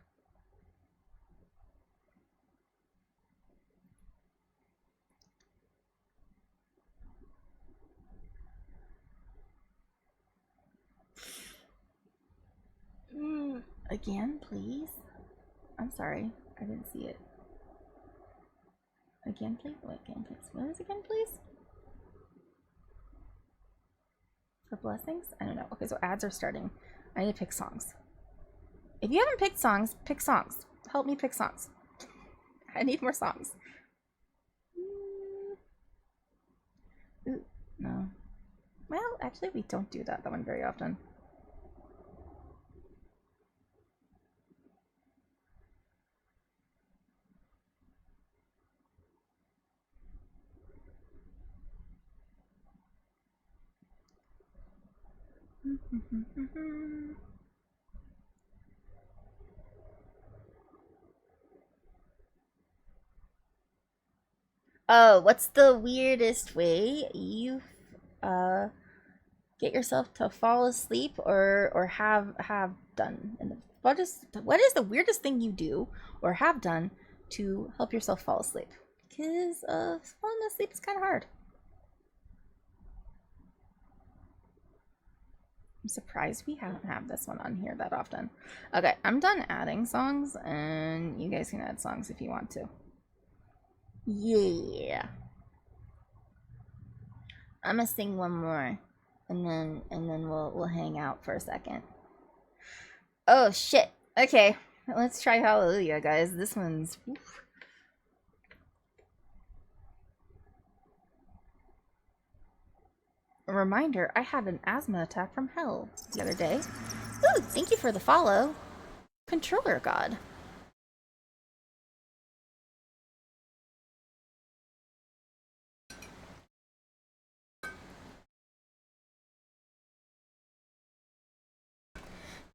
Again, please. I'm sorry, I didn't see it. Again, please. What again, please? What is again, please? For blessings? I don't know. Okay, so ads are starting. I need to pick songs. If you haven't picked songs, pick songs. Help me pick songs. I need more songs. Ooh, no. Well, actually, we don't do that one very often. Oh, what's the weirdest way you get yourself to fall asleep or have done? And what is the weirdest thing you do or have done to help yourself fall asleep? Because falling asleep is kind of hard. I'm surprised we haven't had this one on here that often. Okay, I'm done adding songs, and you guys can add songs if you want to. Yeah. I'm gonna sing one more, and then we'll hang out for a second. Oh shit. Okay, Let's try Hallelujah, guys. This one's... Oof. A reminder, I had an asthma attack from hell the other day. Ooh, thank you for the follow. Controller God.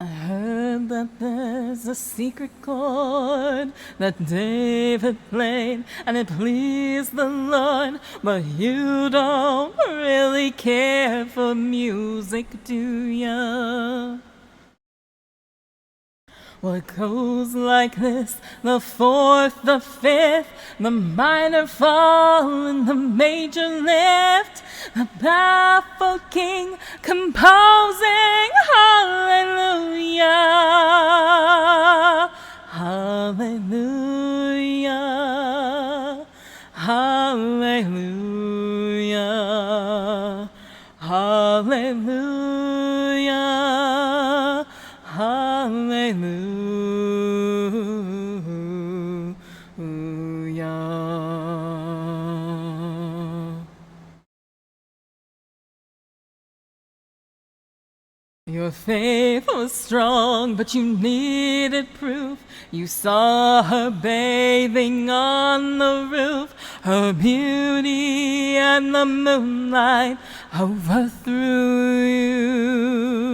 I heard that there's a secret chord that David played and it pleased the Lord, but you don't really care for music, do ya? Well, it goes like this: the fourth, the fifth, the minor fall, and the major lift. The baffled king composing hallelujah, hallelujah, hallelujah, hallelujah, hallelujah. Your faith was strong, but you needed proof. You saw her bathing on the roof. Her beauty and the moonlight overthrew you.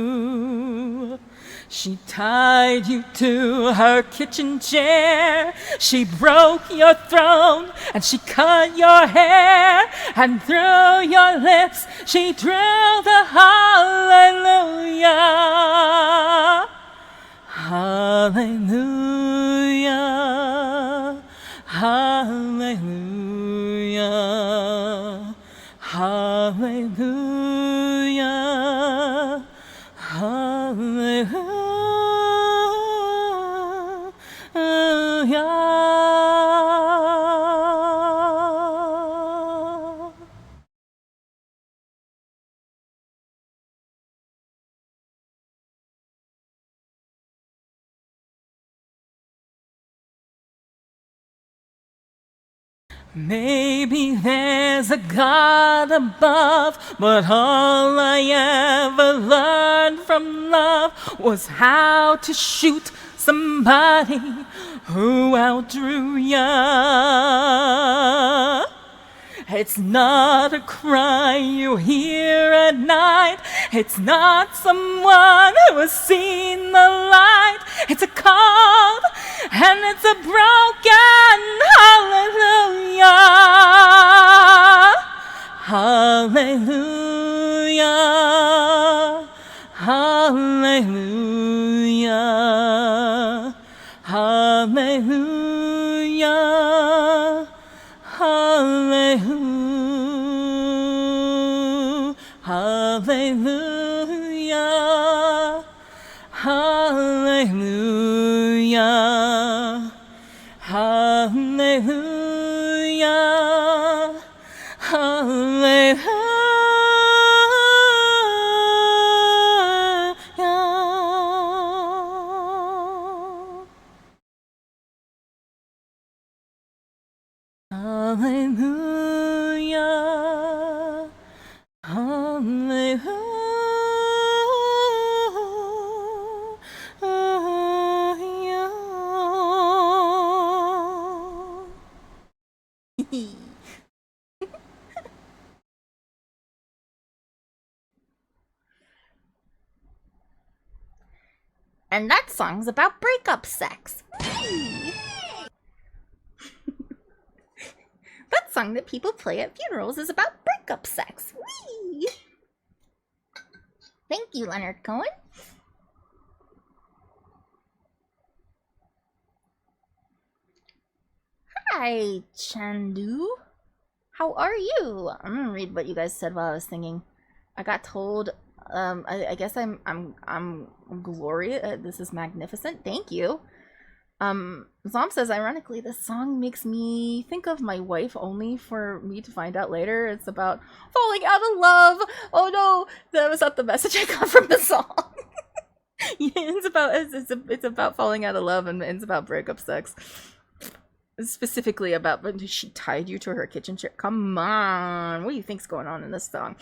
She tied you to her kitchen chair. She broke your throne and she cut your hair. And through your lips she drilled a hallelujah. Hallelujah. Hallelujah. Hallelujah. Hallelujah. Maybe there's a God above, but all I ever learned from love was how to shoot somebody who outdrew ya. It's not a cry you hear at night. It's not someone who has seen the light. It's a call, and it's a broken hallelujah. Hallelujah. Hallelujah. Hallelujah. Hallelujah. Hallelujah. Hallelujah. Hallelujah. Hallelujah. Hallelujah. Hallelujah. And that song's about breakup sex. That song that people play at funerals is about breakup sex. Whee! Thank you, Leonard Cohen. Hi, Chandu. How are you? I'm gonna read what you guys said while I was singing. I got told, I guess I'm glorious. This is magnificent. Thank you. Zom says, ironically, this song makes me think of my wife, only for me to find out later it's about falling out of love. Oh no, that was not the message I got from the song. Yeah, it's about falling out of love, and it's about breakup sex. Specifically about when she tied you to her kitchen chair. Come on, what do you think's going on in this song?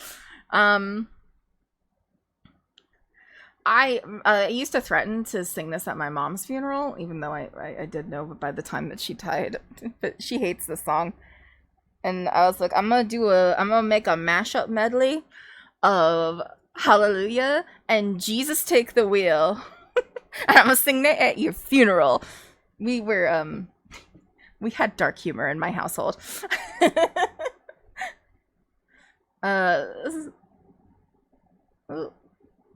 I used to threaten to sing this at my mom's funeral, even though I did know by the time that she died. But she hates this song, and I was like, I'm gonna make a mashup medley of Hallelujah and Jesus Take the Wheel. And I'm gonna sing that at your funeral. We had dark humor in my household. I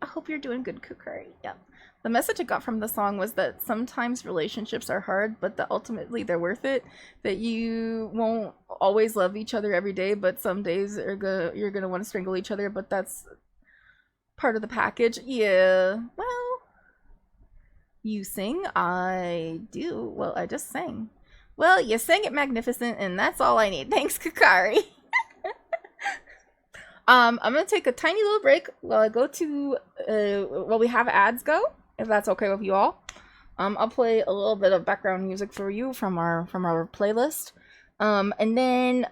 hope you're doing good, Kukari. Yeah. The message I got from the song was that sometimes relationships are hard, but that ultimately they're worth it. That you won't always love each other every day, but some days you're gonna want to strangle each other, but that's part of the package. Yeah. Well, you sing? I do. Well, I just sang. Well, you sang it magnificent, and that's all I need. Thanks, Kukari. I'm gonna take a tiny little break while I go to while we have ads go, if that's okay with you all. I'll play a little bit of background music for you from our playlist. And then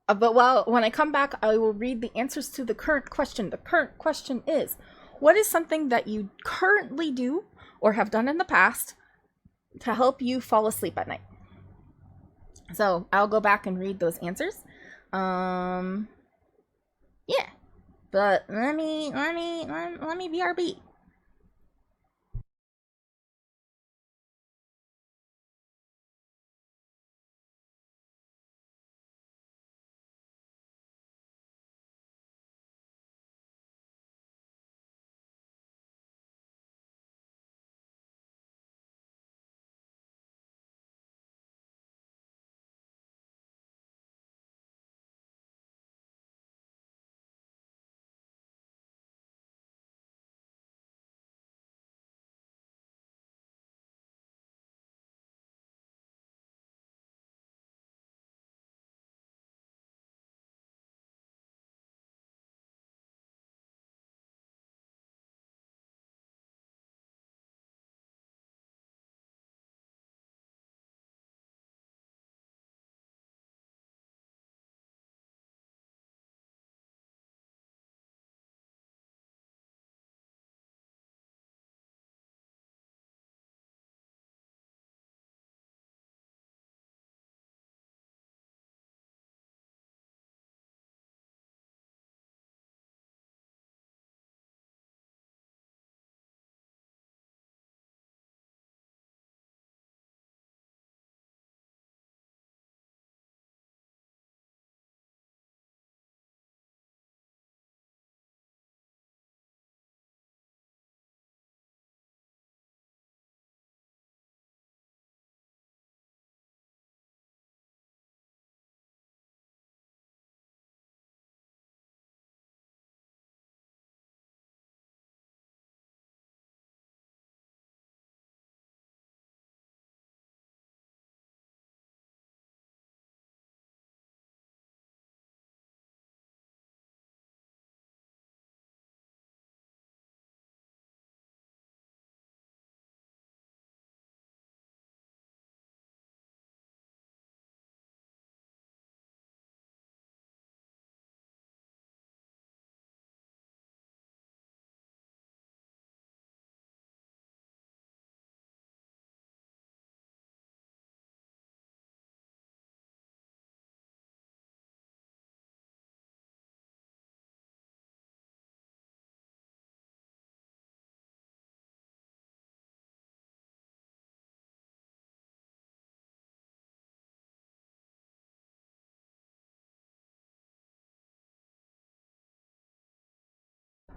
but when I come back, I will read the answers to the current question. The current question is, what is something that you currently do or have done in the past to help you fall asleep at night? So I'll go back and read those answers. Yeah. But let me BRB.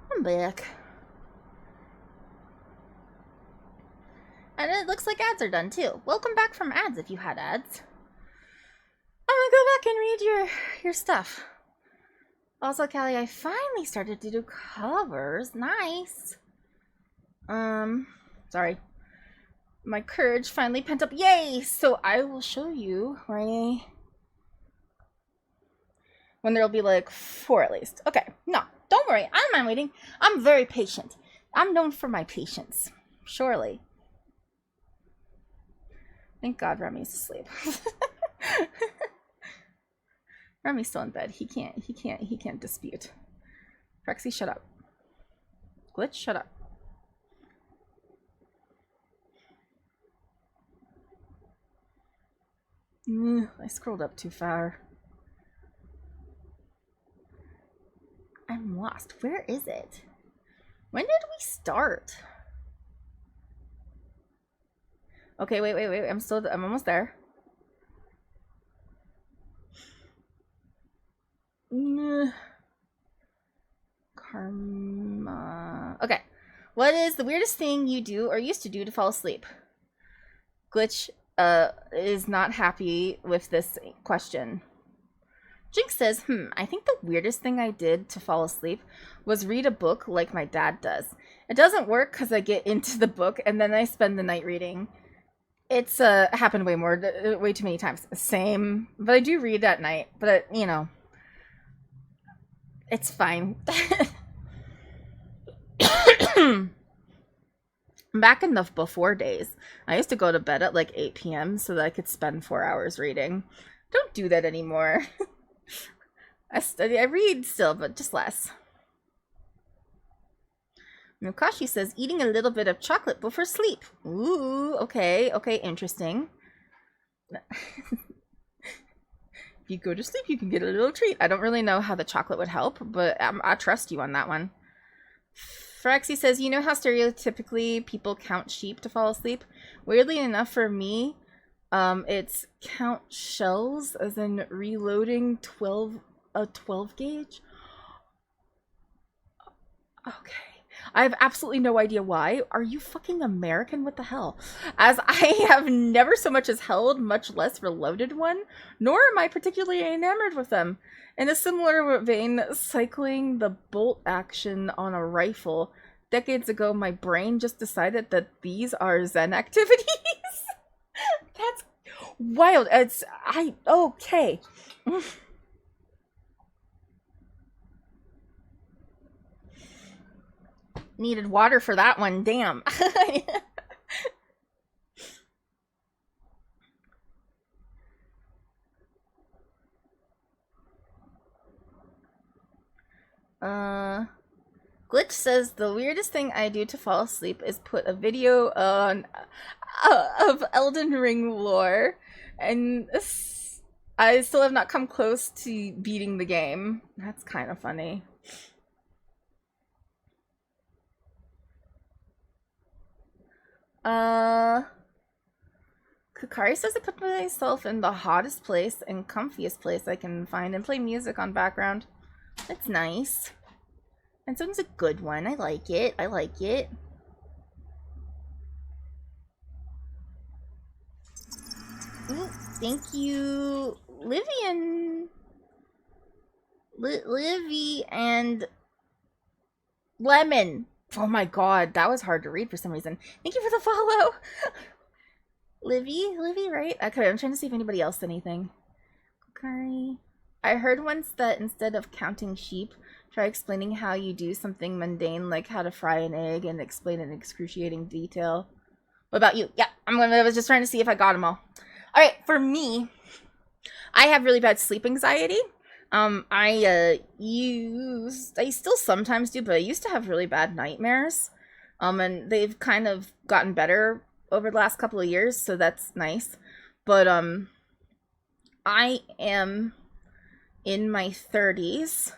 I'm back. And it looks like ads are done too. Welcome back from ads if you had ads. I'm gonna go back and read your stuff. Also, Callie, I finally started to do covers. Nice. Sorry. My courage finally pent up. Yay! So I will show you when there'll be like 4 at least. Okay, no, don't Don't worry, I don't mind waiting. I'm very patient. I'm known for my patience. Surely. Thank God Remy's asleep. Remy's still in bed. He can't dispute. Rexy, shut up. Glitch, shut up. I scrolled up too far. I'm lost. Where is it? When did we start? Okay, wait. I'm almost there. Karma. Okay. What is the weirdest thing you do or used to do to fall asleep? Glitch is not happy with this question. Jinx says, I think the weirdest thing I did to fall asleep was read a book like my dad does. It doesn't work because I get into the book and then I spend the night reading. It's happened way too many times. Same, but I do read at night, but you know, it's fine. Back in the before days, I used to go to bed at like 8 p.m. so that I could spend 4 hours reading. Don't do that anymore. I read still, but just less. Mukashi says, eating a little bit of chocolate before sleep. Ooh, okay, interesting. If you go to sleep, you can get a little treat. I don't really know how the chocolate would help, but I trust you on that one. Phraxy says, you know how stereotypically people count sheep to fall asleep? Weirdly enough for me, it's count shells, as in reloading a 12 gauge. Okay. I have absolutely no idea why. Are you fucking American? What the hell? As I have never so much as held, much less reloaded one, nor am I particularly enamored with them. In a similar vein, cycling the bolt action on a rifle. Decades ago, my brain just decided that these are Zen activities. That's wild. Okay. Needed water for that one, damn. Glitch says the weirdest thing I do to fall asleep is put a video on of Elden Ring lore, and I still have not come close to beating the game. That's kind of funny. Kakari says I put myself in the hottest place and comfiest place I can find and play music on background. That's nice. And this one's a good one. I like it. Ooh, thank you, Livy and Lemon. Oh my god, that was hard to read for some reason. Thank you for the follow. Livy, right? Okay, I'm trying to see if anybody else said anything. Okay. I heard once that instead of counting sheep, try explaining how you do something mundane like how to fry an egg and explain in excruciating detail. What about you? Yeah, I was just trying to see if I got them all. Alright, for me, I have really bad sleep anxiety. I still sometimes do, but I used to have really bad nightmares. And they've kind of gotten better over the last couple of years, so that's nice. But, I am in my 30s.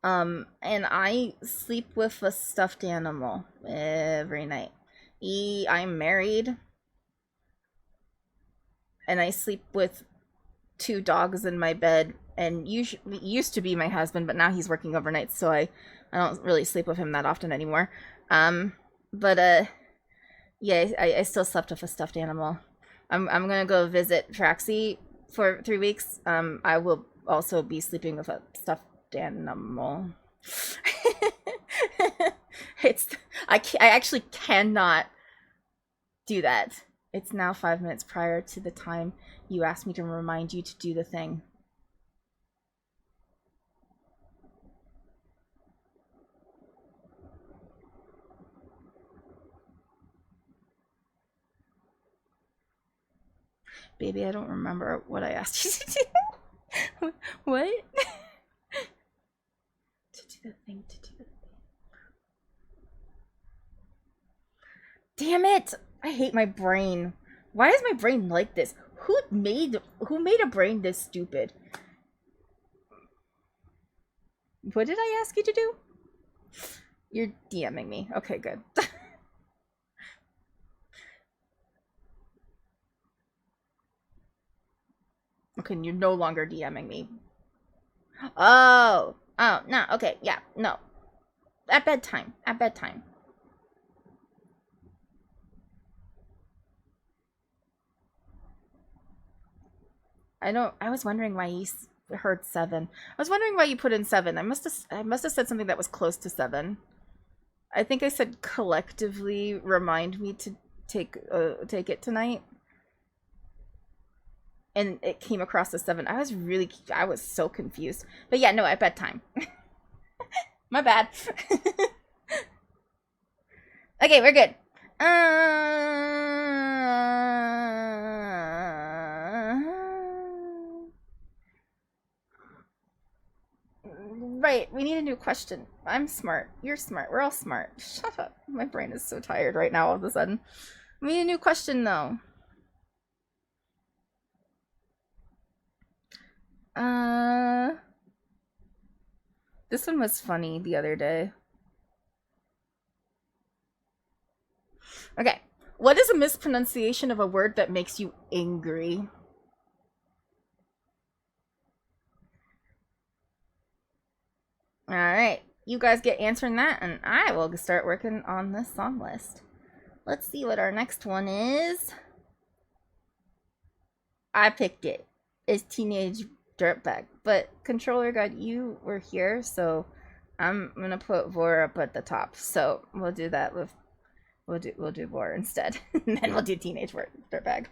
And I sleep with a stuffed animal every night. I'm married. And I sleep with 2 dogs in my bed, and used to be my husband, but now he's working overnight, so I don't really sleep with him that often anymore. Yeah, I still slept with a stuffed animal. I'm gonna go visit Traxie for 3 weeks. I will also be sleeping with a stuffed animal. I actually cannot do that. It's now 5 minutes prior to the time you asked me to remind you to do the thing. Baby, I don't remember what I asked you to do. What? To do the thing, to do the thing. Damn it! I hate my brain. Why is my brain like this? Who made a brain this stupid? What did I ask you to do? You're DMing me. Okay, good. Okay, you're no longer DMing me. Oh, no. Okay, yeah, no. At bedtime. At bedtime. I was wondering why you heard 7. I was wondering why you put in 7. I must have said something that was close to 7. I think I said collectively remind me to take it tonight. And it came across as 7. I was so confused. But yeah, no, at bedtime. My bad. Okay, we're good. Right, we need a new question. I'm smart. You're smart. We're all smart. Shut up. My brain is so tired right now all of a sudden. We need a new question, though. This one was funny the other day. Okay. What is a mispronunciation of a word that makes you angry? Alright. You guys get answering that, and I will start working on this song list. Let's see what our next one is. I picked it. It's Teenage Dirtbag. But Controller God, you were here, so I'm gonna put Vor up at the top. So we'll do that with we'll do Vor instead. And then we'll do Teenage Dirtbag.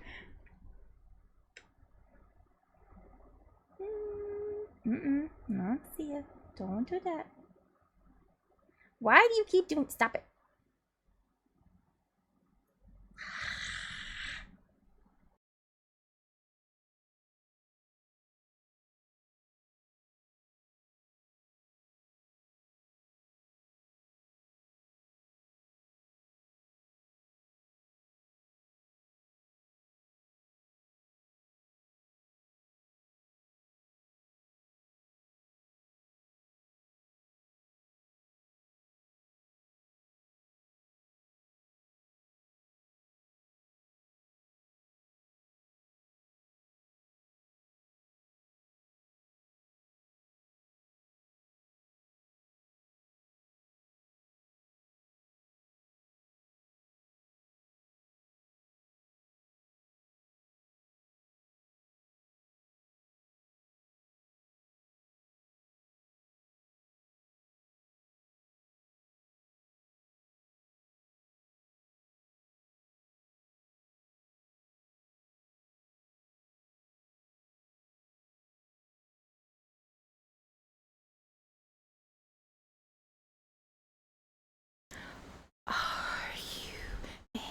No, see ya. Don't do that. Why do you keep doing? Stop it. Are you in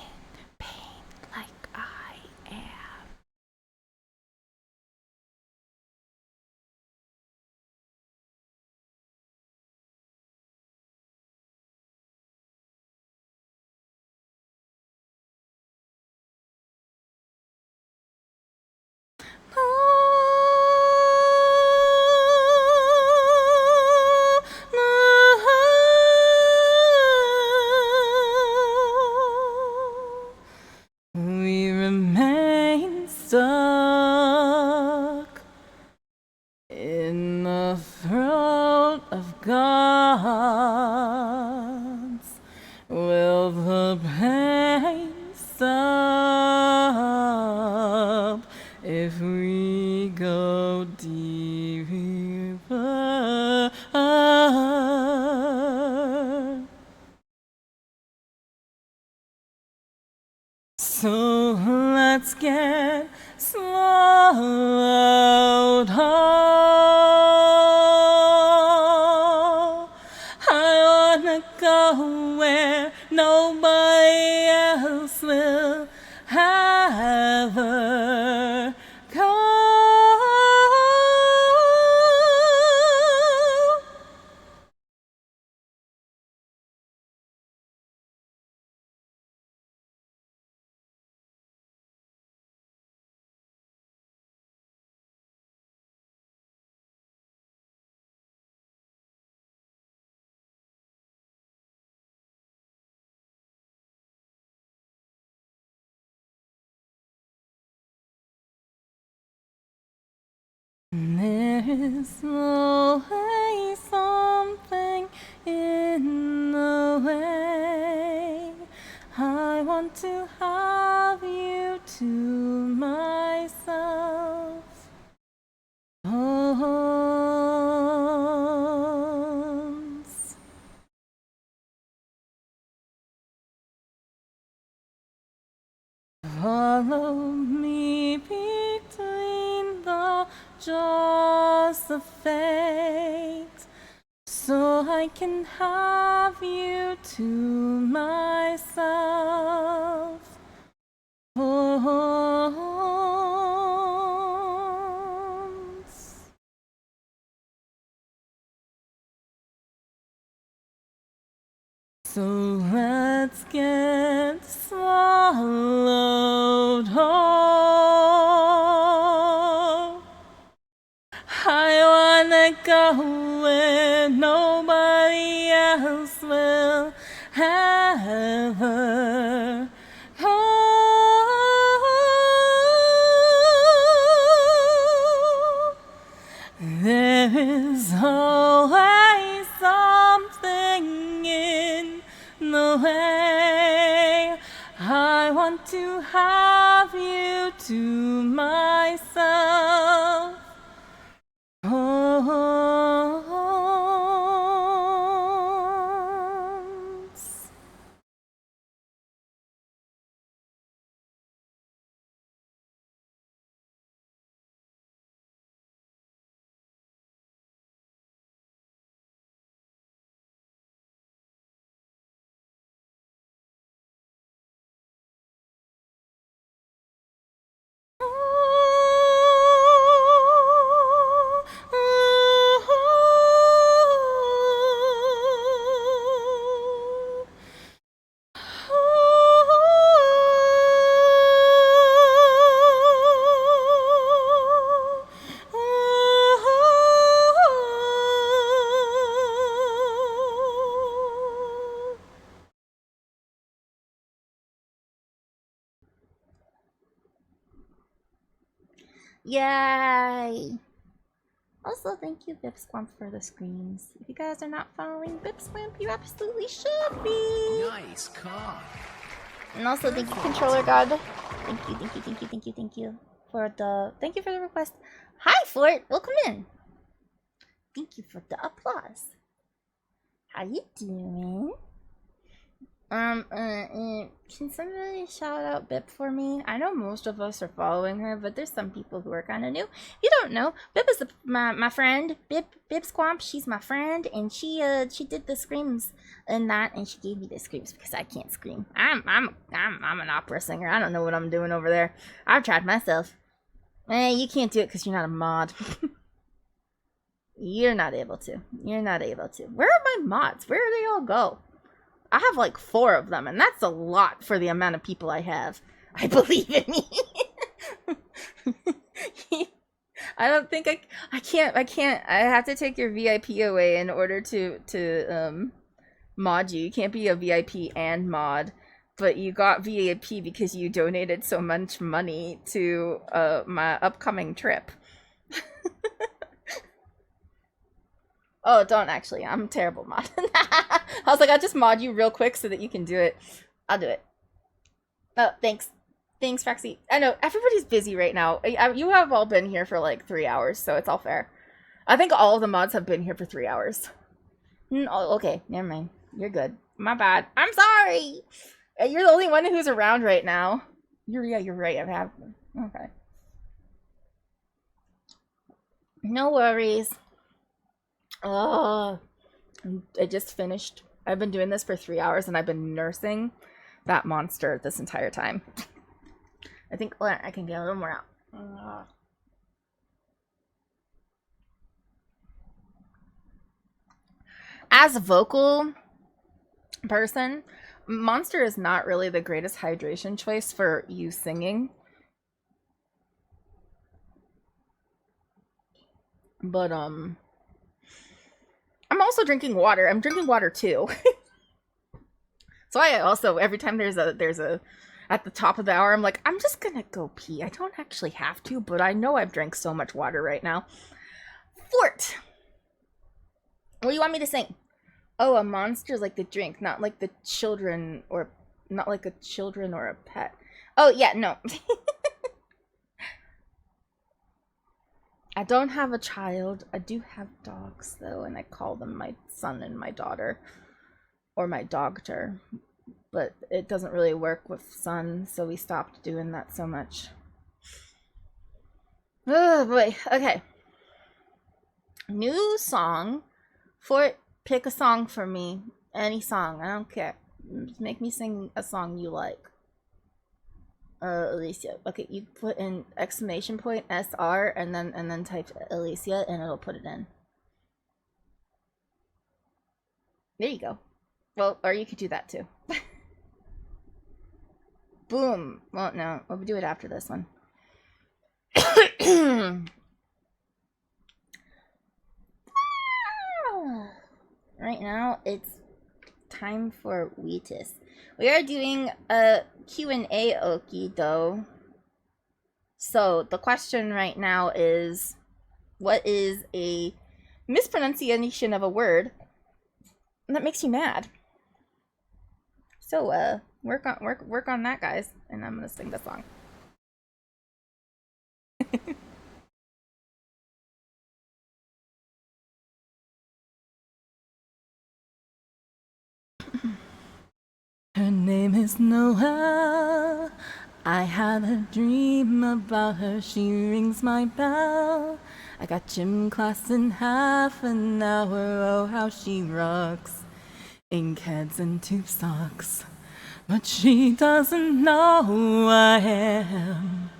pain like I am? We remain stuck in the throat of gods. Will the pain stop if we go deeper? So let's get swallowed whole. I wanna go where nobody else will ever There is always something in the way. I want to have you to myself. Arms. Follow me between the jaws of fate, so I can have you to myself. Arms. So let's get swallowed whole. I wanna go where nobody else will ever. Oh, there is always something in the way. I want to have you to myself. Arms. Yay! Also, thank you, Bipsquamp, for the screams. If you guys are not following Bipsquamp, you absolutely should be! Nice car. And also, thank you, Controller God. Thank you, thank you, thank you, thank you, thank you for the request. Hi, Fort! Welcome in! Thank you for the applause. How you doing? Can somebody shout out Bip for me? I know most of us are following her, but there's some people who are kind of new. If you don't know, Bip is my friend. Bipsquamp, she's my friend, and she did the screams in that, and she gave me the screams because I can't scream. I'm an opera singer. I don't know what I'm doing over there. I've tried myself. You can't do it because you're not a mod. You're not able to. You're not able to. Where are my mods? Where do they all go? I have like 4 of them, and that's a lot for the amount of people I have. I believe in me. I don't think I can't. I have to take your VIP away in order to mod you. You can't be a VIP and mod, but you got VIP because you donated so much money to my upcoming trip. Oh, don't actually. I'm a terrible mod. I was like, I'll just mod you real quick so that you can do it. I'll do it. Oh, thanks. Thanks, Fraxy. I know, everybody's busy right now. You have all been here for like 3 hours, so it's all fair. I think all of the mods have been here for 3 hours. Oh, okay, never mind. You're good. My bad. I'm sorry! You're the only one who's around right now. You're right. I have... Okay. No worries. Oh, I just finished. I've been doing this for 3 hours, and I've been nursing that monster this entire time. I think I can get a little more out. As a vocal person, Monster is not really the greatest hydration choice for you singing. But, I'm also drinking water. I'm drinking water too. So I also, every time there's a at the top of the hour, I'm like, I'm just gonna go pee. I don't actually have to, but I know I've drank so much water right now. Fort! What do you want me to sing? Oh, a monster's like the drink, not like the children, or not like a children or a pet. Oh, yeah, no. I don't have a child. I do have dogs, though, and I call them my son and my daughter. Or my dogter. But it doesn't really work with son, so we stopped doing that so much. Oh, boy. Okay. New song. Fort, pick a song for me. Any song. I don't care. Just make me sing a song you like. Alicia. Okay, you put in exclamation point SR and then type Alicia and it'll put it in. There you go. Well, or you could do that too. Boom. Well, no, we'll do it after this one. Right now, it's time for Wheatus. We are doing a Q&A okie though. So the question right now is, what is a mispronunciation of a word that makes you mad? So work on that, guys, and I'm gonna sing the song. Her name is Noah. I had a dream about her. She rings my bell. I got gym class in half an hour. Oh, how she rocks. Ink heads and tube socks. But she doesn't know who I am.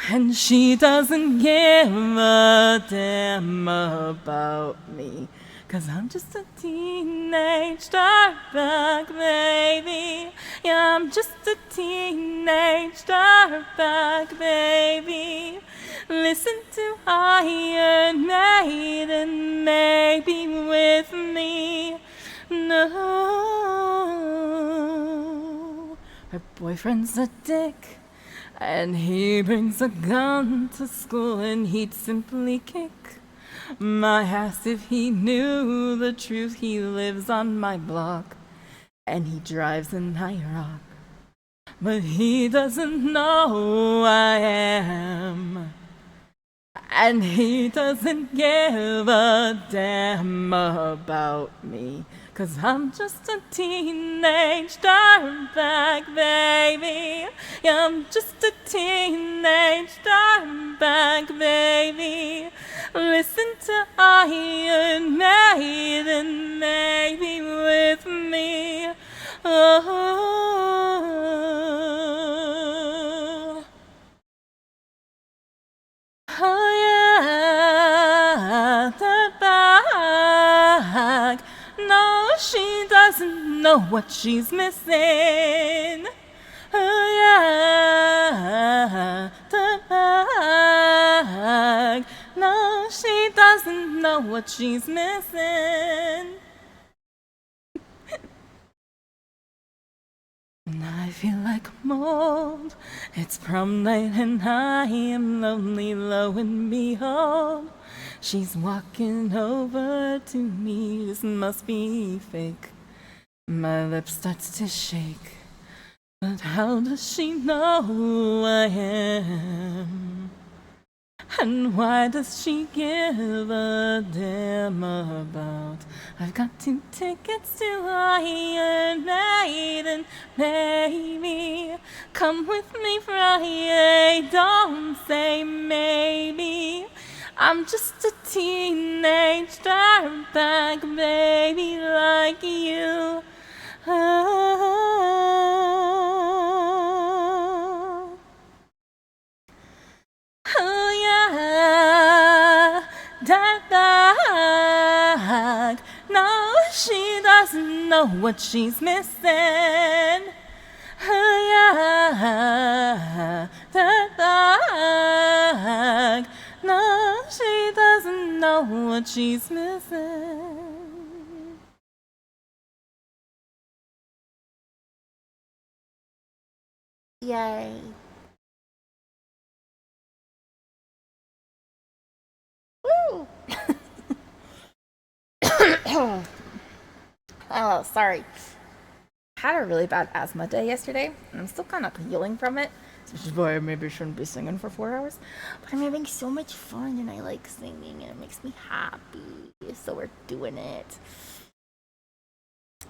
And she doesn't give a damn about me. 'Cause I'm just a teenage dirtbag baby. Yeah, I'm just a teenage dirtbag baby. Listen to Iron Maiden, maybe with me. No. Her boyfriend's a dick, and he brings a gun to school and he'd simply kick my ass if he knew the truth. He lives on my block and he drives an IROC, but he doesn't know who I am, and he doesn't give a damn about me. 'Cause I'm just a teenage dirtbag baby. Yeah, I'm just a teenage dirtbag baby. Listen to Iron Maiden, maybe with me. Oh, oh yeah, the bag. No, she doesn't know what she's missing. Oh yeah, the bag. No, she doesn't know what she's missing. And I feel like mold. It's prom night and I am lonely, lo and behold. She's walking over to me, this must be fake. My lip starts to shake. But how does she know who I am? And why does she give a damn about? I've got 2 tickets to Iron Maiden, baby. Come with me Friday, don't say maybe. I'm just a teenage dirtbag baby like you. Oh, oh yeah, dirtbag. No, she doesn't know what she's missing. Oh yeah, dirtbag. No, she doesn't know what she's missing. Yay. Woo! Oh, sorry. Had a really bad asthma day yesterday, and I'm still kind of healing from it. Which is why I maybe shouldn't be singing for 4 hours. But I'm having so much fun, and I like singing, and it makes me happy. So we're doing it.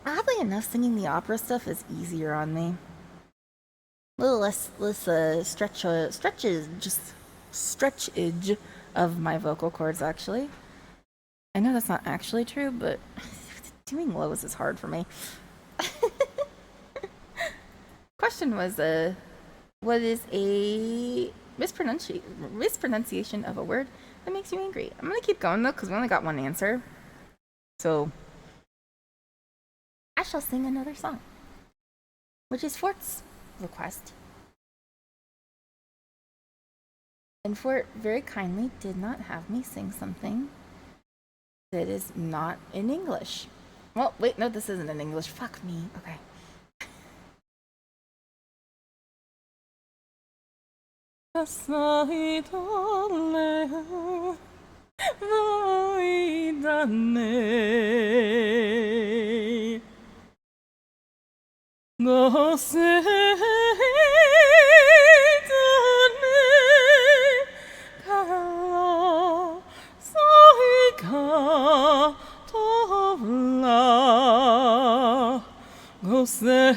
Oddly enough, singing the opera stuff is easier on me. A little less stretchage of my vocal cords, actually. I know that's not actually true, but doing lows is hard for me. Question was, what is a mispronunciation of a word that makes you angry? I'm gonna keep going though, because we only got one answer. So, I shall sing another song, which is Fort's request. And Fort very kindly did not have me sing something that is not in English. Well, wait, no, this isn't in English. Fuck me. Okay. Assai tolle voi danne go sei danne karo sai ka tovla go sei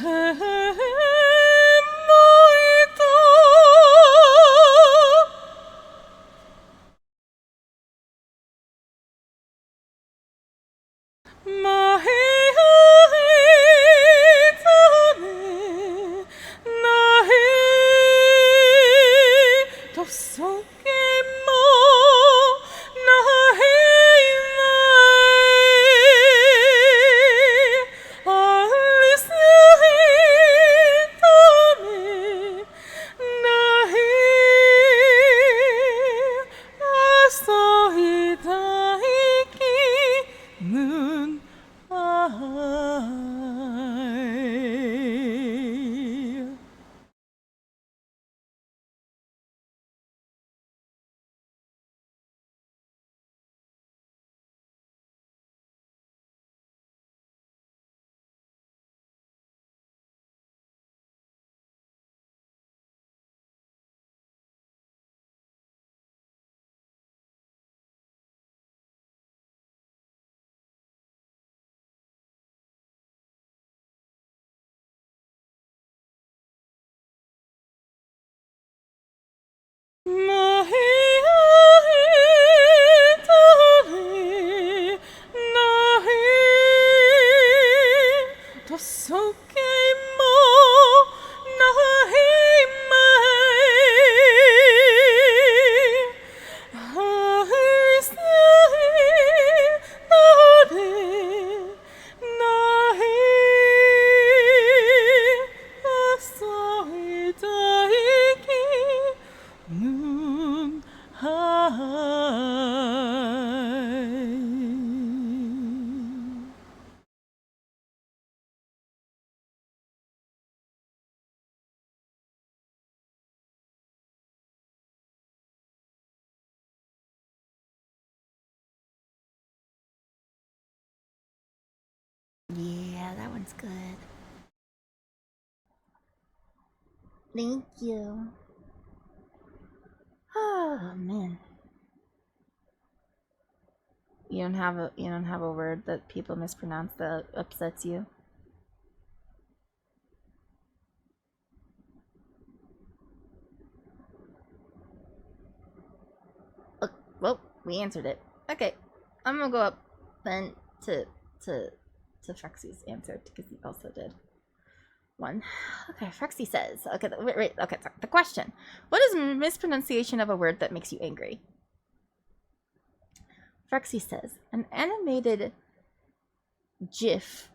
Yeah, that one's good. Thank you. Oh man. You don't have a word that people mispronounce that upsets you? Oh, well, we answered it. Okay. I'm gonna go up then to Frexy's answer because he also did one. Okay, Frexy says, okay, wait, okay, the question. What is mispronunciation of a word that makes you angry? Frexy says, an animated GIF,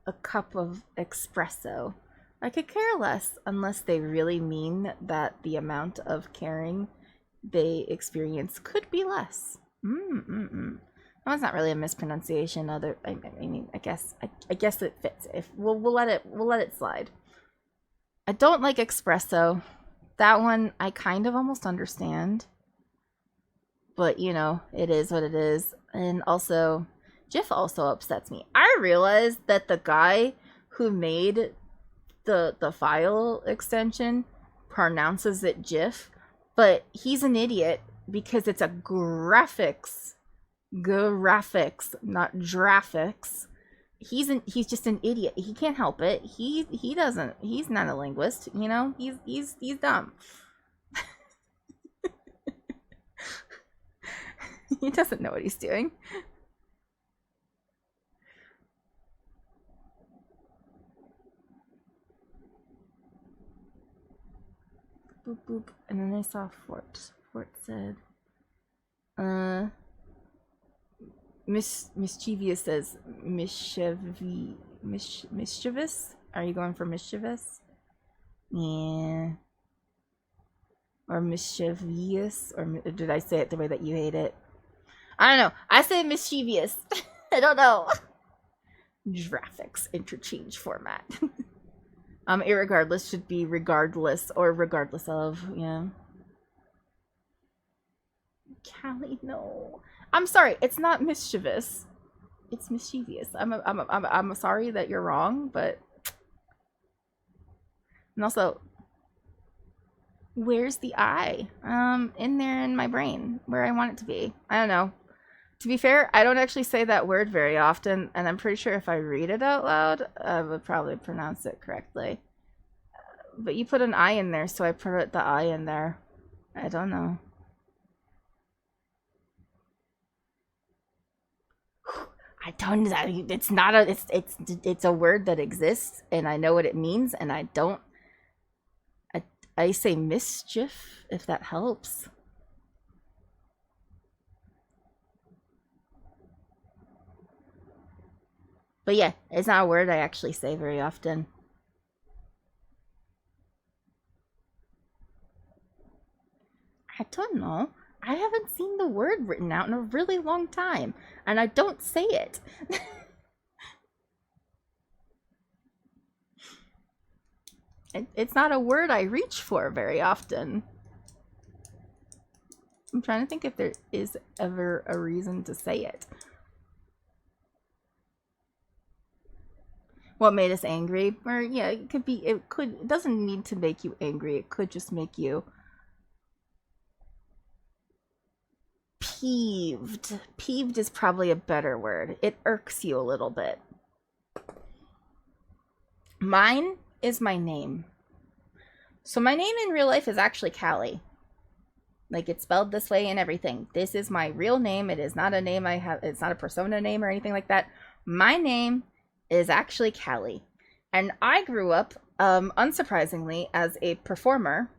a cup of espresso. I could care less unless they really mean that the amount of caring they experience could be less. That was not really a mispronunciation. I mean, I guess it fits. If we'll let it slide. I don't like espresso. That one I kind of almost understand. But, you know, it is what it is. And also, GIF also upsets me. I realized that the guy who made the file extension pronounces it GIF, but he's an idiot because it's a graphics, not graphics. He's just an idiot. He can't help it. He's not a linguist, you know? He's dumb. He doesn't know what he's doing. Boop boop. And then I saw Fort. Fort said, Mischievous says mischievous? Are you going for mischievous? Yeah. Or mischievous? Or did I say it the way that you hate it? I don't know. I say mischievous. I don't know. Graphics interchange format. Irregardless should be regardless or regardless of, yeah. Callie, no. I'm sorry, it's not mischievous. It's mischievous. I'm sorry that you're wrong, but and also, where's the I? In there in my brain, where I want it to be. I don't know. To be fair, I don't actually say that word very often, and I'm pretty sure if I read it out loud, I would probably pronounce it correctly. But you put an I in there, so I put the I in there. I don't know. I don't. It's not a. It's a word that exists, and I know what it means, and I don't. I say mischief, if that helps. But yeah, it's not a word I actually say very often. I don't know. I haven't seen the word written out in a really long time, and I don't say it. It's not a word I reach for very often. I'm trying to think if there is ever a reason to say it. What made us angry? Or yeah, it could be. It doesn't need to make you angry. It could just make you peeved. Peeved is probably a better word. It irks you a little bit. Mine is my name. So my name in real life is actually Callie. Like, it's spelled this way and everything. This is my real name. It is not a name I have. It's not a persona name or anything like that. My name is actually Callie. And I grew up, unsurprisingly, as a performer.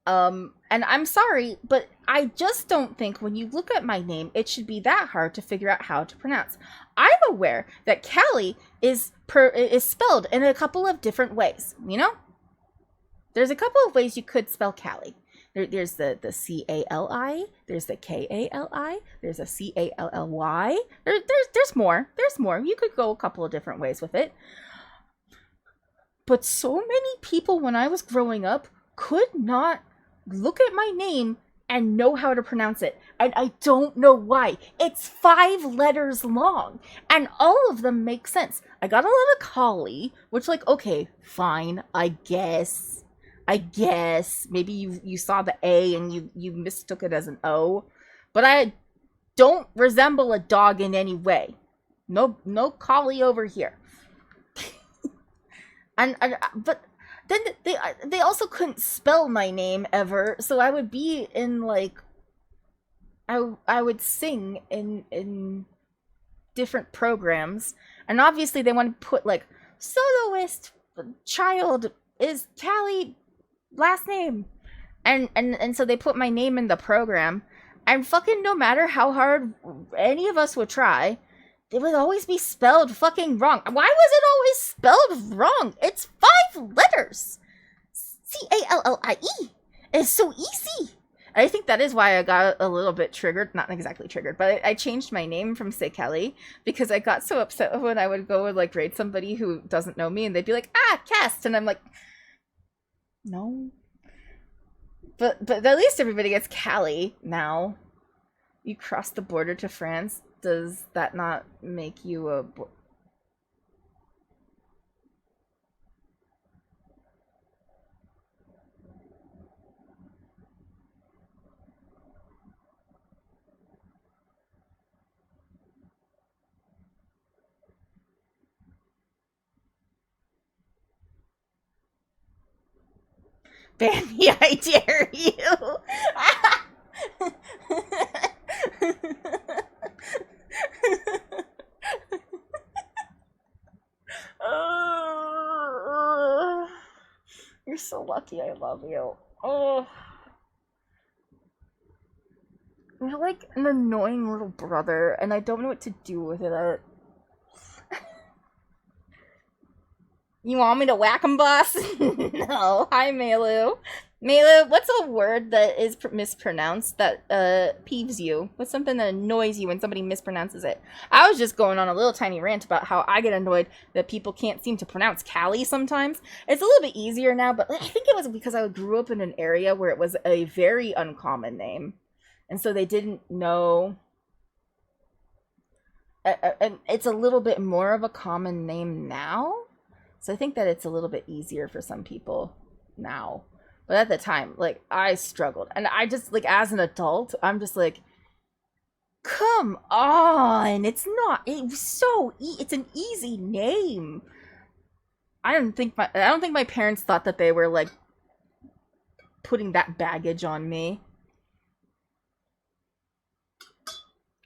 And I'm sorry, but I just don't think when you look at my name, it should be that hard to figure out how to pronounce. I'm aware that Callie is spelled in a couple of different ways, you know? There's a couple of ways you could spell Callie. There's the C-A-L-I, there's the K-A-L-I, there's a C-A-L-L-Y. There's more. There's more. You could go a couple of different ways with it. But so many people when I was growing up could not look at my name and know how to pronounce it. And I don't know why. It's 5 letters long, and all of them make sense. I got a lot of Collie, which, like, okay, fine, I guess maybe you saw the A and you mistook it as an O, but I don't resemble a dog in any way. No Collie over here. But then they also couldn't spell my name ever, so I would be in, like, I would sing in different programs, and obviously they want to put, like, soloist child is Callie last name, and so they put my name in the program, and fucking no matter how hard any of us would try, it would always be spelled fucking wrong. Why was it always spelled wrong? It's 5 letters. C-A-L-L-I-E. It's so easy. I think that is why I got a little bit triggered. Not exactly triggered, but I changed my name from Say Kelly because I got so upset when I would go and, like, grade somebody who doesn't know me, and they'd be like, ah, Cast, and I'm like, No. But at least everybody gets Cali now. You cross the border to France. Does that not make you a... Bambi, I dare you! You're so lucky. I love you. Oh, you're like an annoying little brother, and I don't know what to do with it. You want me to whack him, boss? No. Hi, Melu. Melu, what's a word that is mispronounced that peeves you? What's something that annoys you when somebody mispronounces it? I was just going on a little tiny rant about how I get annoyed that people can't seem to pronounce Cali sometimes. It's a little bit easier now, but I think it was because I grew up in an area where it was a very uncommon name. And so they didn't know... And it's a little bit more of a common name now. So I think that it's a little bit easier for some people now. But at the time, like, I struggled. And I just, like, as an adult, I'm just like, come on. It's not. It was so it's an easy name. I don't think my parents thought that they were, like, putting that baggage on me.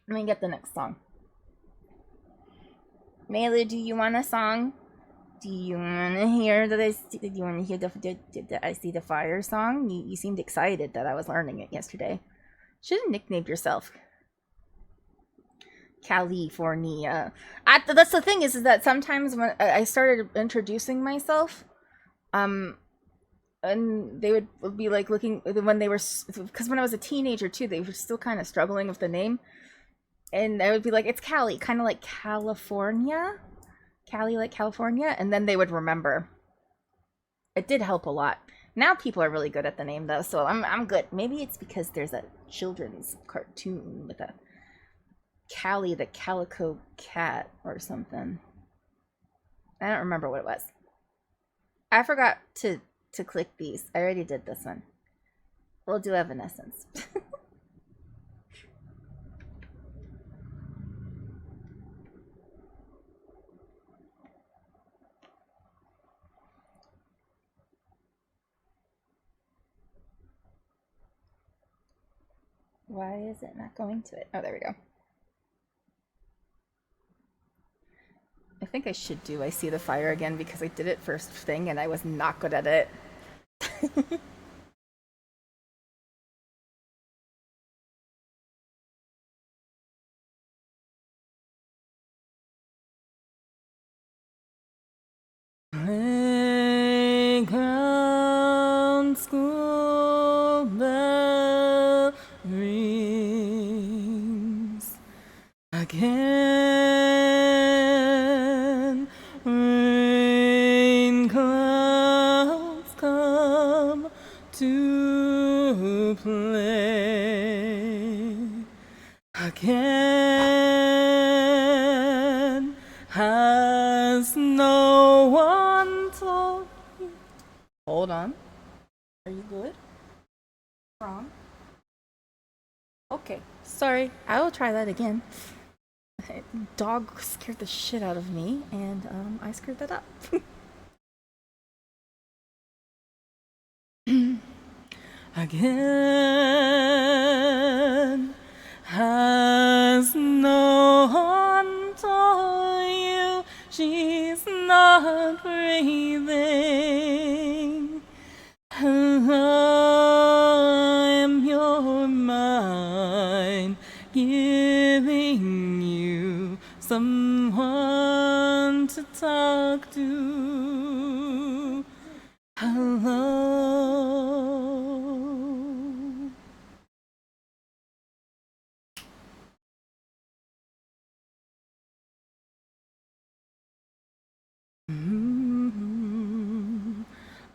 Let me get the next song. Melu, do you want a song? Do you want to hear the I See the Fire song? You seemed excited that I was learning it yesterday. Should have nicknamed yourself California. That's the thing is that sometimes when I started introducing myself, and they would be like looking when they were, because when I was a teenager too, they were still kind of struggling with the name, and I would be like, it's Cali, kind of like California. Cali like California, and then they would remember. It did help a lot. Now people are really good at the name though, so I'm good. Maybe it's because there's a children's cartoon with a Cali the Calico Cat or something. I don't remember what it was. I forgot to click these. I already did this one. We'll do Evanescence. Why is it not going to it? Oh, there we go. I think I should do I See the Fire again because I did it first thing and I was not good at it. Playground school bell rings again. Rain clouds come to play again. Has no one told you? Hold on. Are you good? Wrong? Okay. Sorry. I will try that again. Dog scared the shit out of me, and I screwed that up. Again. Has no one told you she's not breathing? I'm your mind, giving you someone to talk to. Hello.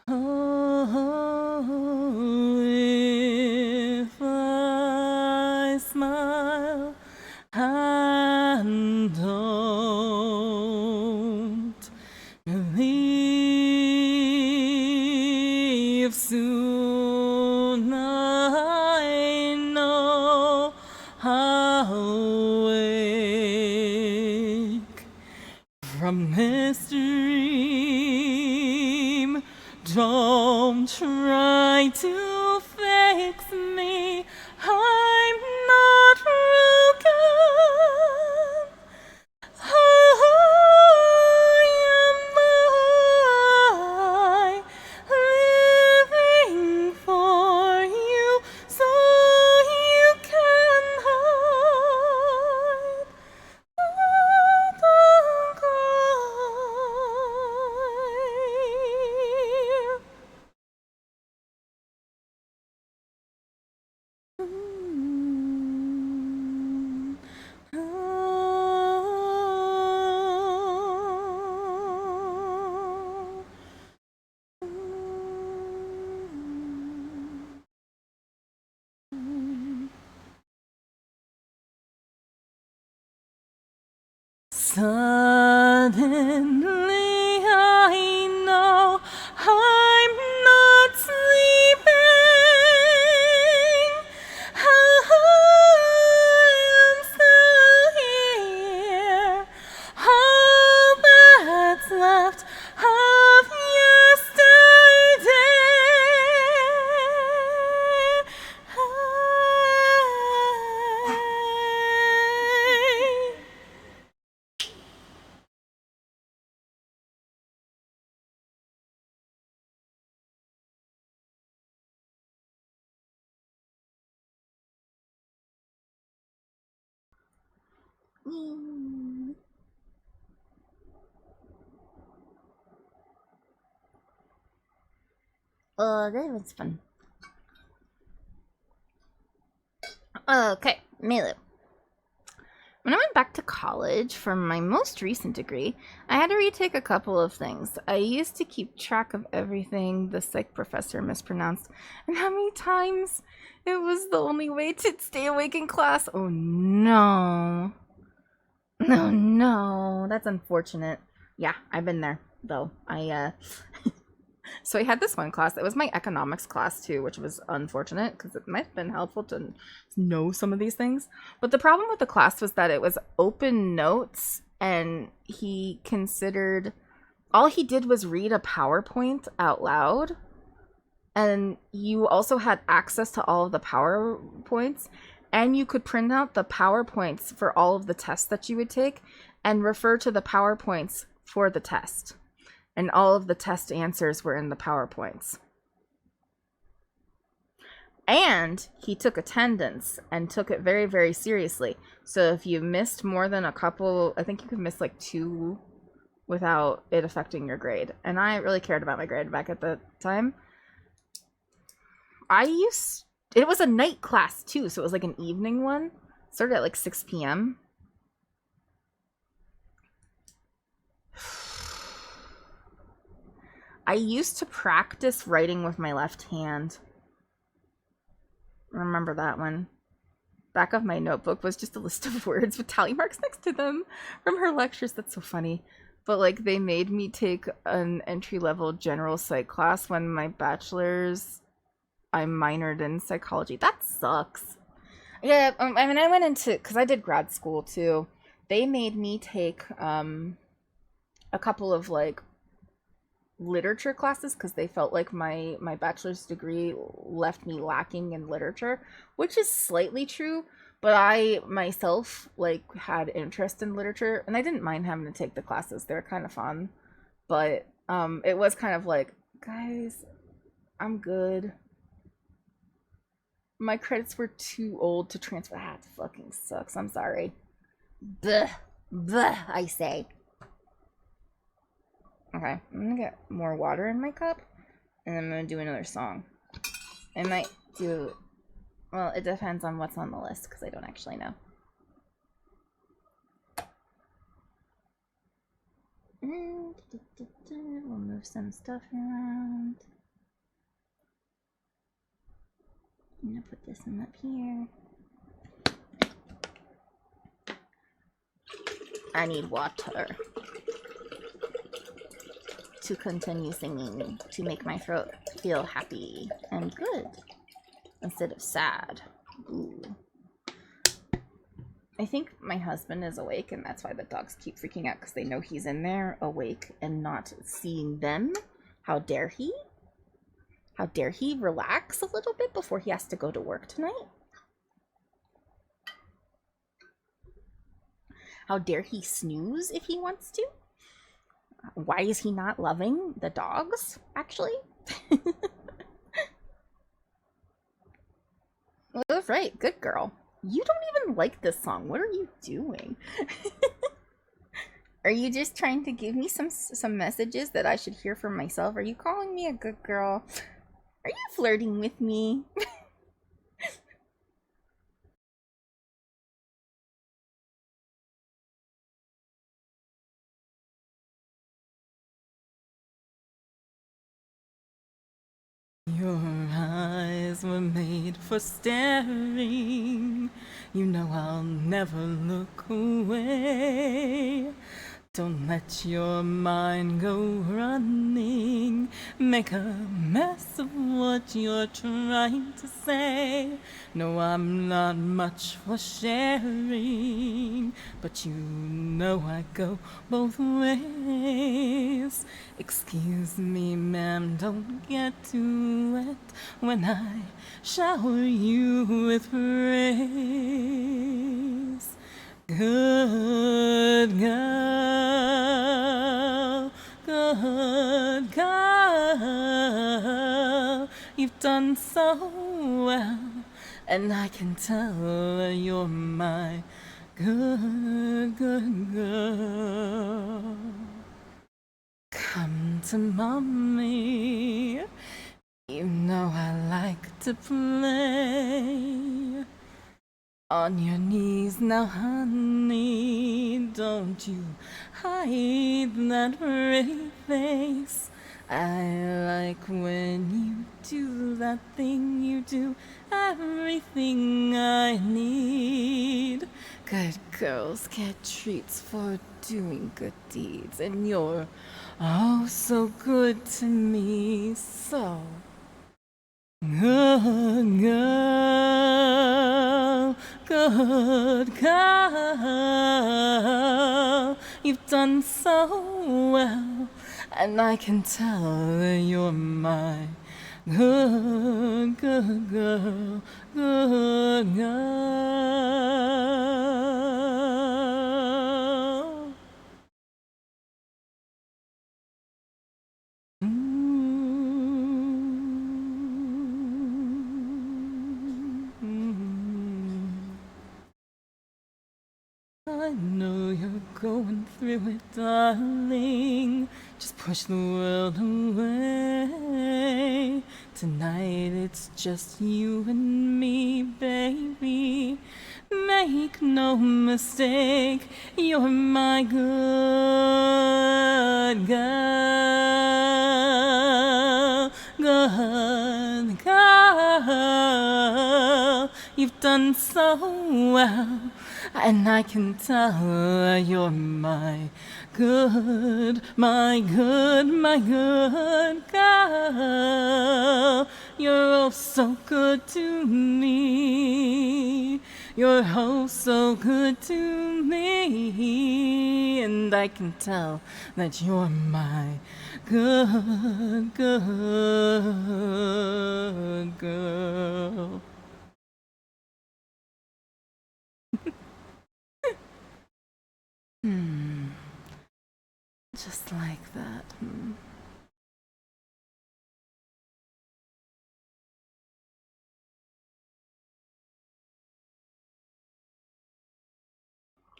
Oh. while, and don't leave soon. I know I'll wake from this dream. Don't try to fix me. I'm not broken. I am living for you, so you can hide. Don't Suddenly I know I'm not sleeping. I'm still here. All that's left of yesterday. Oh, that was fun. Okay, Milu. When I went back to college for my most recent degree, I had to retake a couple of things. I used to keep track of everything the psych professor mispronounced and how many times it was the only way to stay awake in class. Oh no. No, that's unfortunate. Yeah, I've been there, though. So I had this one class. It was my economics class too, which was unfortunate because it might have been helpful to know some of these things. But the problem with the class was that it was open notes, and he considered all he did was read a PowerPoint out loud. And you also had access to all of the PowerPoints, and you could print out the PowerPoints for all of the tests that you would take and refer to the PowerPoints for the test. And all of the test answers were in the PowerPoints. And he took attendance and took it very, very seriously. So if you missed more than a couple, I think you could miss like 2 without it affecting your grade. And I really cared about my grade back at the time. It was a night class too, so it was like an evening one. Started at like 6 p.m. I used to practice writing with my left hand. Remember that one. Back of my notebook was just a list of words with tally marks next to them from her lectures. That's so funny. But like they made me take an entry-level general psych class when my bachelor's I minored in psychology. That sucks. Yeah, I mean I went into, because I did grad school too. They made me take a couple of like literature classes because they felt like my bachelor's degree left me lacking in literature, which is slightly true, but I myself like had interest in literature and I didn't mind having to take the classes. They were kind of fun, but it was kind of like, guys, I'm good. My credits were too old to transfer. That fucking sucks. I'm sorry. Bleh, bleh, I say. Okay, I'm gonna get more water in my cup, and then I'm gonna do another song. I might do, well, it depends on what's on the list, because I don't actually know. We'll move some stuff around. I'm gonna put this one up here. I need water to continue singing, to make my throat feel happy and good instead of sad. Ooh. I think my husband is awake, and that's why the dogs keep freaking out, because they know he's in there awake and not seeing them. How dare he? How dare he relax a little bit before he has to go to work tonight? How dare he snooze if he wants to? Why is he not loving the dogs, actually? That's right, good girl. You don't even like this song. What are you doing? Are you just trying to give me some messages that I should hear for myself? Are you calling me a good girl? Are you flirting with me? Your eyes were made for staring. You know I'll never look away. Don't let your mind go running. Make a mess of what you're trying to say. No, I'm not much for sharing, but you know I go both ways. Excuse me, ma'am, don't get too wet when I shower you with praise. Good girl, good girl, you've done so well, and I can tell you're my good girl. Come to mommy, you know I like to play. On your knees now, honey, don't you hide that pretty face. I like when you do that thing you do, everything I need. Good girls get treats for doing good deeds, and you're oh so good to me, so good girl, good girl, you've done so well, and I can tell that you're my good girl, good girl. I know you're going through it, darling. Just push the world away. Tonight it's just you and me, baby. Make no mistake, you're my good girl, good girl. You've done so well, and I can tell you're my good girl. You're oh so good to me. You're oh so good to me, and I can tell that you're my good girl. Just like that.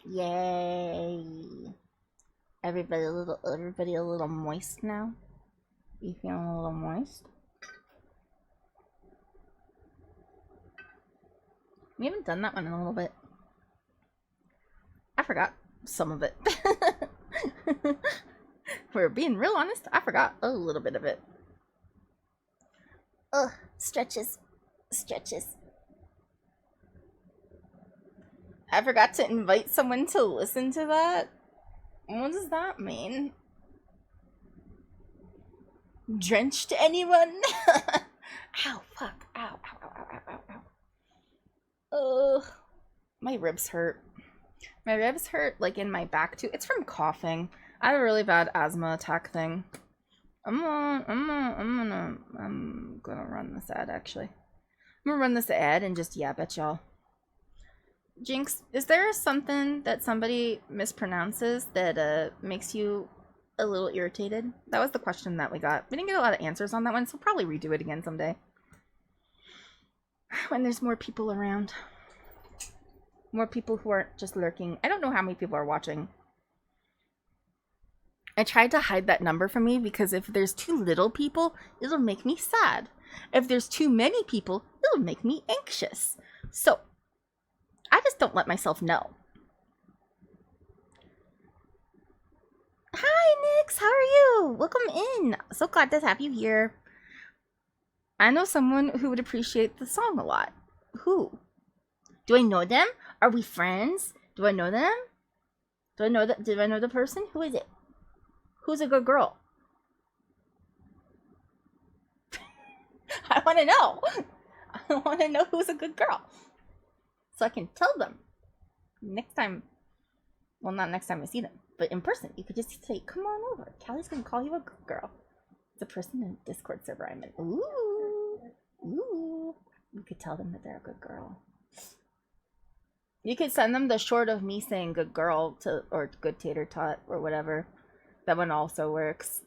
Yay! Everybody a little moist now. You feeling a little moist? We haven't done that one in a little bit. I forgot some of it. If we're being real honest, I forgot a little bit of it. Ugh, stretches. I forgot to invite someone to listen to that. What does that mean? Drenched anyone? Ow, fuck. Ow, ow, ow, ow, ow, ow. Ugh. My ribs hurt. My ribs hurt, like, in my back, too. It's from coughing. I have a really bad asthma attack thing. I'm gonna run this ad, actually. I'm gonna run this ad and just yap at y'all. Jinx, is there something that somebody mispronounces that makes you a little irritated? That was the question that we got. We didn't get a lot of answers on that one, so we'll probably redo it again someday. When there's more people around. More people who aren't just lurking. I don't know how many people are watching. I tried to hide that number from me because if there's too little people, it'll make me sad. If there's too many people, it'll make me anxious. So, I just don't let myself know. Hi, Nix. How are you? Welcome in. So glad to have you here. I know someone who would appreciate the song a lot. Who? Do I know them? Are we friends? Do I know them? Do I know the person? Who is it? Who's a good girl? I want to know. I want to know who's a good girl. So I can tell them. Next time. Well, not next time I see them. But in person. You could just say, come on over. Callie's going to call you a good girl. It's a person in a Discord server I'm in. Ooh. Ooh. You could tell them that they're a good girl. You could send them the short of me saying good girl to, or good tater tot or whatever. That one also works.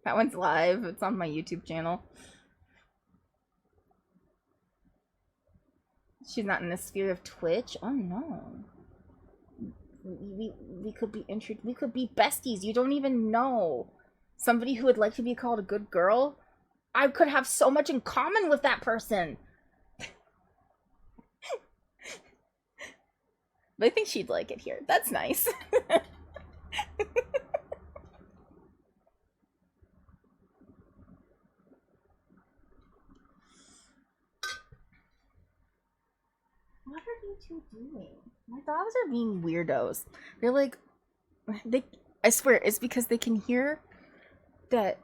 That one's live. It's on my YouTube channel. She's not in the sphere of Twitch. Oh no. We could be we could be besties. You don't even know. Somebody who would like to be called a good girl. I could have so much in common with that person. But I think she'd like it here. That's nice. What are you two doing? My dogs are being weirdos. They're like, I swear, it's because they can hear that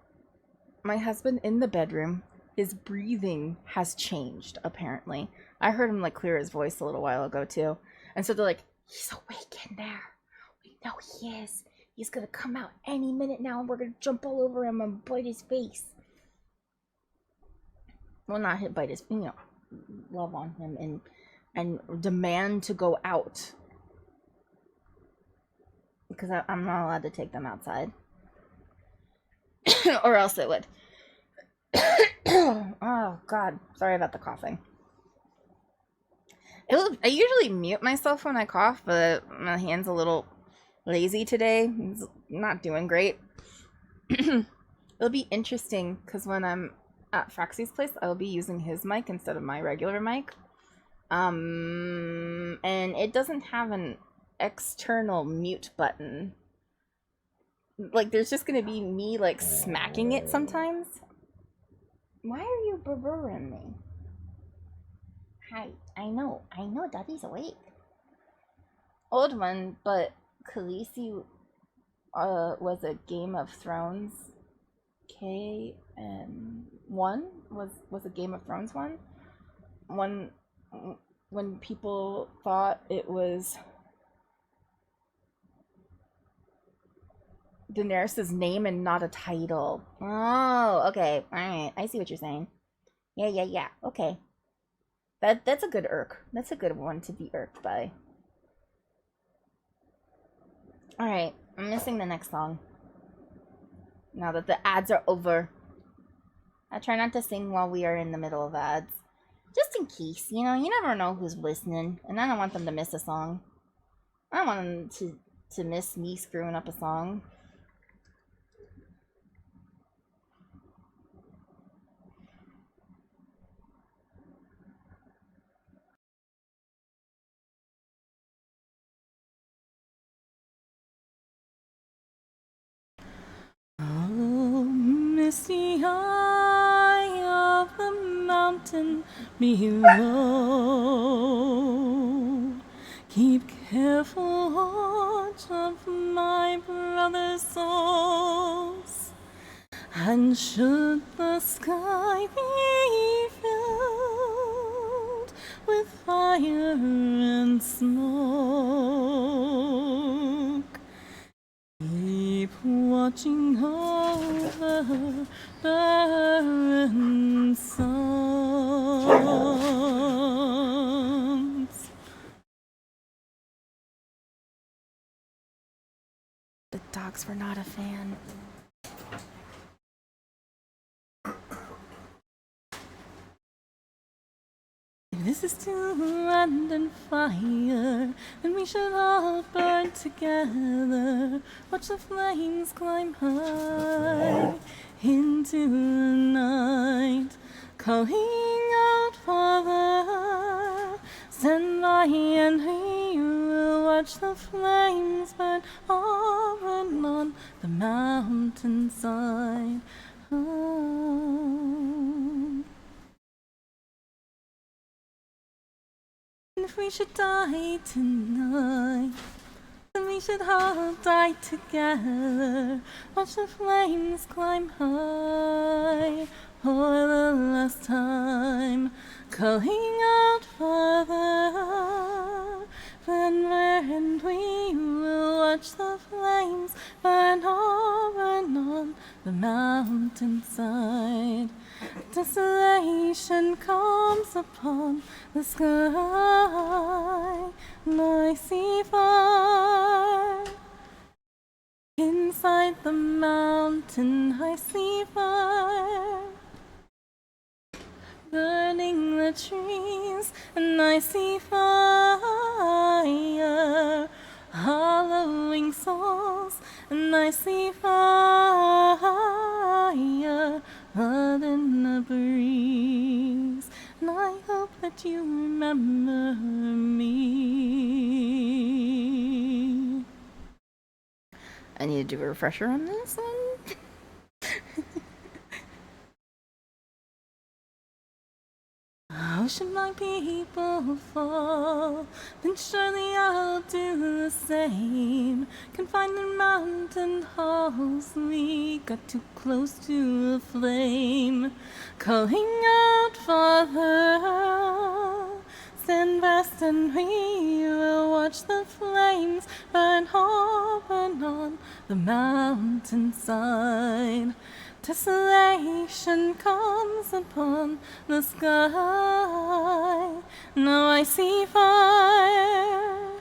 my husband in the bedroom, his breathing has changed, apparently. I heard him, like, clear his voice a little while ago, too. And so they're like, he's awake in there. We know he is. He's gonna come out any minute now, and we're gonna jump all over him and bite his face. Well, not bite his, you know, love on him and demand to go out. Because I'm not allowed to take them outside. Or else it would. Oh, God. Sorry about the coughing. I usually mute myself when I cough, but my hand's a little lazy today. It's not doing great. It'll be interesting, because when I'm at Fraxy's place, I'll be using his mic instead of my regular mic. And it doesn't have an external mute button. Like, there's just gonna be me, like, smacking it sometimes. Why are you burring me? Hi, I know, Daddy's awake. Old one, but Khaleesi, was a Game of Thrones one? Was a Game of Thrones one? When people thought it was Daenerys' name and not a title. Oh, okay. Alright. I see what you're saying. Yeah. Okay. That's a good irk. That's a good one to be irked by. Alright. I'm missing the next song. Now that the ads are over. I try not to sing while we are in the middle of ads. Just in case, you know, you never know who's listening. And I don't want them to miss a song. I don't want them to miss me screwing up a song. Oh, misty eye of the mountain below, keep careful watch of my brother's souls. And should the sky be filled with fire and smoke, keep watching over barren sons. The dogs were not a fan. If this is to land and fire, then we should all burn together. Watch the flames climb high into the night, calling out, Father, stand by and we will watch the flames burn over and on the mountainside. Oh. And if we should die tonight, then we should all die together. Watch the flames climb high for the last time, calling out, Father, and we will watch the flames burn over and on the mountainside. Desolation comes upon the sky, and I see fire. Inside the mountain I see fire, burning the trees, and I see fire, hollowing souls, and I see fire, blood in the breeze, and I hope that you remember me. I need to do a refresher on this one. How should my people fall? Then surely I'll do the same. Confined in mountain halls, we got too close to the flame. Calling out, Father, stand fast and we will watch the flames burn open on the mountainside. Desolation comes upon the sky. Now I see fire.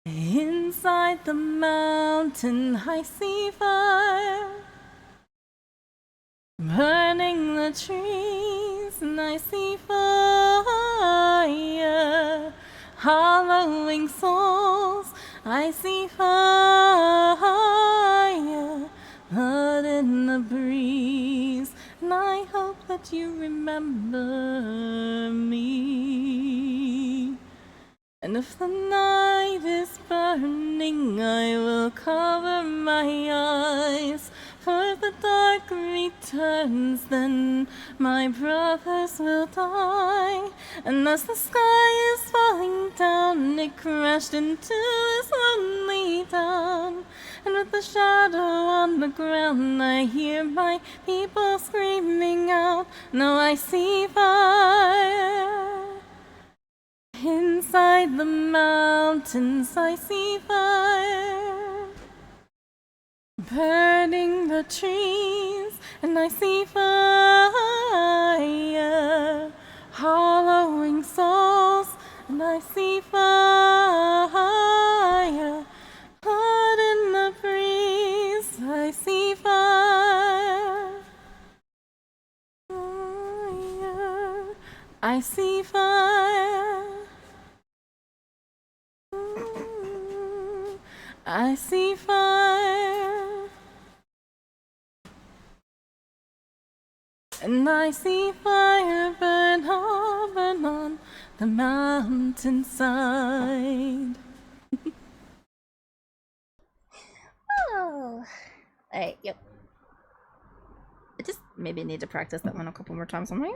Inside the mountain I see fire, burning the trees, and I see fire, hollowing souls, I see fire, blood in the breeze, and I hope that you remember me. And if the night is burning, I will cover my eyes, for if the dark returns, then my brothers will die. And as the sky is falling down, it crashed into this lonely town. And with the shadow on the ground, I hear my people screaming out. Now I see fire. Inside the mountains I see fire, burning the trees, and I see fire, hollowing souls, and I see fire, blood in the breeze, I see fire, I see fire, I see fire, and I see fire burn on the mountainside. Oh. Alright, yep. I just maybe need to practice that one a couple more times on my own.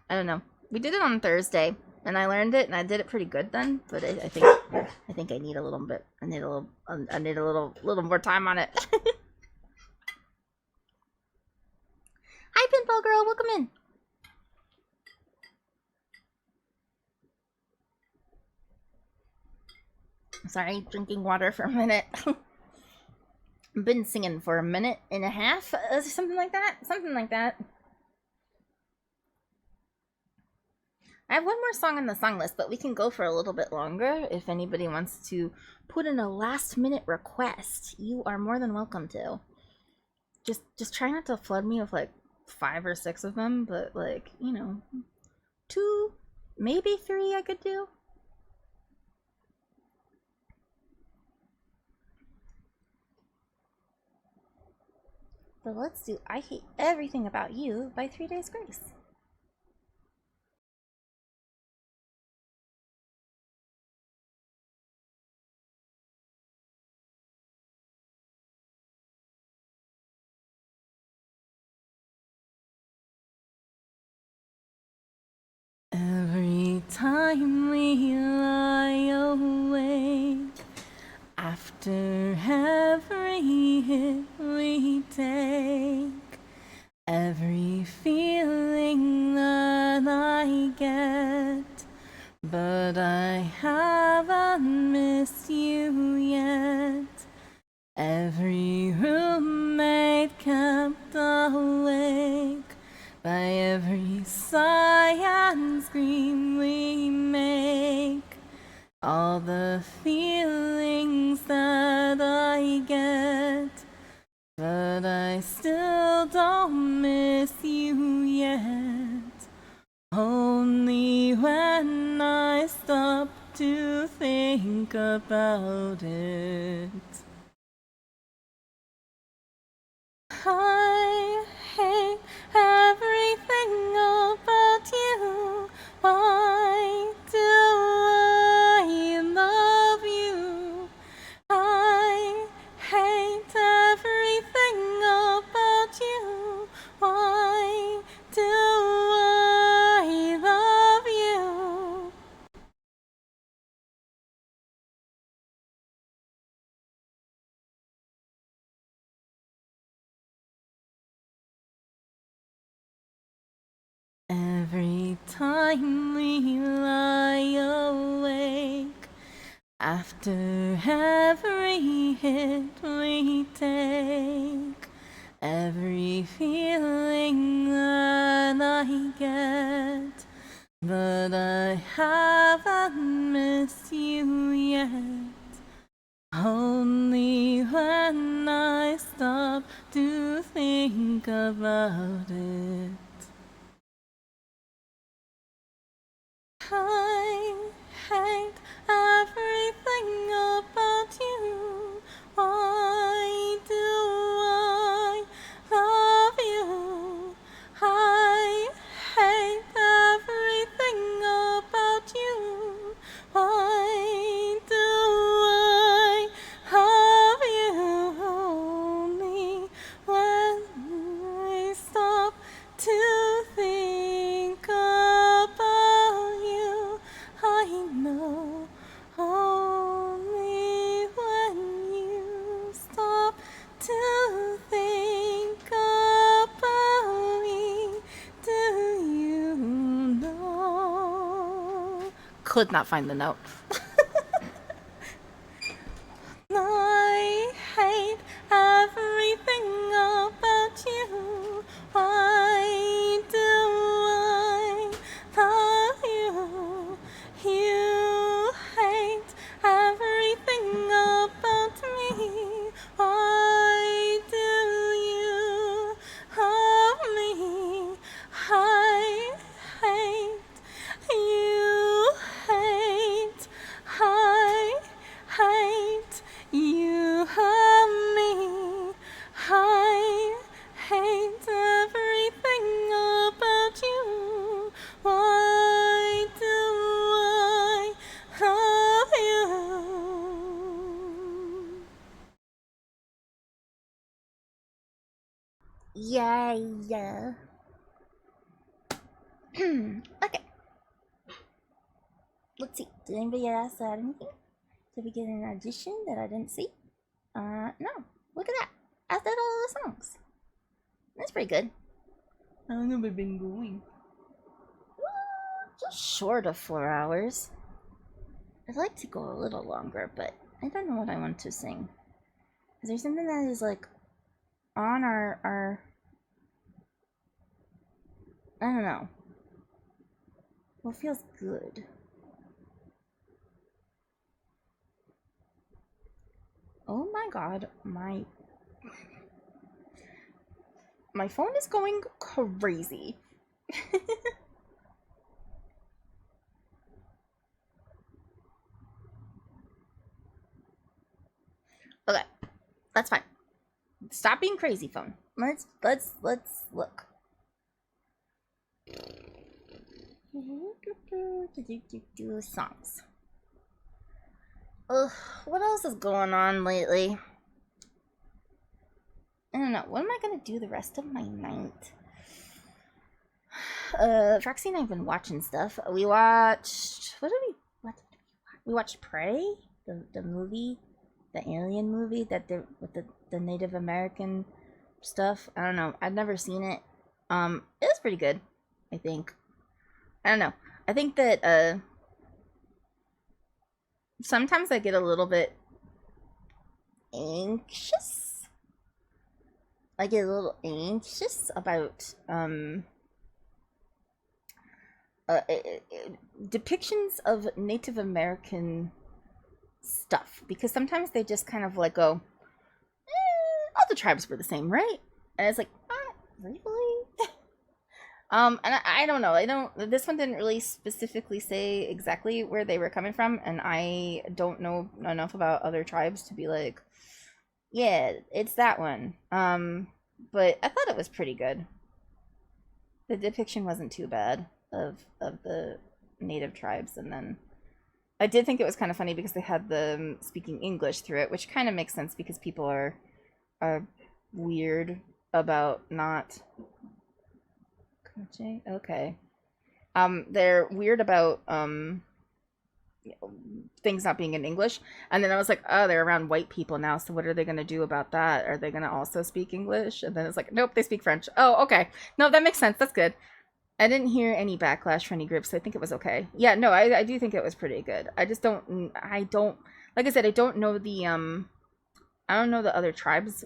I don't know. We did it on Thursday. and I learned it, and I did it pretty good then. But I think I need a little bit. I need a little more time on it. Hi, Pinball Girl. Welcome in. Sorry, drinking water for a minute. I've been singing for a minute and a half, something like that. Something like that. I have one more song on the song list, but we can go for a little bit longer if anybody wants to put in a last-minute request. You are more than welcome to. Just try not to flood me with like 5 or 6 of them, but like, you know, 2, maybe 3 I could do. But let's do I Hate Everything About You by 3 Days Grace. Every time we lie awake, after every hit we take, every feeling that I get, but I haven't missed you yet. Every roommate kept awake by every sigh and scream we make. All the feelings that I get, but I still don't miss you yet. Only when I stop to think about it. I hate everything about you. Why do I love you? I hate everything about you. Why do I love you? Every time we lie awake, after every hit we take, every feeling that I get, but I haven't missed you yet. Only when I stop to think about it. I hate everything about you. Why do I love you? I hate everything about you. Why do I love you? Only when I stop to think about you. I know only when you stop to think about me do you know. Could not find the note. I hate everything about you. Why do I love you? You hate everything about me. Why do you love me? I hate you. I hate you and me. I hate everything about you. Why do I love you? Yeah. Okay. Let's see. Did anybody else add anything? Did we get an audition that I didn't see? No. Look at that. I did all the songs. That's pretty good. How long have I been going? Just short of 4 hours. I'd like to go a little longer, but I don't know what I want to sing. Is there something that is like on our I don't know. What feels good? Oh my god, my phone is going crazy. Okay, that's fine. Stop being crazy, phone. Let's look. Songs. Ugh, what else is going on lately? I don't know. What am I gonna do the rest of my night? Foxy and I have been watching stuff. We watched. What did we watch? We watched Prey, the movie, the alien movie that did with the Native American stuff. I don't know. I've never seen it. It was pretty good. I think. I don't know. I think that sometimes I get a little bit anxious. I get a little anxious about depictions of Native American stuff, because sometimes they just kind of like go, all the tribes were the same, right? And it's like, really? And I don't know. This one didn't really specifically say exactly where they were coming from, and I don't know enough about other tribes to be like, yeah, it's that one. But I thought it was pretty good. The depiction wasn't too bad of the native tribes, and then I did think it was kind of funny because they had them speaking English through it, which kind of makes sense because people are weird about not. Okay. They're weird about things not being in English, and then I was like, oh, they're around white people now, so what are they gonna do about that? Are they gonna also speak English? And then it's like, nope, they speak French. Oh, okay. No, that makes sense. That's good. I didn't hear any backlash from any groups, so I think it was okay. Yeah, no, I do think it was pretty good. I don't, like I said, I don't know the other tribes.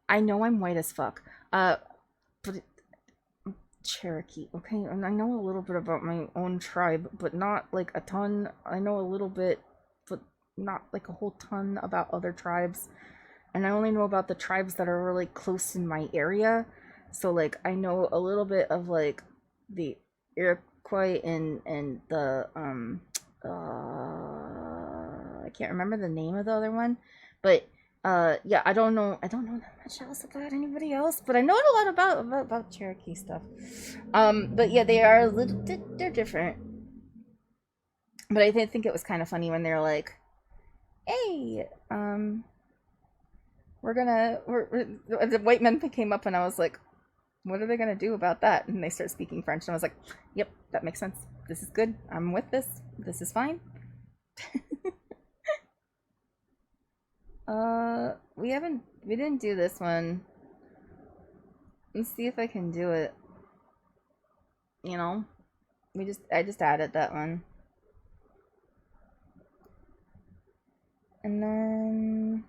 I know I'm white as fuck. But Cherokee, okay? And I know a little bit about my own tribe, but not like a ton. I know a little bit, but not like a whole ton about other tribes. And I only know about the tribes that are really close in my area. So like I know a little bit of like the Iroquois and the I can't remember the name of the other one, but yeah, I don't know that much else about anybody else, but I know a lot about Cherokee stuff. But yeah, they are they're different. But I did think it was kind of funny when they're like, hey, the white men came up, and I was like, what are they gonna do about that? And they start speaking French, and I was like, yep, that makes sense. This is good. I'm with this. This is fine. We didn't do this one. Let's see if I can do it. You know, I just added that one. And then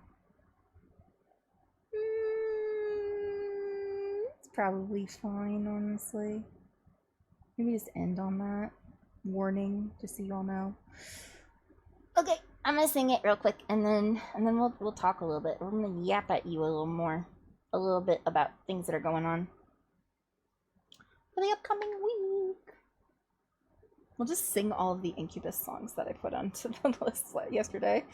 it's probably fine, honestly. Maybe just end on that warning, just so y'all know. Okay, I'm gonna sing it real quick, and then we'll talk a little bit. We're gonna yap at you a little bit about things that are going on for the upcoming week. We'll just sing all of the Incubus songs that I put onto the list yesterday.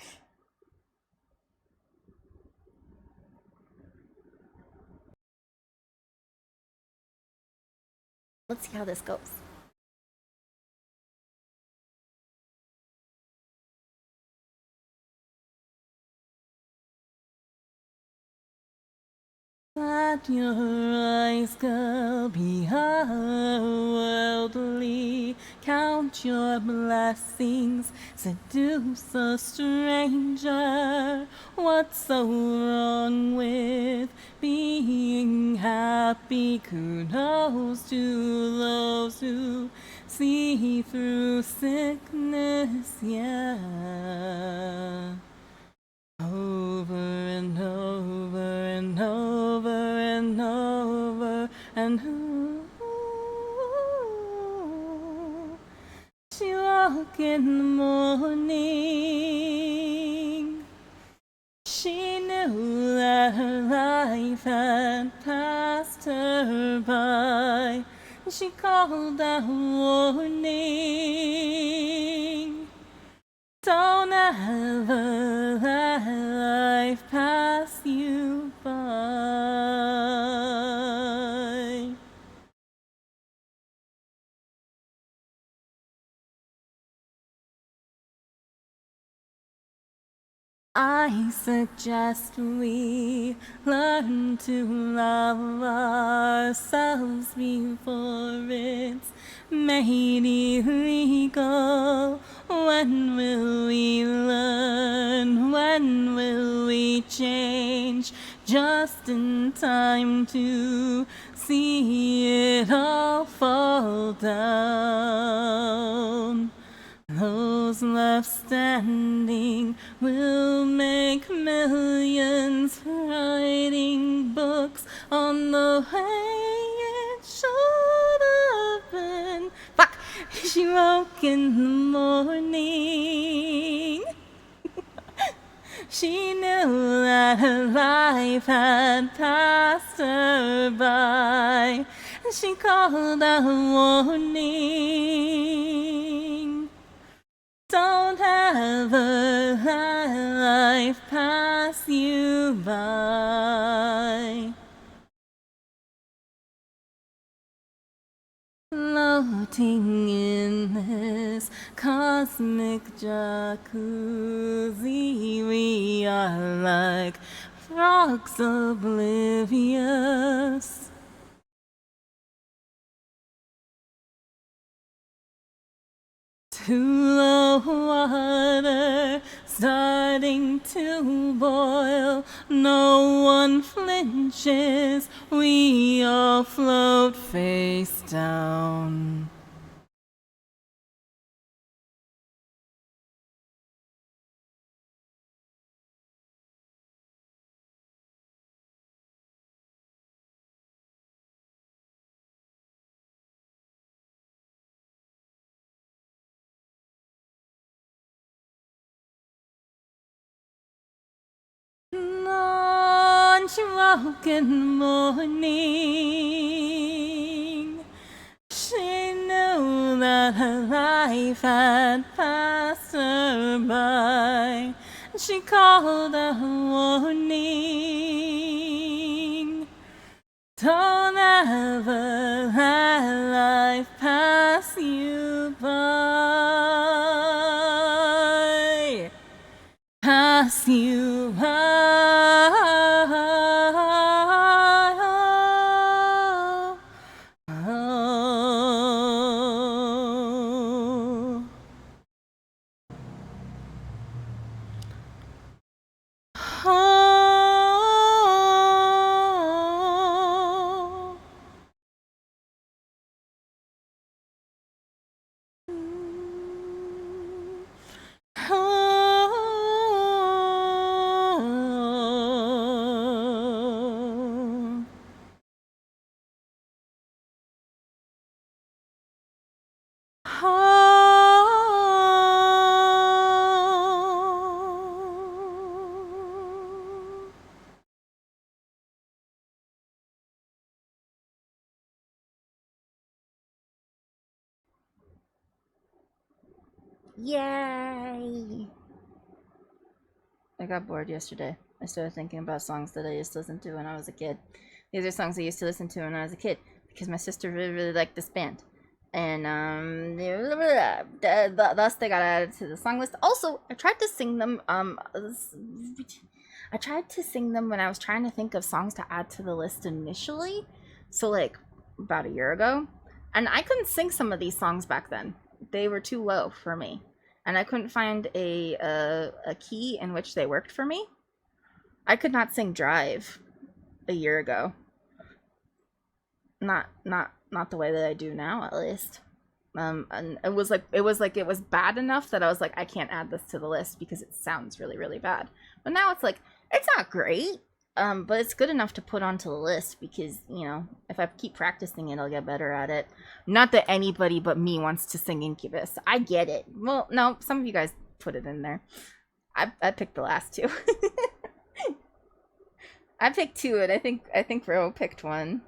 Let's see how this goes. Let your eyes go beyond worldly. Count your blessings, seduce a stranger. What's so wrong with being happy? Kudos to those who see through sickness, yeah. Over and over and over and over and she woke in the morning. She knew that her life had passed her by. She called out warning. Don't ever let life pass you by. I suggest we learn to love ourselves before it's made illegal. When will we learn? When will we change? Just in time to see it all fall down. Those left standing will make millions, writing books on the way it should have been. Fuck! She woke in the morning. She knew that her life had passed her by. She called out warning. Don't ever let life pass you by. Floating in this cosmic jacuzzi, we are like frogs oblivious. Too low water, starting to boil. No one flinches, we all float face down. On she woke in the morning. She knew that her life had passed her by. She called a warning. Don't ever let life pass you by. Pass you by. Yay! I got bored yesterday. I started thinking about songs that I used to listen to when I was a kid. These are songs I used to listen to when I was a kid because my sister really, really liked this band. And thus they got added to the song list. Also, I tried to sing them I tried to sing them when I was trying to think of songs to add to the list initially. So like about a year ago. And I couldn't sing some of these songs back then. They were too low for me. And I couldn't find a key in which they worked for me. I could not sing Drive a year ago. Not the way that I do now, at least. And it was bad enough that I was like, I can't add this to the list because it sounds really, really bad. But now it's like, it's not great, but it's good enough to put onto the list because, you know, if I keep practicing it, I'll get better at it. Not that anybody but me wants to sing Incubus. I get it. Well, no, some of you guys put it in there. I picked the last two. I picked two, and I think Ro picked one.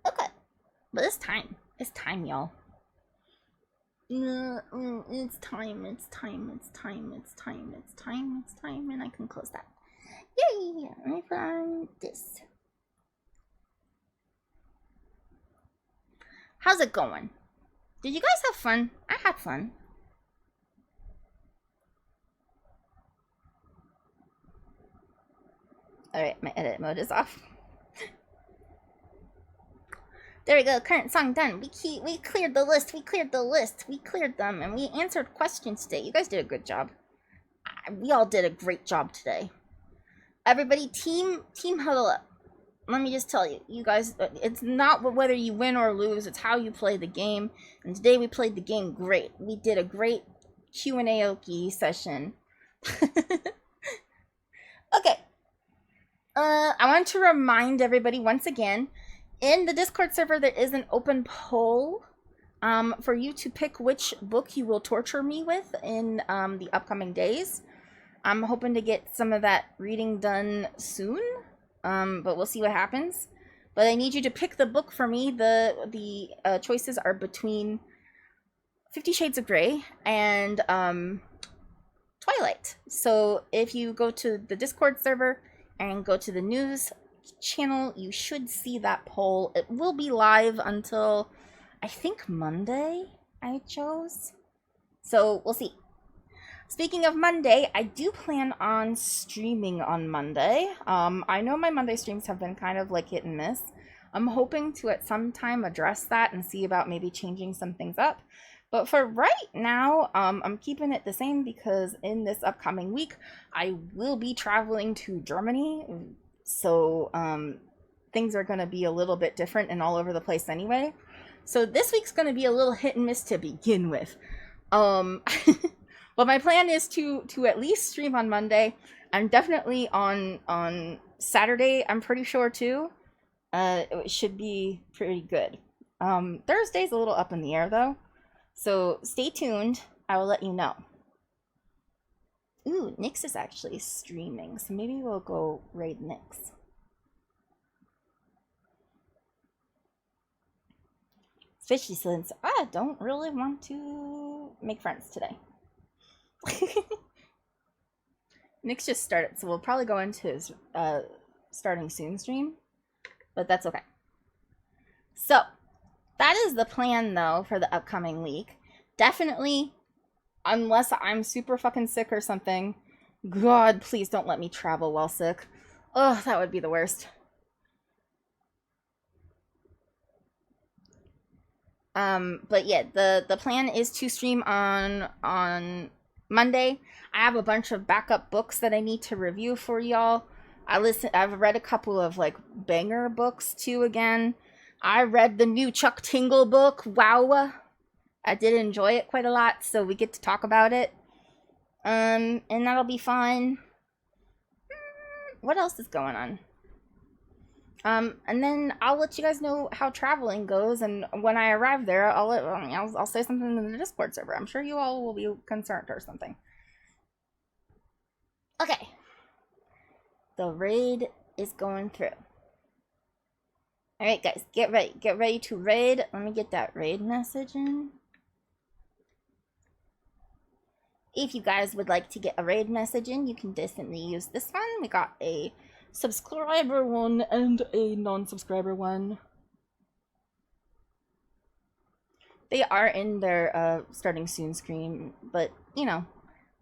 Okay. But it's time. It's time, y'all. It's time, and I can close that. Yay! Let me find this. How's it going? Did you guys have fun? I had fun. Alright, my edit mode is off. There we go, current song done. We cleared the list, we cleared them, and we answered questions today. You guys did a good job. We all did a great job today. Everybody, team huddle up. Let me just tell you, you guys, it's not whether you win or lose, it's how you play the game. And today we played the game great. We did a great Q&A session. Okay. I want to remind everybody once again, in the Discord server, there is an open poll for you to pick which book you will torture me with in the upcoming days. I'm hoping to get some of that reading done soon, but we'll see what happens. But I need you to pick the book for me. The choices are between 50 Shades of Grey and Twilight. So if you go to the Discord server and go to the news channel, you should see that poll. It will be live until I think Monday I chose, so we'll see. Speaking of Monday, I do plan on streaming on Monday. I know my Monday streams have been kind of like hit and miss. I'm hoping to at some time address that and see about maybe changing some things up. But for right now, I'm keeping it the same because in this upcoming week, I will be traveling to Germany. So things are going to be a little bit different and all over the place anyway. So this week's going to be a little hit and miss to begin with. But my plan is to at least stream on Monday. And definitely on Saturday, I'm pretty sure too. It should be pretty good. Thursday's a little up in the air though. So stay tuned. I will let you know. Ooh, Nyx is actually streaming, so maybe we'll go raid Nyx. Especially since I don't really want to make friends today. Nyx just started, so we'll probably go into his starting soon stream, but that's okay. So, that is the plan, though, for the upcoming week. Definitely, unless I'm super fucking sick or something. God, please don't let me travel while sick. Ugh, that would be the worst. But yeah, the plan is to stream on Monday. I have a bunch of backup books that I need to review for y'all. I've read a couple of like banger books too again. I read the new Chuck Tingle book. Wow. I did enjoy it quite a lot, so we get to talk about it. And that'll be fun. What else is going on? And then I'll let you guys know how traveling goes, and when I arrive there, I'll say something in the Discord server. I'm sure you all will be concerned or something. Okay. The raid is going through. Alright guys, get ready to raid. Let me get that raid message in. If you guys would like to get a raid message in, you can definitely use this one. We got a subscriber one and a non-subscriber one. They are in their starting soon screen, but you know,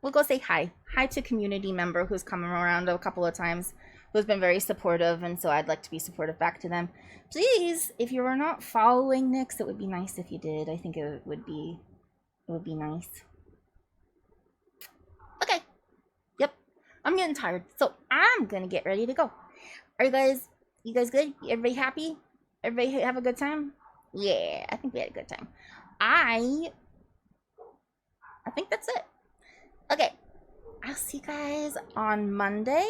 we'll go say hi. Hi to community member who's come around a couple of times, who's been very supportive, and so I'd like to be supportive back to them. Please, if you are not following Nyx, it would be nice if you did. I think it would be nice. Okay. Yep. I'm getting tired, so I'm gonna get ready to go. Are you guys good? Everybody happy? Everybody have a good time? Yeah, I think we had a good time. I think that's it. Okay. I'll see you guys on Monday.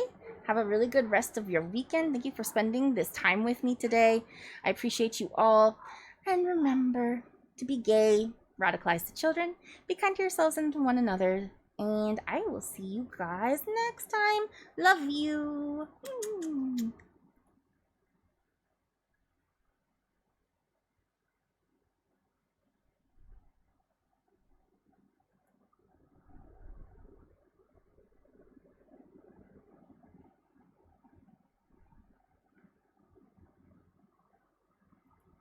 Have a really good rest of your weekend. Thank you for spending this time with me today. I appreciate you all. And remember to be gay, radicalize the children, be kind to yourselves and to one another. And I will see you guys next time. Love you.